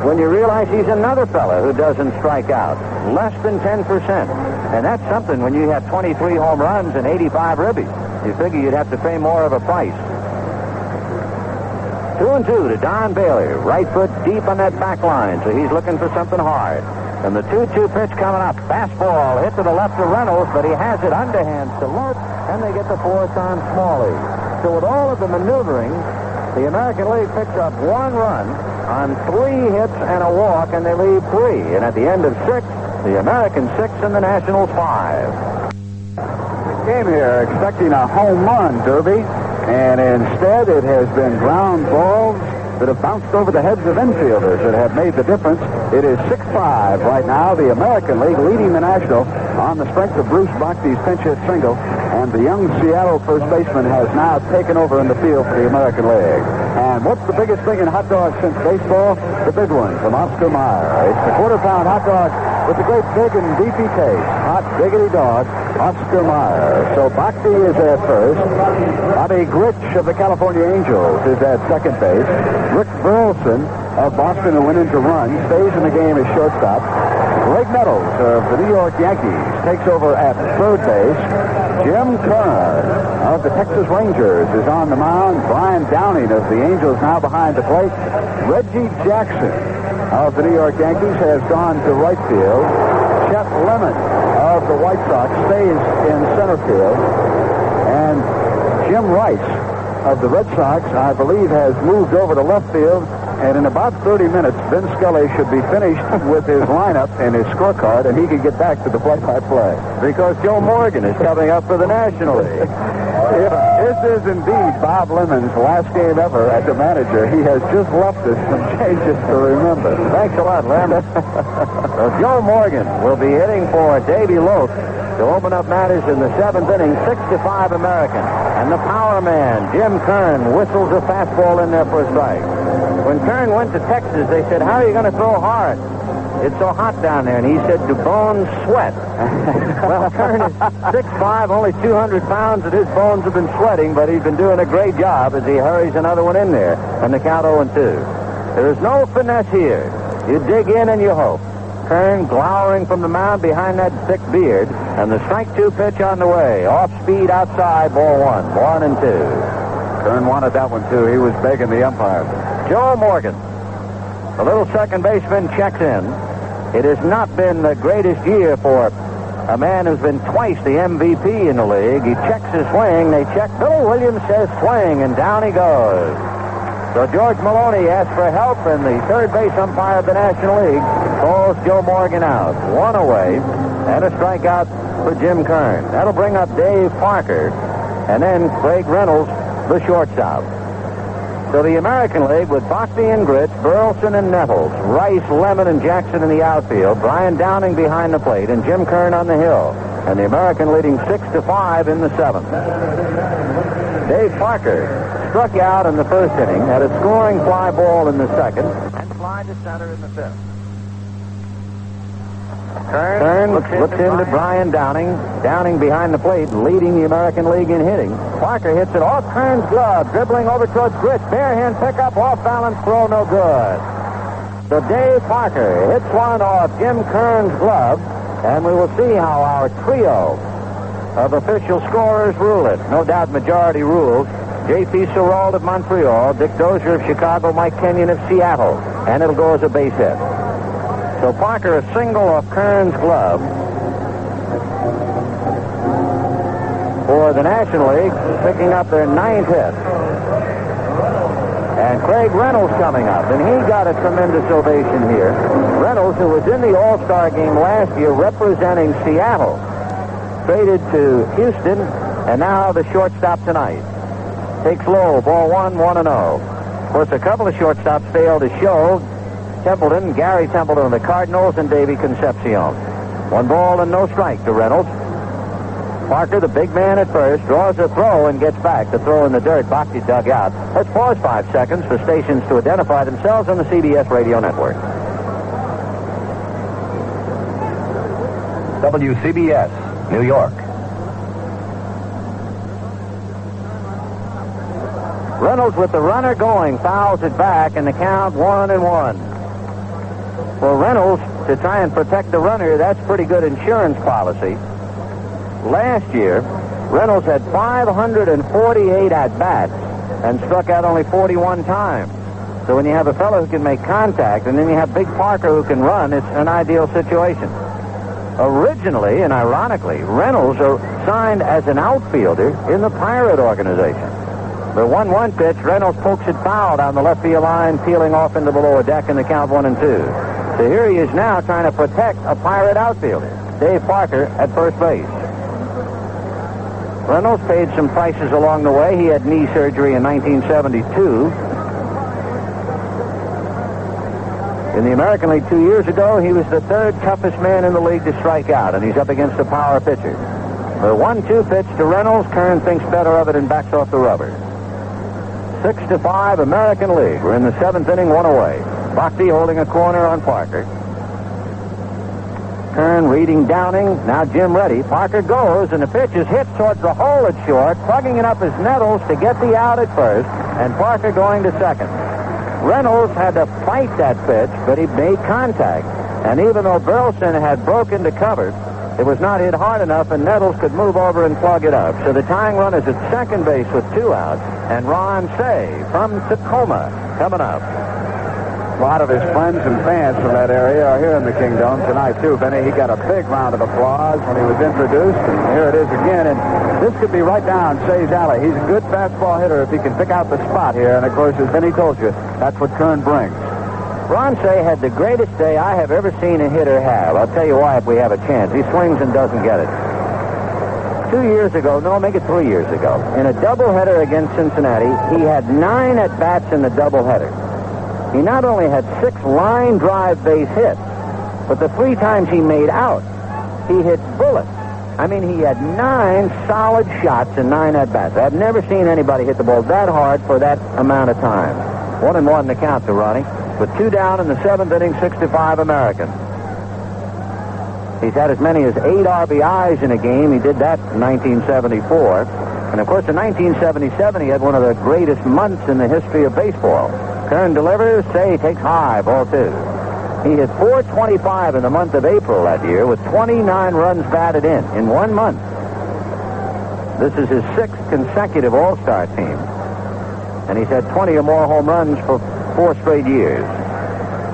when you realize he's another fella who doesn't strike out. Less than 10%. And that's something when you have 23 home runs and 85 ribbies. You figure you'd have to pay more of a price. 2-2 to Don Baylor. Right foot deep on that back line, so he's looking for something hard. And the 2-2 pitch coming up. Fastball hit to the left of Reynolds, but he has it underhand to Lurt, and they get the force on Smalley. So with all of the maneuvering, the American League picks up 1 run on 3 hits and a walk, and they leave 3. And at the end of 6, the Americans 6 and the Nationals 5. Came here expecting a home run derby, and instead it has been ground balls that have bounced over the heads of infielders that have made the difference. It is 6-5 right now. The American League leading the National on the strength of Bruce Bockley's pinch hit single, and the young Seattle first baseman has now taken over in the field for the American League. And what's the biggest thing in hot dogs since baseball? The big one from Oscar Mayer. It's the quarter-pound hot dog with the great big and beefy taste. Hot diggity dog, Oscar Mayer. So Bockley is at first. Bobby Grich of the California Angels is at second base. Rick Burleson of Boston, who went in to run, stays in the game as shortstop. Greg Nettles of the New York Yankees takes over at third base. Jim Kern of the Texas Rangers is on the mound. Brian Downing of the Angels now behind the plate. Reggie Jackson of the New York Yankees has gone to right field. Chet Lemon of the White Sox stays in center field. And Jim Rice of the Red Sox, I believe, has moved over to left field. And in about 30 minutes, Vin Scully should be finished with his lineup and his scorecard, and he can get back to the play-by-play. Because Joe Morgan is coming up for the National League. This is indeed Bob Lemon's last game ever as a manager. He has just left us some changes to remember. Thanks a lot, Lemon. So Joe Morgan will be hitting for Davey Loth to open up matters in the 7th inning, 6-5 American. And the power man, Jim Kern, whistles a fastball in there for a strike. When Kern went to Texas, they said, "How are you going to throw hard? It's so hot down there." And he said, "Do bones sweat?" Well, Kern is 6'5", only 200 pounds, and his bones have been sweating, but he's been doing a great job as he hurries another one in there. And the count 0-2. There is no finesse here. You dig in and you hope. Kern glowering from the mound behind that thick beard, and the strike 2 pitch on the way. Off speed outside, ball 1, 1-2. Kern wanted that one, too. He was begging the umpire. Joe Morgan, the little second baseman, checks in. It has not been the greatest year for a man who's been twice the MVP in the league. He checks his swing. They check. Billy Williams says swing, and down he goes. So George Maloney asks for help, and the third base umpire of the National League calls Joe Morgan out. 1 away, and a strikeout for Jim Kern. That'll bring up Dave Parker, and then Craig Reynolds, the shortstop. So the American League with Bockley and Grich, Burleson and Nettles, Rice, Lemon, and Jackson in the outfield, Brian Downing behind the plate, and Jim Kern on the hill. And the American leading 6-5 in the 7th. Dave Parker struck out in the first inning, had a scoring fly ball in the second, and fly to center in the 5th. Kern looks into Brian Downing. Downing behind the plate, leading the American League in hitting. Parker hits it off Kern's glove, dribbling over towards Grich. Bare hand pickup, off balance throw, no good. So Dave Parker hits one off Jim Kern's glove, and we will see how our trio of official scorers rule it. No doubt majority rules. J.P. Serold of Montreal, Dick Dozier of Chicago, Mike Kenyon of Seattle. And it'll go as a base hit. So Parker a single off Kern's glove for the National League, picking up their 9th hit. And Craig Reynolds coming up, and he got a tremendous ovation here. Reynolds, who was in the All-Star game last year representing Seattle, traded to Houston, and now the shortstop tonight. Takes low, ball 1-0. Of course, a couple of shortstops failed to show. Templeton, Gary Templeton of the Cardinals, and Davey Concepcion. 1 ball and no strike to Reynolds. Parker, the big man at first, draws a throw and gets back. The throw in the dirt. Boxy dug out. Let's pause 5 seconds for stations to identify themselves on the CBS radio network. WCBS, New York. Reynolds with the runner going, fouls it back, and the count 1-1. For Reynolds to try and protect the runner, that's pretty good insurance policy. Last year, Reynolds had 548 at-bats and struck out only 41 times. So when you have a fellow who can make contact, and then you have Big Parker who can run, it's an ideal situation. Originally, and ironically, Reynolds signed as an outfielder in the Pirate organization. The 1-1 pitch, Reynolds pokes it foul down the left field line, peeling off into the lower deck in the count 1-2. So here he is now trying to protect a Pirate outfielder, Dave Parker, at first base. Reynolds paid some prices along the way. He had knee surgery in 1972. In the American League 2 years ago, he was the 3rd toughest man in the league to strike out, and he's up against a power pitcher. The 1-2 pitch to Reynolds. Kern thinks better of it and backs off the rubber. 6-5 American League. We're in the 7th inning, 1 away. Boxy holding a corner on Parker. Kern reading Downing. Now Jim ready. Parker goes, and the pitch is hit towards the hole at short, plugging it up as Nettles to get the out at first, and Parker going to second. Reynolds had to fight that pitch, but he made contact. And even though Burleson had broken to cover, it was not hit hard enough, and Nettles could move over and plug it up. So the tying run is at second base with 2 outs, and Ron Say from Tacoma coming up. A lot of his friends and fans from that area are here in the Kingdom tonight, too, Benny. He got a big round of applause when he was introduced, and here it is again. And this could be right down Say's alley. He's a good fastball hitter if he can pick out the spot here. And, of course, as Benny told you, that's what Kern brings. Ron Say had the greatest day I have ever seen a hitter have. I'll tell you why if we have a chance. He swings and doesn't get it. 2 years ago, no, make it 3 years ago, in a doubleheader against Cincinnati, he had 9 at-bats in the doubleheader. He not only had 6 line drive base hits, but the 3 times he made out, he hit bullets. I mean, he had 9 solid shots in 9 at-bats. I've never seen anybody hit the ball that hard for that amount of time. 1-1 the count to Ronnie, with 2 down in the 7th inning, 6-5 American. He's had as many as 8 RBIs in a game. He did that in 1974. And, of course, in 1977, he had one of the greatest months in the history of baseball. Kern delivers. Say takes high, ball 2. He hit .425 in the month of April that year with 29 runs batted in 1 month. This is his 6th consecutive All-Star team. And he's had 20 or more home runs for 4 straight years.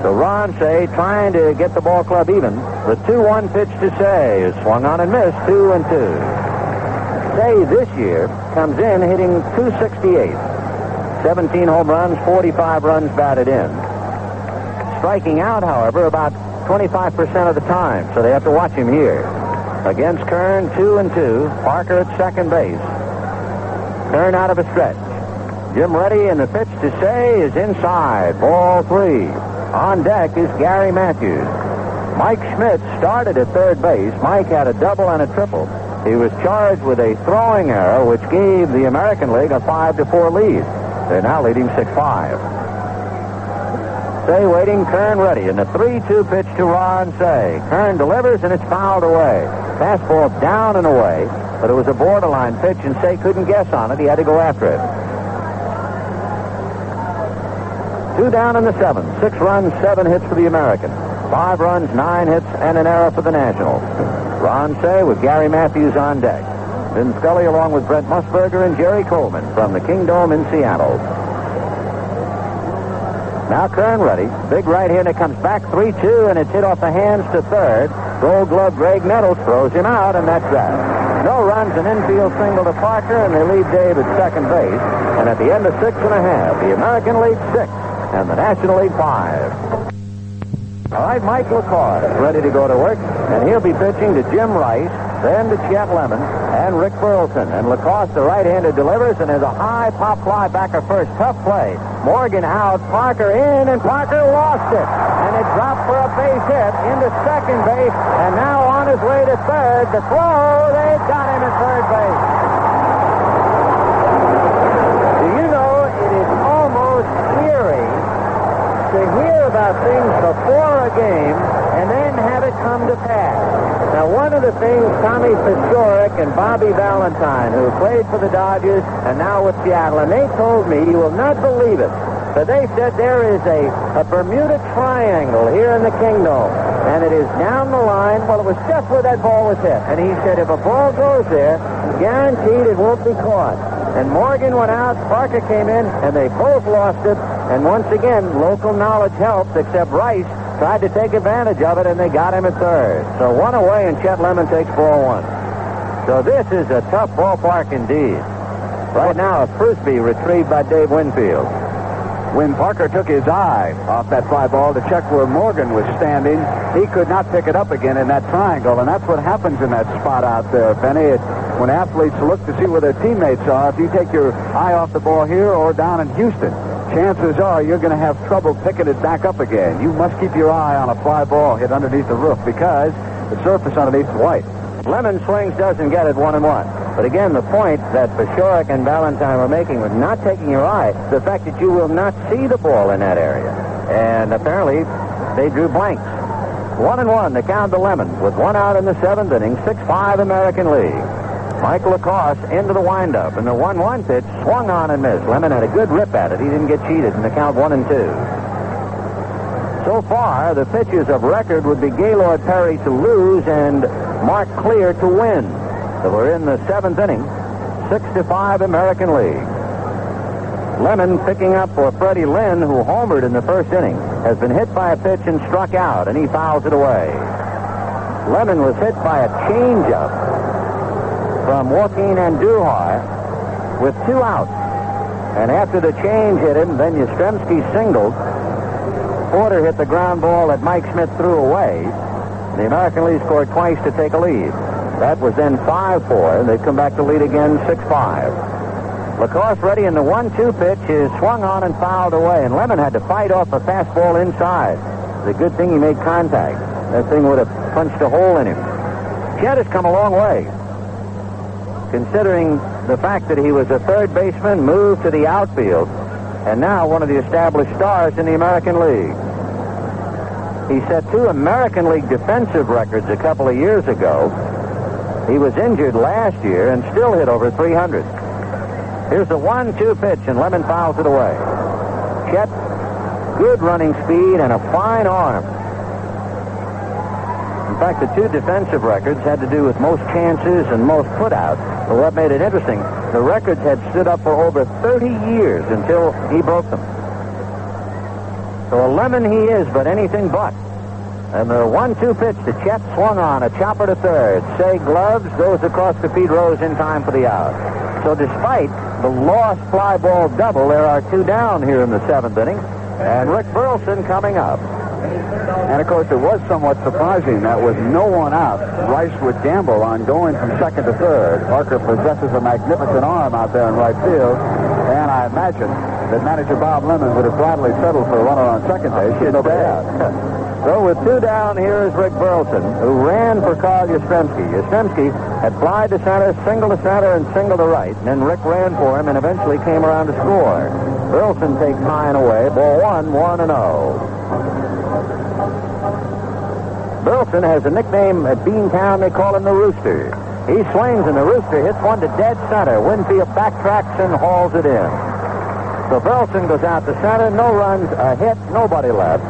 So Ron Say trying to get the ball club even. The 2-1 pitch to Say is swung on and missed, 2-2. Say this year comes in hitting .268. 17 home runs, 45 runs batted in. Striking out, however, about 25% of the time, so they have to watch him here. Against Kern, 2-2. Parker at second base. Kern out of a stretch. Jim ready, and the pitch to Say is inside. Ball 3. On deck is Gary Matthews. Mike Schmidt started at third base. Mike had a double and a triple. He was charged with a throwing error, which gave the American League a 5-4 lead. They're now leading 6-5. Say waiting, Kern ready, and the 3-2 pitch to Ron Say. Kern delivers, and it's fouled away. Fastball down and away, but it was a borderline pitch, and Say couldn't guess on it. He had to go after it. 2 down in the 7th. 6 runs, 7 hits for the American. 5 runs, 9 hits, and an error for the Nationals. Ron Say with Gary Matthews on deck. Vin Scully along with Brent Musburger and Jerry Coleman from the Kingdome in Seattle. Now Kern ready. Big right-hander comes back 3-2, and it's hit off the hands to third. Gold Glove Greg Nettles throws him out, and that's that. No runs, an infield single to Parker, and they leave Dave at second base. And at the end of 6 1/2, the American League 6 and the National League 5. All right, Mike LaCour is ready to go to work, and he'll be pitching to Jim Rice, then to Chet Lemon, and Rick Burleson. And Lacoste, the right-hander, delivers, and there's a high pop fly back at first. Tough play. Morgan out, Parker in, and Parker lost it. And it dropped for a base hit into second base, and now on his way to third. The throw, they got him at third base. Do you know, it is almost eerie to hear about things before a game and then have it come to pass. Now, one of the things Tommy Fitzgerald and Bobby Valentine, who played for the Dodgers and now with Seattle, and they told me, you will not believe it, but they said there is a Bermuda Triangle here in the Kingdome, and it is down the line. Well, it was just where that ball was hit, and he said if a ball goes there, guaranteed it won't be caught. And Morgan went out, Parker came in, and they both lost it, and once again, local knowledge helped, except Rice tried to take advantage of it, and they got him at third. So one away, and Chet Lemon takes ball one. So this is a tough ballpark indeed. Right now, a Frisbee retrieved by Dave Winfield. When Parker took his eye off that fly ball to check where Morgan was standing, he could not pick it up again in that triangle, and that's what happens in that spot out there, Benny. When athletes look to see where their teammates are, if you take your eye off the ball here or down in Houston, chances are you're going to have trouble picking it back up again. You must keep your eye on a fly ball hit underneath the roof because the surface underneath is white. Lemon swings, doesn't get it, 1-1. But again, the point that Fitzgerald and Valentine were making was not taking your eye, the fact that you will not see the ball in that area. And apparently, they drew blanks. 1-1, the count to Lemon with one out in the 7th inning, 6-5 American League. Mike Lacoste into the windup, and the 1-1 pitch swung on and missed. Lemon had a good rip at it. He didn't get cheated in the count 1-2. So far, the pitchers of record would be Gaylord Perry to lose and Mark Clear to win. So we're in the 7th inning, 6-5 American League. Lemon picking up for Freddie Lynn, who homered in the first inning, has been hit by a pitch and struck out, and he fouls it away. Lemon was hit by a changeup from Joaquin Andujar with 2 outs. And after the change hit him, then Yastrzemski singled. Porter hit the ground ball that Mike Smith threw away. The American League scored twice to take a lead. That was then 5-4. They come back to lead again 6-5. Lacoste ready in the 1-2 pitch is swung on and fouled away. And Lemon had to fight off a fastball inside. It's a good thing he made contact. That thing would have punched a hole in him. Chet has come a long way, considering the fact that he was a third baseman, moved to the outfield, and now one of the established stars in the American League. He set 2 American League defensive records a couple of years ago. He was injured last year and still hit over 300. Here's the 1-2 pitch, and Lemon fouls it away. Chet, good running speed and a fine arm. In fact, the 2 defensive records had to do with most chances and most putouts. But what made it interesting, the records had stood up for over 30 years until he broke them. So a Lemon he is, but anything but. And the 1-2 pitch to Chet swung on, a chopper to third. Say gloves, goes across to Pete Rose in time for the out. So despite the lost fly ball double, there are 2 down here in the 7th inning. And Rick Burleson coming up. And, of course, it was somewhat surprising that with no one out, Rice would gamble on going from second to third. Parker possesses a magnificent arm out there in right field, and I imagine that manager Bob Lemon would have gladly settled for a runner on second base. Should nobody out. So with 2 down, here is Rick Burleson, who ran for Carl Yastrzemski. Yastrzemski had flied to center, single to center, and single to right. And then Rick ran for him and eventually came around to score. Burleson takes high and away. Ball 1-1-0. Burleson has a nickname at Beantown. They call him the Rooster. He swings, and the Rooster hits one to dead center. Winfield backtracks and hauls it in. So Burleson goes out to center. No runs, a hit, nobody left.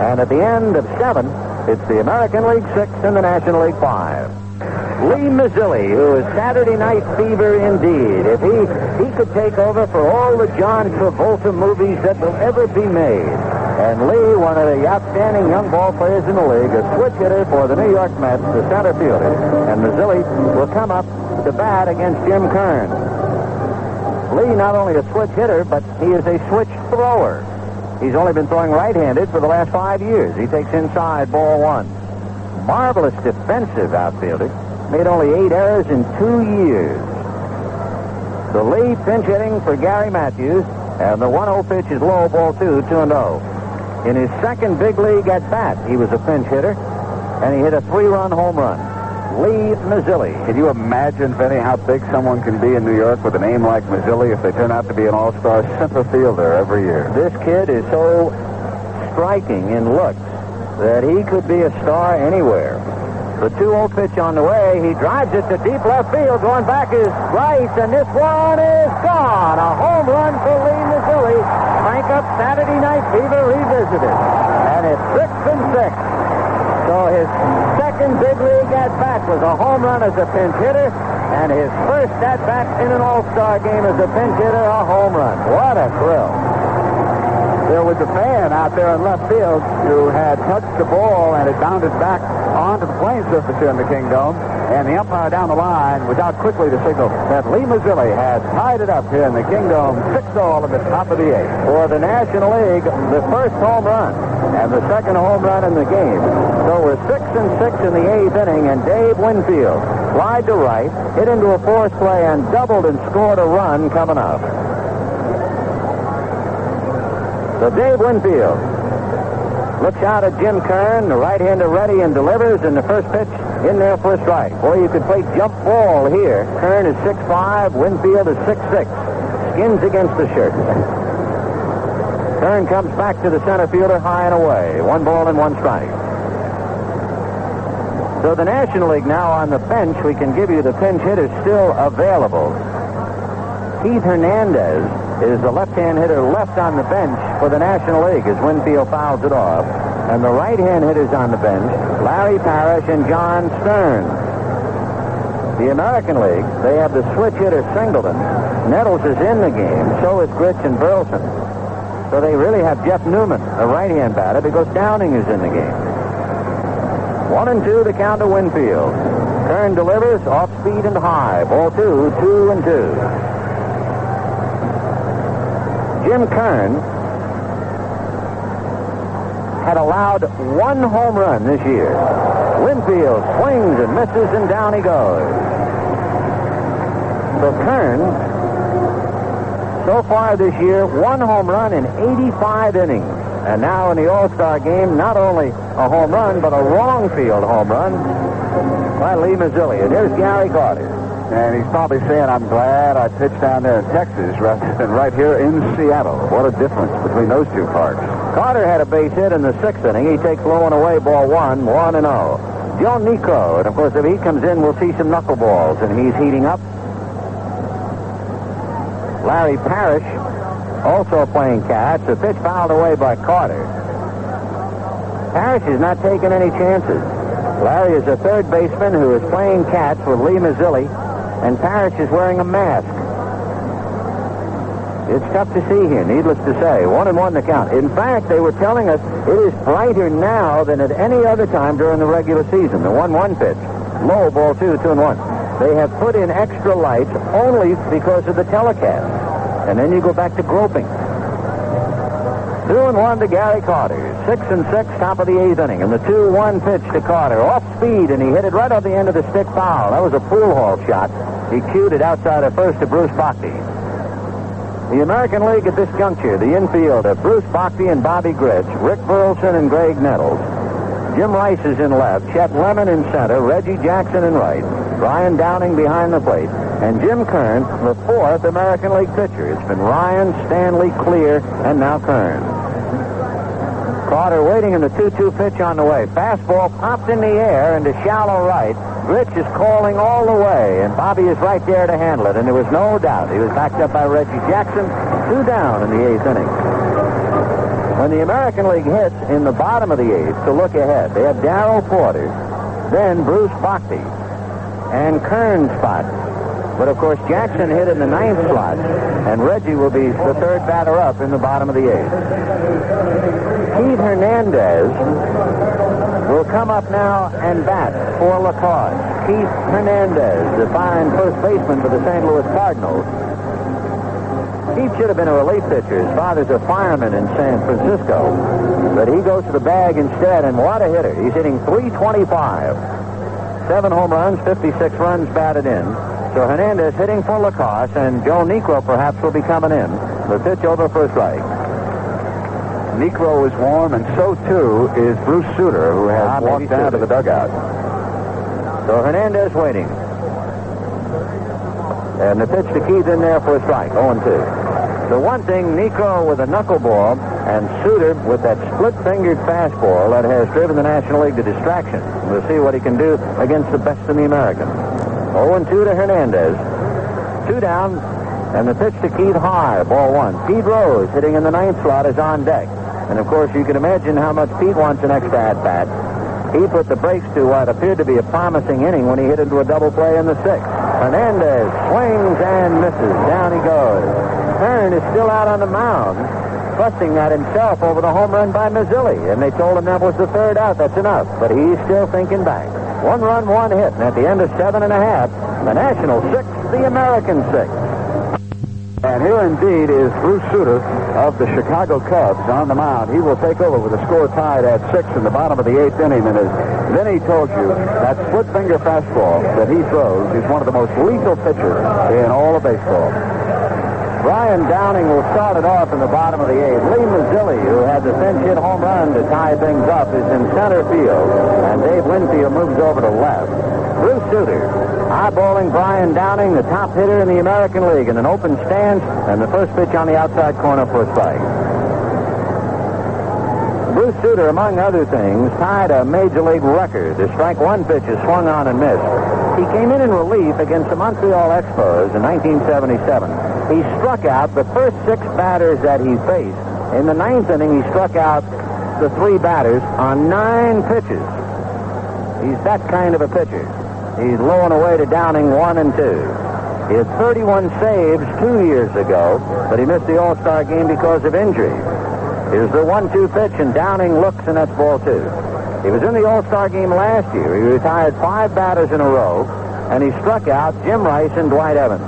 And at the end of 7, it's the American League 6 and the National League 5. Lee Mazzilli, who is Saturday Night Fever indeed. If he could take over for all the John Travolta movies that will ever be made. And Lee, one of the outstanding young ball players in the league, a switch hitter for the New York Mets, the center fielder. And Mazzilli will come up to bat against Jim Kern. Lee, not only a switch hitter, but he is a switch thrower. He's only been throwing right-handed for the last 5 years. He takes inside, ball one. Marvelous defensive outfielder. Made only 8 errors in 2 years. So Lee pinch hitting for Gary Matthews, and the 1-0 pitch is low, ball 2-0. In his second big league at bat, he was a pinch hitter, and he hit a 3-run home run. Lee Mazzilli. Can you imagine, Vinny, how big someone can be in New York with a name like Mazzilli if they turn out to be an all-star center fielder every year? This kid is so striking in looks that he could be a star anywhere. The 2-0 pitch on the way. He drives it to deep left field. Going back is right, and this one is gone. A home run for Lee Mazzilli. Crank up Saturday Night Fever revisited. And it's 6-6. So his second big league at-bat was a home run as a pinch hitter, and his first at-bat in an all-star game as a pinch hitter, a home run. What a thrill. There was a fan out there in left field who had touched the ball and it bounded back onto the playing surface here in the Kingdome, and the umpire down the line was out quickly to signal that Lee Mazzilli had tied it up here in the Kingdome, 6-all in the top of the 8th. For the National League, the first home run and the second home run in the game. So we're 6-6 in the 8th inning, and Dave Winfield slide to right, hit into a force play, and doubled and scored a run coming up. So Dave Winfield looks out at Jim Kern, the right-hander ready and delivers, and the first pitch in there for a strike. Boy, you could play jump ball here. Kern is 6'5", Winfield is 6'6". Skins against the shirt. Kern comes back to the center fielder high and away. 1 ball and 1 strike. So the National League now on the bench, we can give you the pinch hitters still available. Keith Hernandez is the left-hand hitter left on the bench for the National League as Winfield fouls it off. And the right-hand hitters on the bench, Larry Parrish and John Stern. The American League, they have the switch hitter Singleton. Nettles is in the game, so is Gritch and Burleson. So they really have Jeff Newman, a right-hand batter, because Downing is in the game. 1-2, the count to Winfield. Kern delivers off speed and high. Ball 2-2. Jim Kern had allowed 1 home run this year. Winfield swings and misses, and down he goes. So Kern, so far this year, 1 home run in 85 innings. And now in the All-Star game, not only a home run, but a wrong field home run by Lee Mazzilli. And here's Gary Carter. And he's probably saying, I'm glad I pitched down there in Texas rather than right here in Seattle. What a difference between those two parks. Carter had a base hit in the 6th inning. He takes low and away, ball 1-0. Joe Nico, and of course if he comes in, we'll see some knuckleballs, and he's heating up. Larry Parrish also playing catch. The pitch fouled away by Carter. Parrish is not taking any chances. Larry is a third baseman who is playing catch with Lee Mazzilli, and Parrish is wearing a mask. It's tough to see here, needless to say. 1-1 the count. In fact, they were telling us it is brighter now than at any other time during the regular season. The 1-1 pitch. Low, ball 2-1. They have put in extra lights only because of the telecast. And then you go back to groping. 2-1 to Gary Carter. 6-6, top of the 8th inning. And the 2-1 pitch to Carter. Off speed, and he hit it right off the end of the stick foul. That was a pool hall shot. He cued it outside at first to Bruce Bochy. The American League at this juncture, the infield of Bruce Bochy and Bobby Gritch, Rick Burleson and Greg Nettles. Jim Rice is in left, Chet Lemon in center, Reggie Jackson in right, Brian Downing behind the plate, and Jim Kern, the 4th American League pitcher. It's been Ryan, Stanley, Clear, and now Kern. Carter waiting in the 2-2 pitch on the way. Fastball popped in the air into shallow right. Gritch is calling all the way, and Bobby is right there to handle it, and there was no doubt. He was backed up by Reggie Jackson, 2 down in the 8th inning. When the American League hits in the bottom of the 8th to look ahead, they have Darrell Porter, then Bruce Bochy, and Kern's spot. But, of course, Jackson hit in the 9th slot, and Reggie will be the third batter up in the bottom of the 8th. Keith Hernandez will come up now and bat for Lacrosse. Keith Hernandez, the fine first baseman for the St. Louis Cardinals. Keith should have been a relief pitcher. His father's a fireman in San Francisco. But he goes to the bag instead, and what a hitter. He's hitting .325. 7 home runs, 56 runs batted in. So Hernandez hitting for Lacoste, and Joe Niekro perhaps will be coming in. The pitch over for a strike. Niekro is warm, and so too is Bruce Sutter, who has walked down to the dugout. So Hernandez waiting. And the pitch to Keith in there for a strike, 0-2. The one thing, Niekro with a knuckleball and Sutter with that split-fingered fastball that has driven the National League to distraction. We'll see what he can do against the best in the American. 0-2 to Hernandez. 2 down, and the pitch to Keith high, ball 1. Pete Rose, hitting in the 9th slot, is on deck. And, of course, you can imagine how much Pete wants an extra at-bat. He put the brakes to what appeared to be a promising inning when he hit into a double play in the 6th. Hernandez swings and misses. Down he goes. Hearn is still out on the mound, fussing at himself over the home run by Mazzilli, and they told him that was the 3rd out. That's enough, but he's still thinking back. 1 run, 1 hit, and at the end of 7.5, the National 6, the American 6. And here indeed is Bruce Sutter of the Chicago Cubs on the mound. He will take over with the score tied at 6 in the bottom of the 8th inning. And as Vinny told you, that split finger fastball that he throws is one of the most lethal pitchers in all of baseball. Brian Downing will start it off in the bottom of the 8th. Lee Mazzilli, who had the pinch hit home run to tie things up, is in center field. And Dave Winfield moves over to left. Bruce Sutter eyeballing Brian Downing, the top hitter in the American League, in an open stance, and the first pitch on the outside corner for a strike. Bruce Sutter, among other things, tied a Major League record. The strike 1 pitch is swung on and missed. He came in relief against the Montreal Expos in 1977. He struck out the first 6 batters that he faced. In the 9th inning, he struck out the 3 batters on 9 pitches. He's that kind of a pitcher. He's low and away to Downing 1 and 2. He had 31 saves 2 years ago, but he missed the All-Star game because of injury. Here's the 1-2 pitch, and Downing looks, and that's ball 2. He was in the All-Star game last year. He retired 5 batters in a row, and he struck out Jim Rice and Dwight Evans.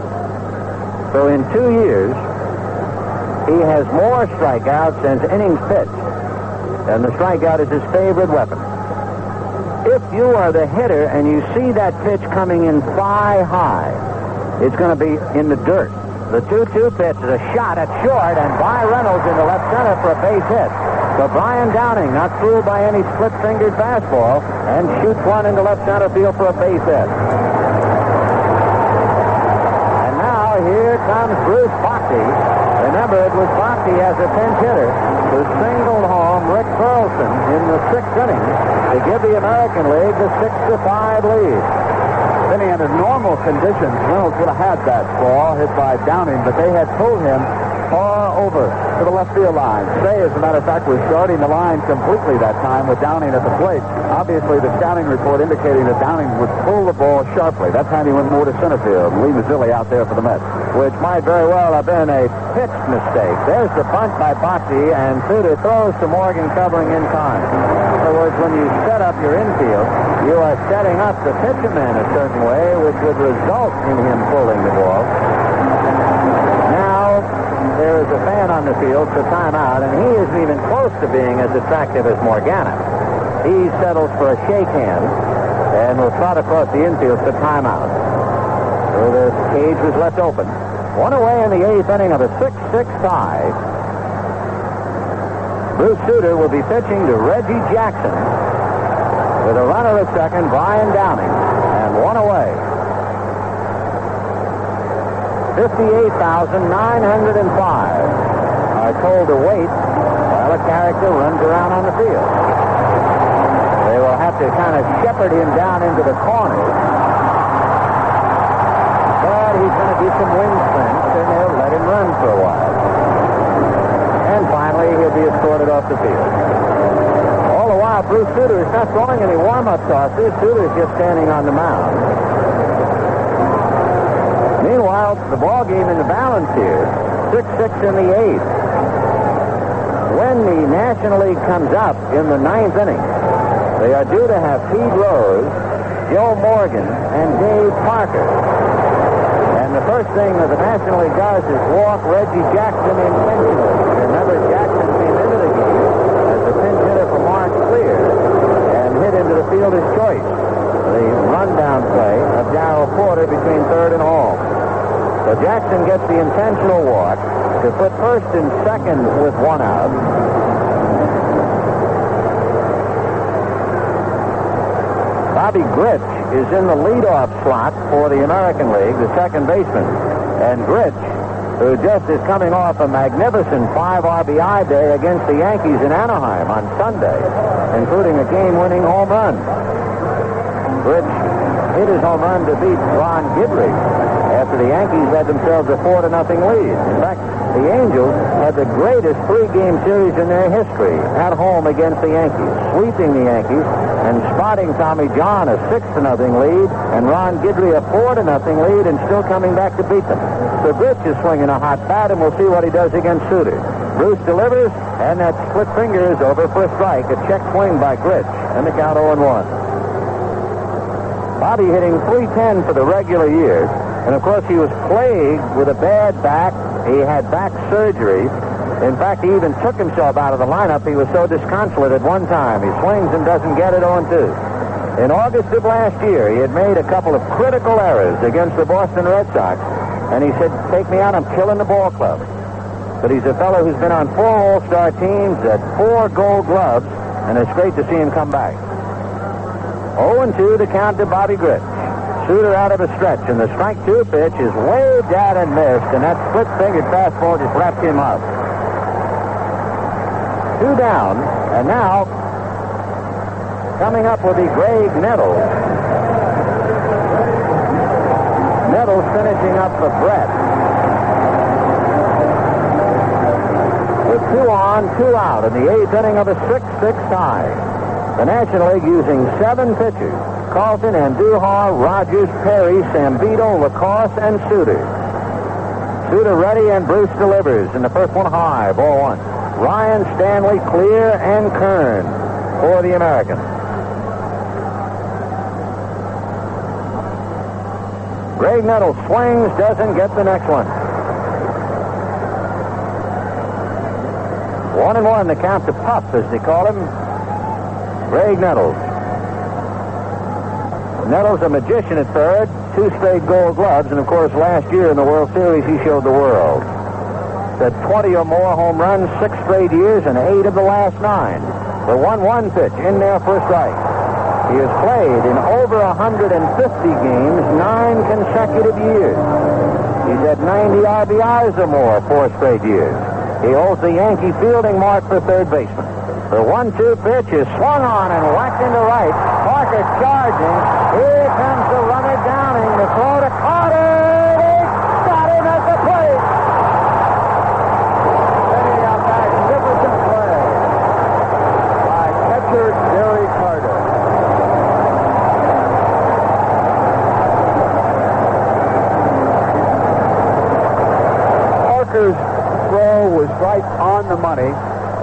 So in 2 years, he has more strikeouts than innings pitched, and the strikeout is his favorite weapon. If you are the hitter and you see that pitch coming in thigh high, it's going to be in the dirt. The 2-2 pitch is a shot at short, and by Reynolds into left center for a base hit. So Brian Downing not fooled by any split-fingered fastball and shoots one into left center field for a base hit. And now here comes Bruce Boxey. Remember, it was Boxey as a pinch hitter who singled home Rick Burleson in the 6th inning to give the American League the 6-5 lead. Then under normal conditions, Reynolds would have had that ball hit by Downing, but they had pulled him far over to the left field line. Say, as a matter of fact, was guarding the line completely that time with Downing at the plate. Obviously, the scouting report indicating that Downing would pull the ball sharply. That time he went more to center field. Lee Mazzilli out there for the Mets. Which might very well have been a pitch mistake. There's the bunt by Boxey, and Sutter throws to Morgan covering in time. In other words, when you set up your infield, you are setting up the pitcher man a certain way, which would result in him pulling the ball. Now, there is a fan on the field for timeout, and he isn't even close to being as attractive as Morgana. He settles for a shake hand and will trot across the infield for timeout. So the cage was left open. 1 away in the 8th inning of a 6-6 tie. Bruce Sutter will be pitching to Reggie Jackson with a runner at second, Brian Downing, and 1 away. 58,905 are told to wait while a character runs around on the field. They will have to kind of shepherd him down into the corner. But he's going to do some wind sprints, and they'll let him run for a while. And finally, he'll be escorted off the field. All the while, Bruce Sutter is not throwing any warm-up tosses. Sutter's just standing on the mound. Meanwhile, the ball game in the balance here, 6-6 in the eighth. When the National League comes up in the ninth inning, they are due to have Pete Rose, Joe Morgan, and Dave Parker. And the first thing that the National League does is walk Reggie Jackson intentionally. Remember, Jackson came into the game as a pinch hitter for Mark Clear and hit into the fielder's choice. The rundown play of Darrell Porter between third and home. So Jackson gets the intentional walk to put first and second with one out. Bobby Grich is in the leadoff slot for the American League, the second baseman. And Grich, who just is coming off a magnificent 5 RBI day against the Yankees in Anaheim on Sunday, including a game-winning home run. Grich hit his home run to beat Ron Guidry after the Yankees had themselves a 4-0 lead. In fact, the Angels had the greatest three-game series in their history at home against the Yankees, sweeping the Yankees and spotting Tommy John a 6-0 lead and Ron Guidry a 4-0 lead and still coming back to beat them. So Grich is swinging a hot bat, and we'll see what he does against Suter. Bruce delivers, and that split finger is over for a strike. A check swing by Grich, and the count 0-1. Bobby hitting .310 for the regular year, and of course he was plagued with a bad back. He had back surgery. In fact, he even took himself out of the lineup. He was so disconsolate at one time. He swings and doesn't get it 0-2. In August of last year, he had made a couple of critical errors against the Boston Red Sox, and he said, "Take me out, I'm killing the ball club." But he's a fellow who's been on 4 All-Star teams, at 4 Gold Gloves, and it's great to see him come back. 0-2 the count to Bobby Grich. Suter out of a stretch, and the strike 2 pitch is waved at and missed, and that split-fingered fastball just wrapped him up. 2 down, and now coming up will be Greg Nettles. Nettles finishing up for Brett. With 2 on, 2 out in the 8th inning of a 6-6 tie. The National League using 7 pitchers: Carlton, Andujar, Rogers, Perry, Sambito, Lacoste, and Suter. Suter ready, and Bruce delivers. And the first one high, ball 1. Ryan, Stanley, Clear, and Kern for the Americans. Greg Nettles swings, doesn't get the next one. 1-1 the count to Puff, as they call him. Greg Nettles. Nettles, a magician at third, 2 straight Gold Gloves, and of course last year in the World Series he showed the world. That 20 or more home runs, 6 straight years, and 8 of the last 9. The 1-1 pitch in there for a strike. He has played in over 150 games, 9 consecutive years. He's had 90 RBIs or more 4 straight years. He holds the Yankee fielding mark for third baseman. The 1-2 pitch is swung on and whacked into right. Parker charging. Here comes the runner Downing. The throw to Carter. They got him at the plate. A magnificent play by catcher Gary Carter. Parker's throw was right on the money,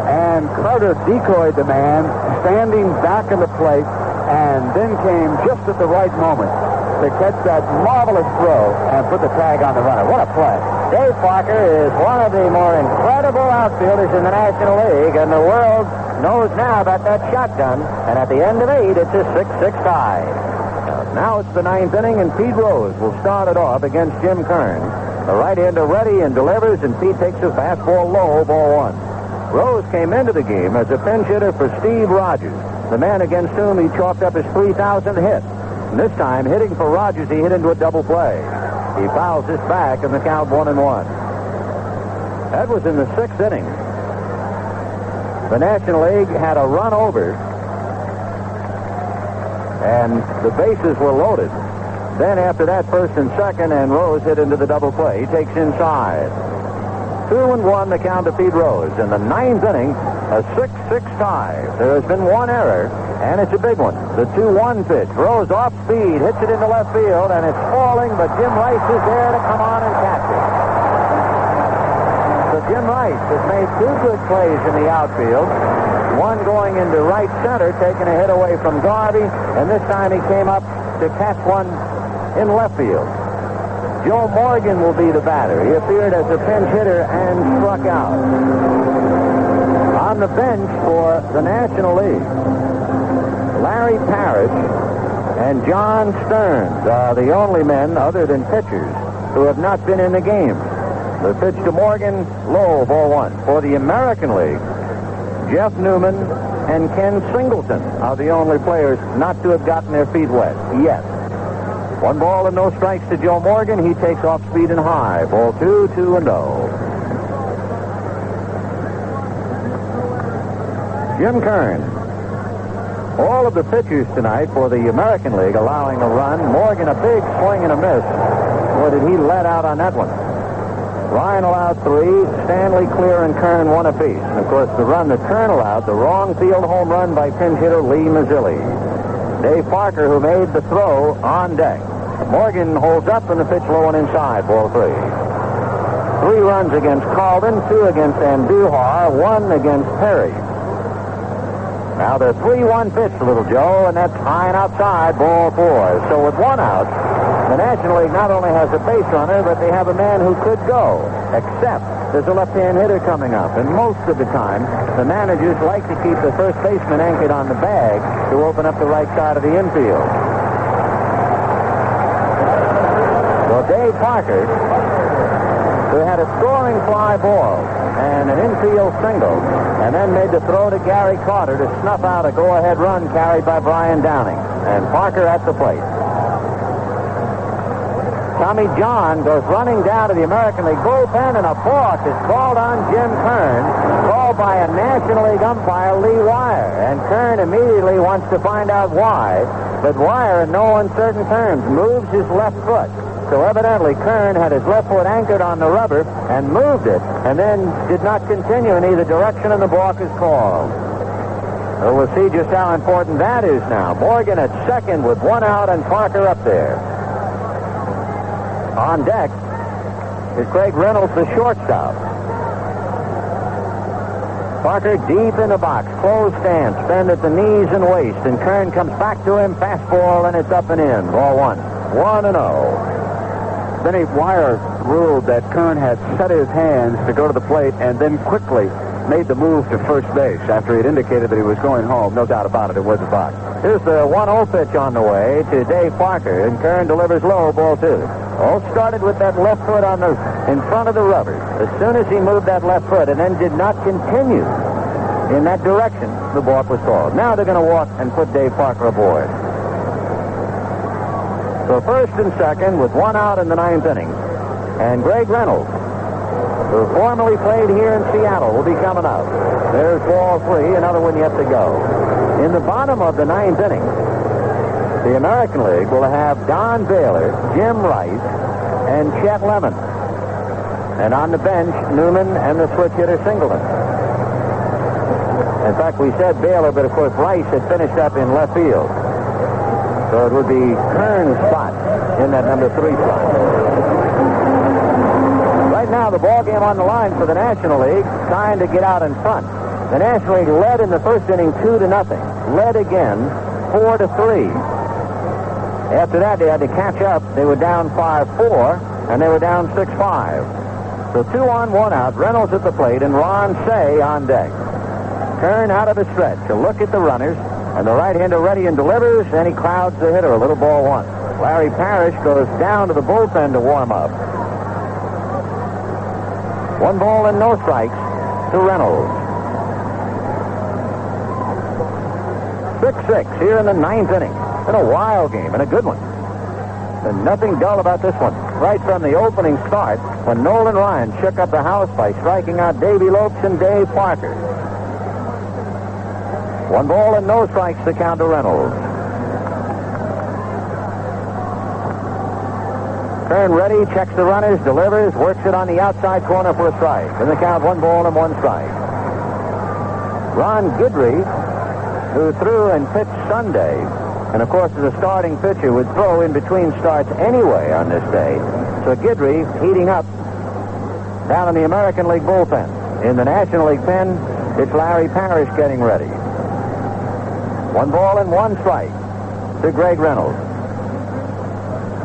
and Carter decoyed the man, standing back in the plate, and then came just at the right moment to catch that marvelous throw and put the tag on the runner. What a play. Dave Parker is one of the more incredible outfielders in the National League, and the world knows now about that shotgun, and at the end of 8, it's a 6-6 tie. Now it's the 9th inning, and Pete Rose will start it off against Jim Kern. The right-hander ready and delivers, and Pete takes a fastball low, ball 1. Rose came into the game as a pinch hitter for Steve Rogers, the man against whom he chalked up his 3,000th hit. And this time, hitting for Rogers, he hit into a double play. He fouls this back, and the count 1-1. That was in the 6th inning. The National League had a run over, and the bases were loaded. Then after that, first and second, and Rose hit into the double play. He takes inside. 2-1 the count to Pete Rose. In the 9th inning, a 6-6 tie. There has been one error And it's a big one. The 2-1 pitch. Rose off speed, hits it into left field, and it's falling, but Jim Rice is there to come on and catch it. So Jim Rice has made two good plays in the outfield. One going into right center, taking a hit away from Garvey, and this time he came up to catch one in left field. Joe Morgan will be the batter. He appeared as a pinch hitter and struck out. On the bench for the National League, Larry Parrish and John Stearns are the only men other than pitchers who have not been in the game. The pitch to Morgan, low, ball one. For the American League, Jeff Newman and Ken Singleton are the only players not to have gotten their feet wet yet. 1 ball and no strikes to Joe Morgan. He takes off speed and high. Ball 2, 2-0. Jim Kern. All of the pitchers tonight for the American League allowing a run. Morgan a big swing and a miss. Boy, did he let out on that one. Ryan allowed 3. Stanley, Clear, and Kern 1 apiece. And, of course, the run that Kern allowed, the wrong field home run by pinch hitter Lee Mazzilli. Dave Parker, who made the throw, on deck. Morgan holds up and the pitch low and inside, ball 3. 3 runs against Calden, 2 against Andujar, 1 against Perry. Now the 3-1 pitch to Little Joe, and that's high and outside, ball 4. So with 1 out, the National League not only has a base runner, but they have a man who could go, except there's a left-hand hitter coming up. And most of the time, the managers like to keep the first baseman anchored on the bag to open up the right side of the infield. So Dave Parker, who had a scoring fly ball and an infield single, and then made the throw to Gary Carter to snuff out a go-ahead run carried by Brian Downing. And Parker at the plate. Tommy John goes running down to the American League bullpen, and a balk is called on Jim Kern, called by a National League umpire, Lee Wire. And Kern immediately wants to find out why, but Wire, in no uncertain terms, moves his left foot. So evidently Kern had his left foot anchored on the rubber and moved it, and then did not continue in either direction, and the balk is called. So we'll see just how important that is now. Morgan at second with 1 out and Parker up there. On deck is Craig Reynolds, the shortstop. Parker deep in the box, closed stance, bend at the knees and waist, and Kern comes back to him, fastball, and it's up and in. Ball 1. 1-0. Benny Wire ruled that Kern had set his hands to go to the plate and then quickly made the move to first base after he had indicated that he was going home. No doubt about it. It was a box. Here's the 1-0 pitch on the way to Dave Parker, and Kern delivers low, ball 2. All started with that left foot in front of the rubber. As soon as he moved that left foot and then did not continue in that direction, the balk was called. Now they're going to walk and put Dave Parker aboard. So first and second with 1 out in the 9th inning. And Greg Reynolds, who formerly played here in Seattle, will be coming up. There's ball 3, another one yet to go. In the bottom of the 9th inning, the American League will have Don Baylor, Jim Rice, and Chet Lemon. And on the bench, Newman and the switch hitter Singleton. In fact, we said Baylor, but of course Rice had finished up in left field. So it would be Kern's spot in that number 3 slot. Right now, the ball game on the line for the National League, trying to get out in front. The National League led in the first inning 2-0. Led again 4-3. After that, they had to catch up. They were down 5-4, and they were down 6-5. So 2 on, 1 out. Reynolds at the plate, and Ron Say on deck. Kern out of the stretch to look at the runners, and the right-hander ready and delivers, and he crowds the hitter. A little ball 1. Larry Parrish goes down to the bullpen to warm up. 1 ball and no strikes to Reynolds. 6-6 here in the 9th inning. Been a wild game and a good one. And nothing dull about this one. Right from the opening start, when Nolan Ryan shook up the house by striking out Davy Lopes and Dave Parker. 1 ball and no strikes to count to Reynolds. Kern ready, checks the runners, delivers, works it on the outside corner for a strike. In the count, 1 ball and 1 strike. Ron Guidry who threw and pitched Sunday, and of course as a starting pitcher would throw in between starts anyway on this day. So Guidry heating up down in the American League bullpen. In the National League pen, it's Larry Parrish getting ready. 1 ball and 1 strike to Greg Reynolds.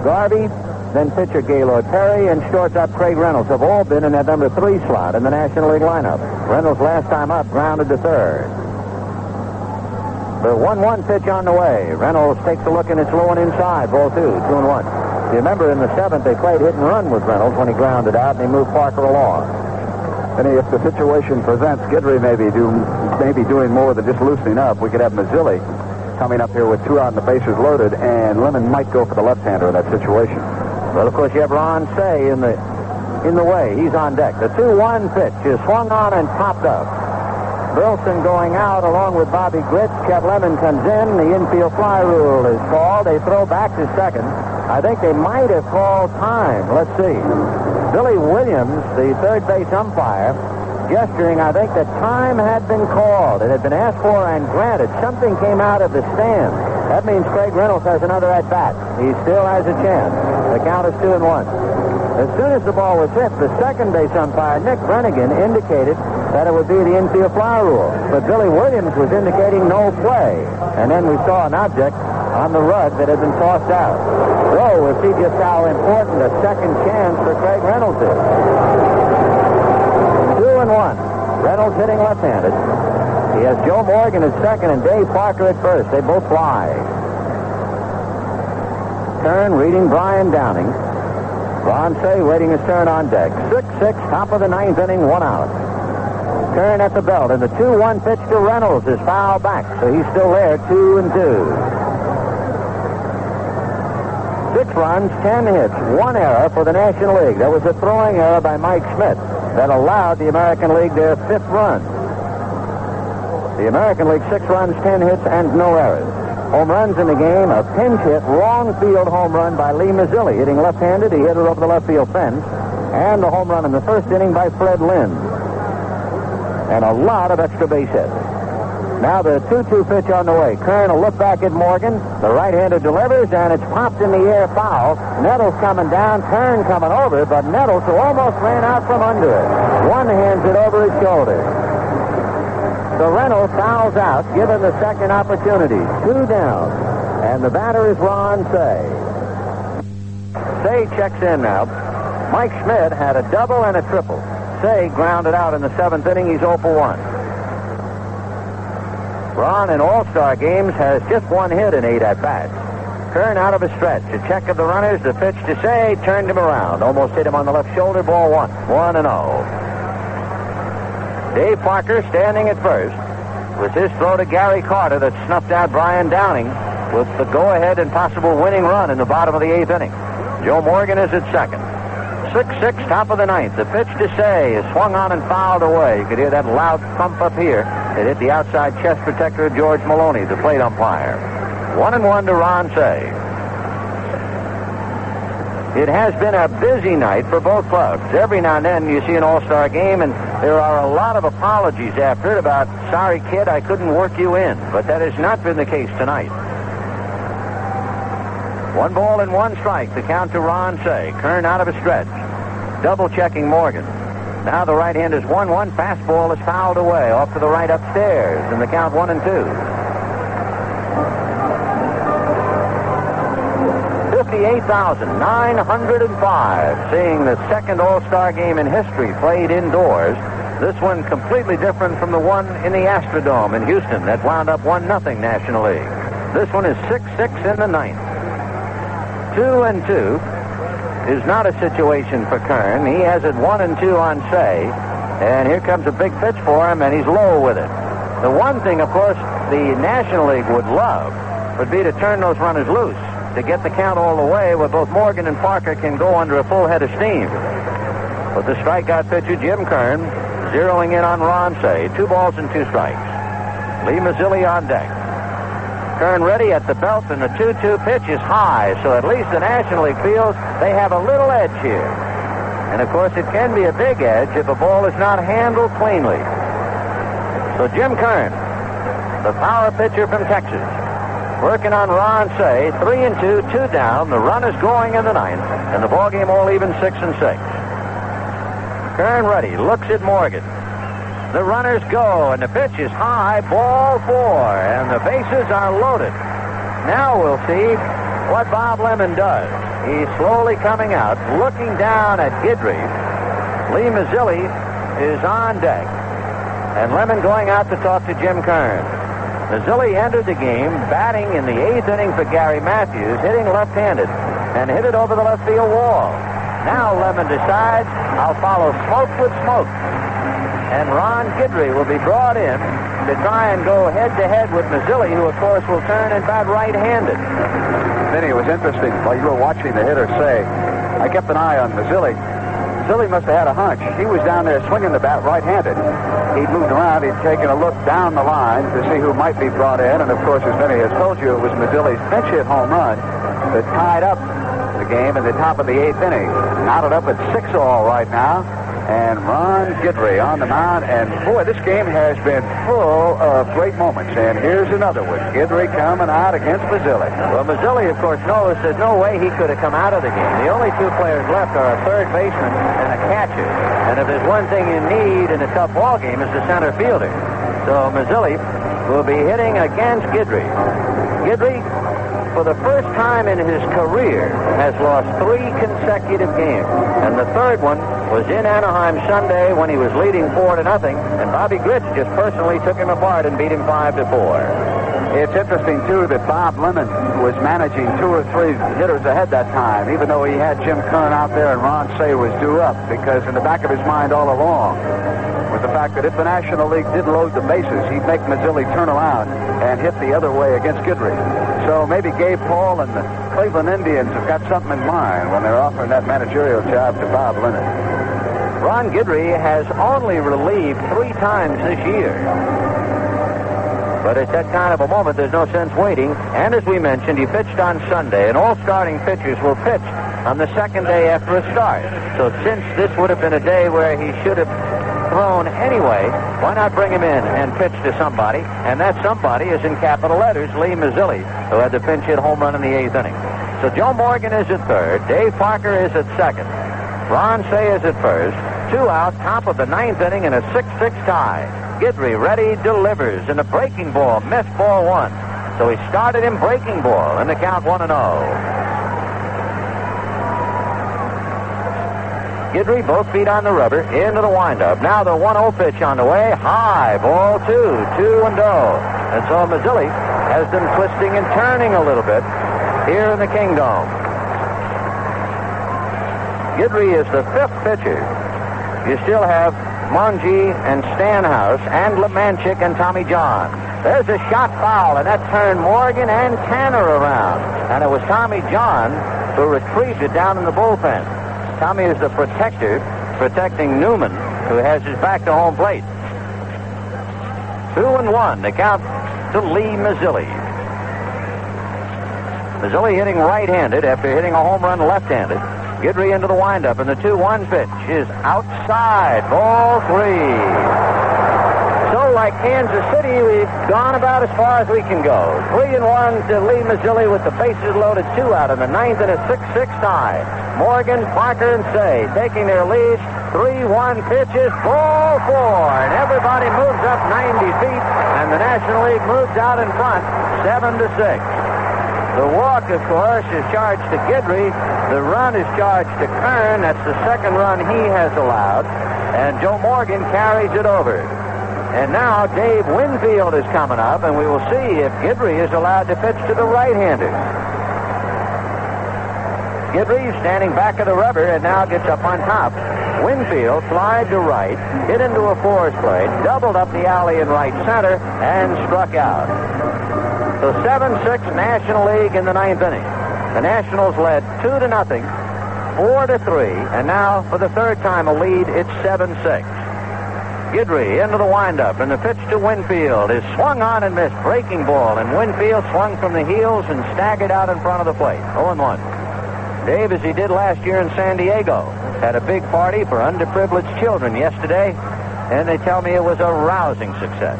Garvey, then pitcher Gaylord Perry, and shortstop Craig Reynolds have all been in that number 3 slot in the National League lineup. Reynolds last time up grounded to third. The 1-1 pitch on the way. Reynolds takes a look, and it's low and inside. Ball 2, 2-1. You remember in the 7th they played hit and run with Reynolds when he grounded out, and they moved Parker along. And if the situation presents, Guidry may be doing more than just loosening up. We could have Mazzilli coming up here with 2 out and the bases loaded, and Lemon might go for the left-hander in that situation. Well, of course, you have Ron Say in the way. He's on deck. The 2-1 pitch is swung on and popped up. Wilson going out along with Bobby Gritz. Kev Lemon comes in. The infield fly rule is called. They throw back to second. I think they might have called time. Let's see. Billy Williams, the third base umpire, gesturing, I think that time had been called. It had been asked for and granted. Something came out of the stand. That means Craig Reynolds has another at-bat. He still has a chance. The count is 2-1. As soon as the ball was hit, the second base umpire, Nick Brennigan, indicated that it would be the infield fly rule. But Billy Williams was indicating no play. And then we saw an object on the rug that had been tossed out. So we'll see just how important a second chance for Craig Reynolds is. 2-1. Reynolds hitting left-handed. He has Joe Morgan at second and Dave Parker at first. They both fly. Kern reading Brian Downing. Ron Say waiting his turn on deck. 6-6, top of the 9th inning, 1 out. Kern at the belt, and the 2-1 pitch to Reynolds is foul back, so he's still there, 2-2. 6 runs, 10 hits, 1 error for the National League. There was a throwing error by Mike Schmidt that allowed the American League their 5th run. The American League, 6 runs, 10 hits, and no errors. Home runs in the game, a pinch hit, wrong field home run by Lee Mazzilli. Hitting left-handed, he hit it over the left field fence. And the home run in the first inning by Fred Lynn. And a lot of extra base hits. Now the 2-2 pitch on the way. Kern will look back at Morgan. The right-hander delivers, and it's popped in the air foul. Nettles coming down, Kern coming over, but Nettles, who almost ran out from under it, one hands it over his shoulder. So Reynolds fouls out, given the second opportunity. 2 down. And the batter is Ron Say. Say checks in now. Mike Schmidt had a double and a triple. Say grounded out in the 7th inning. He's 0 for 1. Ron in All-Star games has just 1 hit in 8 at-bats. Kern out of a stretch. A check of the runners. The pitch to Say turned him around. Almost hit him on the left shoulder. Ball 1. 1-0. Dave Parker standing at first with his throw to Gary Carter that snuffed out Brian Downing with the go-ahead and possible winning run in the bottom of the 8th inning. Joe Morgan is at second. 6-6, top of the 9th. The pitch to Say is swung on and fouled away. You could hear that loud thump up here. It hit the outside chest protector of George Maloney, the plate umpire. 1-1 to Ron Say. It has been a busy night for both clubs. Every now and then you see an All-Star game, and there are a lot of apologies after it about, sorry, kid, I couldn't work you in. But that has not been the case tonight. 1 ball and 1 strike. The count to Ron Say. Kern out of a stretch. Double-checking Morgan. Now the right-hander's 1-1. Fastball is fouled away off to the right upstairs. And the count 1-2. 58,905. Seeing the second All-Star game in history played indoors. This one completely different from the one in the Astrodome in Houston that wound up 1-0 National League. This one is 6-6 in the 9th. 2-2 is not a situation for Kern. He has it 1-2 on Say. And here comes a big pitch for him, and he's low with it. The one thing, of course, the National League would love would be to turn those runners loose, to get the count all the way where both Morgan and Parker can go under a full head of steam. But the strikeout pitcher, Jim Kern, zeroing in on Ron Say. 2 balls and 2 strikes. Lee Mazzilli on deck. Kern ready at the belt, and the 2-2 pitch is high, so at least the National League feels they have a little edge here. And, of course, it can be a big edge if a ball is not handled cleanly. So Jim Kern the power pitcher from Texas. Working on Ron Say, 3-2, 2 down. The run is going in the ninth, and the ball game all even 6-6. Kern ready, looks at Morgan. The runners go, and the pitch is high, ball 4, and the bases are loaded. Now we'll see what Bob Lemon does. He's slowly coming out, looking down at Guidry. Lee Mazzilli is on deck, and Lemon going out to talk to Jim Kern. Mazzilli entered the game batting in the 8th inning for Gary Matthews, hitting left-handed, and hit it over the left field wall. Now Lemon decides, I'll follow smoke with smoke. And Ron Guidry will be brought in to try and go head-to-head with Mazzilli, who, of course, will turn and bat right-handed. Vinny, it was interesting while you were watching the hitter say, I kept an eye on Mazzilli. Mazzilli must have had a hunch. He was down there swinging the bat right-handed. He'd moved around. He'd taken a look down the line to see who might be brought in. And, of course, as Vinny has told you, it was Mazzilli's pinch hit home run that tied up the game in the top of the 8th inning. Knotted up at 6-all right now. And Ron Guidry on the mound. And, boy, this game has been full of great moments. And here's another one. Guidry coming out against Mazzilli. Well, Mazzilli, of course, knows there's no way he could have come out of the game. The only 2 players left are a third baseman and a catcher. And if there's one thing you need in a tough ball game, it's the center fielder. So Mazzilli will be hitting against Guidry. Guidry, for the first time in his career, has lost 3 consecutive games. And the third one was in Anaheim Sunday when he was leading 4-0, and Bobby Grich just personally took him apart and beat him 5-4. It's interesting, too, that Bob Lemon was managing 2 or 3 hitters ahead that time, even though he had Jim Kern out there and Ron Say was due up, because in the back of his mind all along was the fact that if the National League did load the bases, he'd make Mazzilli turn around and hit the other way against Guidry. So maybe Gabe Paul and the Cleveland Indians have got something in mind when they're offering that managerial job to Bob Lemon. Ron Guidry has only relieved 3 times this year. But at that kind of a moment, there's no sense waiting. And as we mentioned, he pitched on Sunday, and all starting pitchers will pitch on the second day after a start. So since this would have been a day where he should have thrown anyway, why not bring him in and pitch to somebody? And that somebody is in capital letters, Lee Mazzilli, who had the pinch hit home run in the 8th inning. So Joe Morgan is at third. Dave Parker is at second. Ron Say is at first. 2 out, top of the 9th inning, and a 6-6 tie. Guidry ready, delivers, and a breaking ball, missed ball 1. So he started him breaking ball, and the count 1-0. Guidry, both feet on the rubber, into the windup. Now the 1-0 pitch on the way. High, ball 2, 2-0. And so Mazzilli has them twisting and turning a little bit here in the Kingdome. Guidry is the 5th pitcher. You still have Monge and Stanhouse and Lemanchik and Tommy John. There's a shot foul, and that turned Morgan and Tanner around. And it was Tommy John who retrieved it down in the bullpen. Tommy is the protector, protecting Newman, who has his back to home plate. 2-1, the count to Lee Mazzilli. Mazzilli hitting right-handed after hitting a home run left-handed. Guidry into the windup, and the 2-1 pitch is outside, ball 3. So, like Kansas City, we've gone about as far as we can go. 3-1 to Lee Mazzilli with the bases loaded, 2 out in the 9th, and a 6-6 tie. Morgan, Parker, and Say taking their lead. 3-1 pitches, ball 4, and everybody moves up 90 feet, and the National League moves out in front, 7-6. The walk, of course, is charged to Guidry. The run is charged to Kern. That's the second run he has allowed. And Joe Morgan carries it over. And now Dave Winfield is coming up, and we will see if Guidry is allowed to pitch to the right-hander. Guidry standing back of the rubber and now gets up on top. Winfield flied to right, hit into a force plate, doubled up the alley in right center, and struck out. So 7-6 National League in the 9th inning. The Nationals led 2-0, 4-3, and now for the third time a lead, it's 7-6. Guidry into the windup, and the pitch to Winfield is swung on and missed, breaking ball, and Winfield swung from the heels and staggered out in front of the plate. 0-1. Dave, as he did last year in San Diego, had a big party for underprivileged children yesterday, and they tell me it was a rousing success.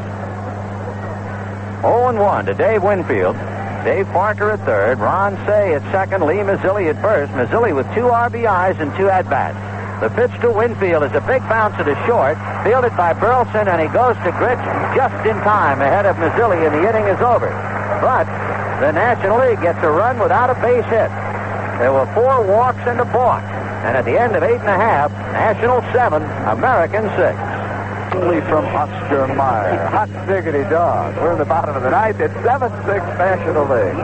0-1 to Dave Winfield. Dave Parker at third, Ron Say at second, Lee Mazzilli at first. Mazzilli with 2 RBIs and 2 at-bats. The pitch to Winfield is a big bounce to the short, fielded by Burleson, and he goes to Gritch just in time ahead of Mazzilli, and the inning is over. But the National League gets a run without a base hit. There were 4 walks and a balk. And at the end of 8 1/2, National 7, American 6. From Ostermeyer. Hot diggity dog. We're in the bottom of the ninth. It's 7-6 National League.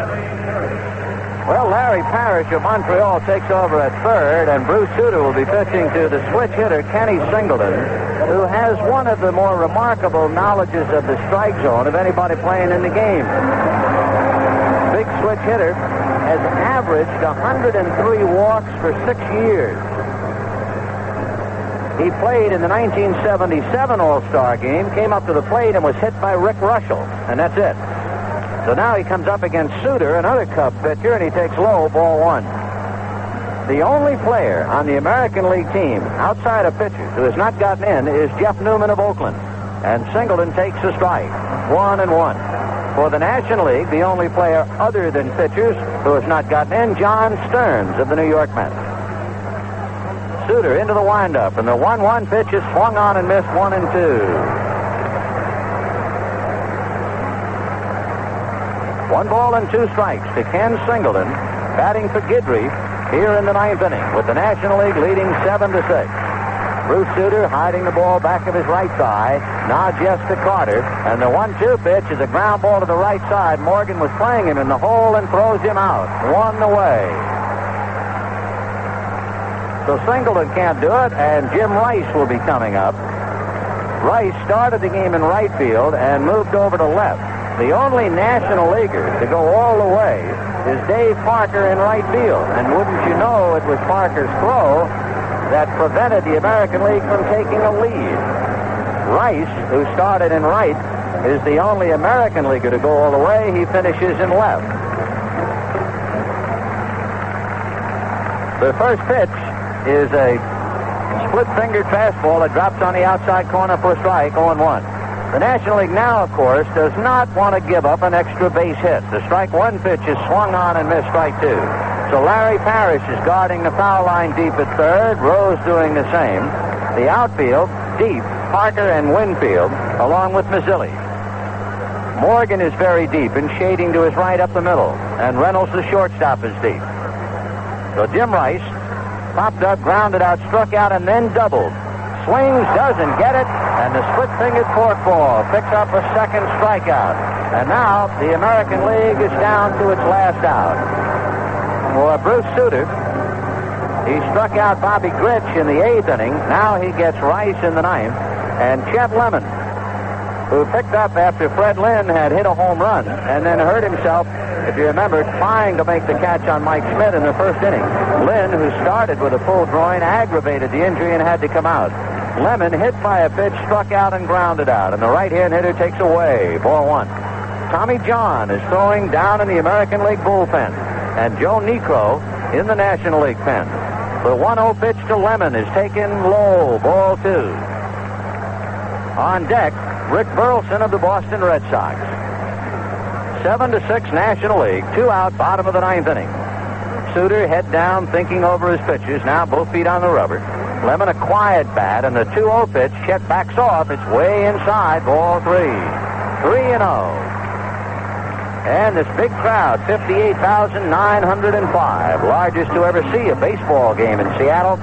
Well, Larry Parrish of Montreal takes over at third, and Bruce Sutter will be pitching to the switch hitter, Kenny Singleton, who has one of the more remarkable knowledges of the strike zone of anybody playing in the game. Big switch hitter has averaged 103 walks for 6 years. He played in the 1977 All-Star game, came up to the plate, and was hit by Rick Russell, and that's it. So now he comes up against Suter, another Cub pitcher, and he takes low, ball 1. The only player on the American League team outside of pitchers who has not gotten in is Jeff Newman of Oakland, and Singleton takes a strike, 1-1. For the National League, the only player other than pitchers who has not gotten in, John Stearns of the New York Mets. Suter into the windup, and the 1-1 pitch is swung on and missed, 1-2. 1 ball and 2 strikes to Ken Singleton, batting for Guidry here in the 9th inning, with the National League leading 7-6. Bruce Sutter hiding the ball back of his right thigh, now just to Carter, and the 1-2 pitch is a ground ball to the right side. Morgan was playing him in the hole and throws him out, 1 away. So Singleton can't do it, and Jim Rice will be coming up. Rice started the game in right field and moved over to left. The only National Leaguer to go all the way is Dave Parker in right field. And wouldn't you know, it was Parker's throw that prevented the American League from taking a lead. Rice, who started in right, is the only American Leaguer to go all the way. He finishes in left. The first pitch is a split-fingered fastball that drops on the outside corner for a strike, 0-1. The National League now, of course, does not want to give up an extra base hit. The strike 1 pitch is swung on and missed, strike 2. So Larry Parrish is guarding the foul line deep at third, Rose doing the same. The outfield, deep, Parker and Winfield, along with Mazzilli. Morgan is very deep and shading to his right up the middle, and Reynolds, the shortstop, is deep. So Jim Rice popped up, grounded out, struck out, and then doubled. Swings, doesn't get it, and the split-fingered forkball picks up a second strikeout. And now the American League is down to its last out. For Bruce Sutter, he struck out Bobby Gritch in the 8th inning. Now he gets Rice in the 9th. And Chet Lemon, who picked up after Fred Lynn had hit a home run and then hurt himself, if you remember, trying to make the catch on Mike Schmidt in the first inning. Lynn, who started with a full groin, aggravated the injury and had to come out. Lemon, hit by a pitch, struck out and grounded out, and the right-hand hitter takes away, ball 1. Tommy John is throwing down in the American League bullpen, and Joe Niekro in the National League pen. The 1-0 pitch to Lemon is taken low, ball 2. On deck, Rick Burleson of the Boston Red Sox. 7-6 National League, 2 out, bottom of the 9th inning. Sutter head down, thinking over his pitches, now both feet on the rubber. Lemon a quiet bat, and the 2-0 pitch, Chet backs off. It's way inside, ball 3. 3-0. And this big crowd, 58,905, largest to ever see a baseball game in Seattle,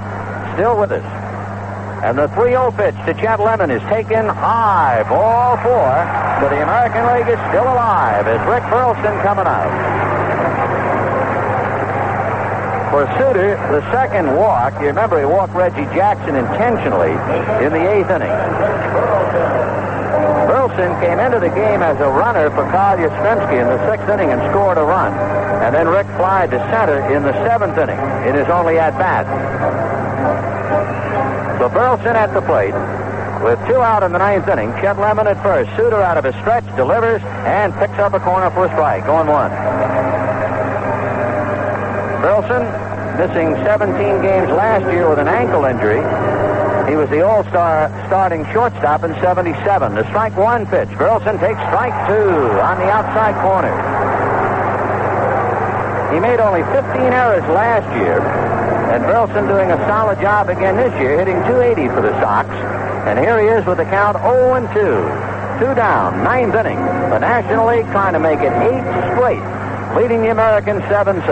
still with us. And the 3-0 pitch to Chet Lemon is taken high, ball 4. So the American League is still alive as Rick Burleson coming out. For Sutter, the second walk, you remember he walked Reggie Jackson intentionally in the 8th inning. Burleson came into the game as a runner for Carl Yastrzemski in the 6th inning and scored a run. And then Rick flied to center in the 7th inning in his only at-bat. So Burleson at the plate with 2 out in the 9th inning. Chet Lemon at first. Sutter out of his stretch, delivers, and picks up a corner for a strike. 0-1. Burleson missing 17 games last year with an ankle injury. He was the All-Star starting shortstop in 77. The strike one pitch. Burleson takes strike two on the outside corner. He made only 15 errors last year. And Burleson doing a solid job again this year, hitting .280 for the Sox. And here he is with the count 0-2. 2 down, 9th inning. The National League trying to make it 8 straight, leading the Americans 7-6.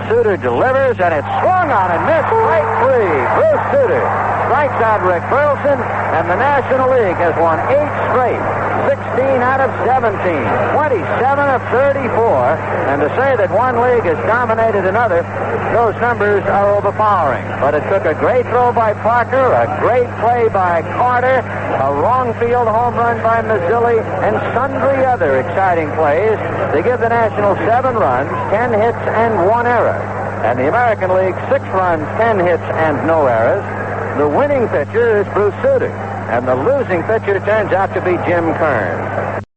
Suter delivers, and it's swung on and missed. Strike three. Bruce Suter strikes out Rick Burleson, and the National League has won 8 straight. 16 out of 17. 27 of 34. And to say that one league has dominated another, those numbers are overpowering. But it took a great throw by Parker, a great play by Carter, a wrong field home run by Mazzilli, and sundry other exciting plays to give the Nationals 7 runs, 10 hits, and 1 error. And the American League 6 runs, 10 hits, and no errors. The winning pitcher is Bruce Suter, and the losing pitcher turns out to be Jim Kearns.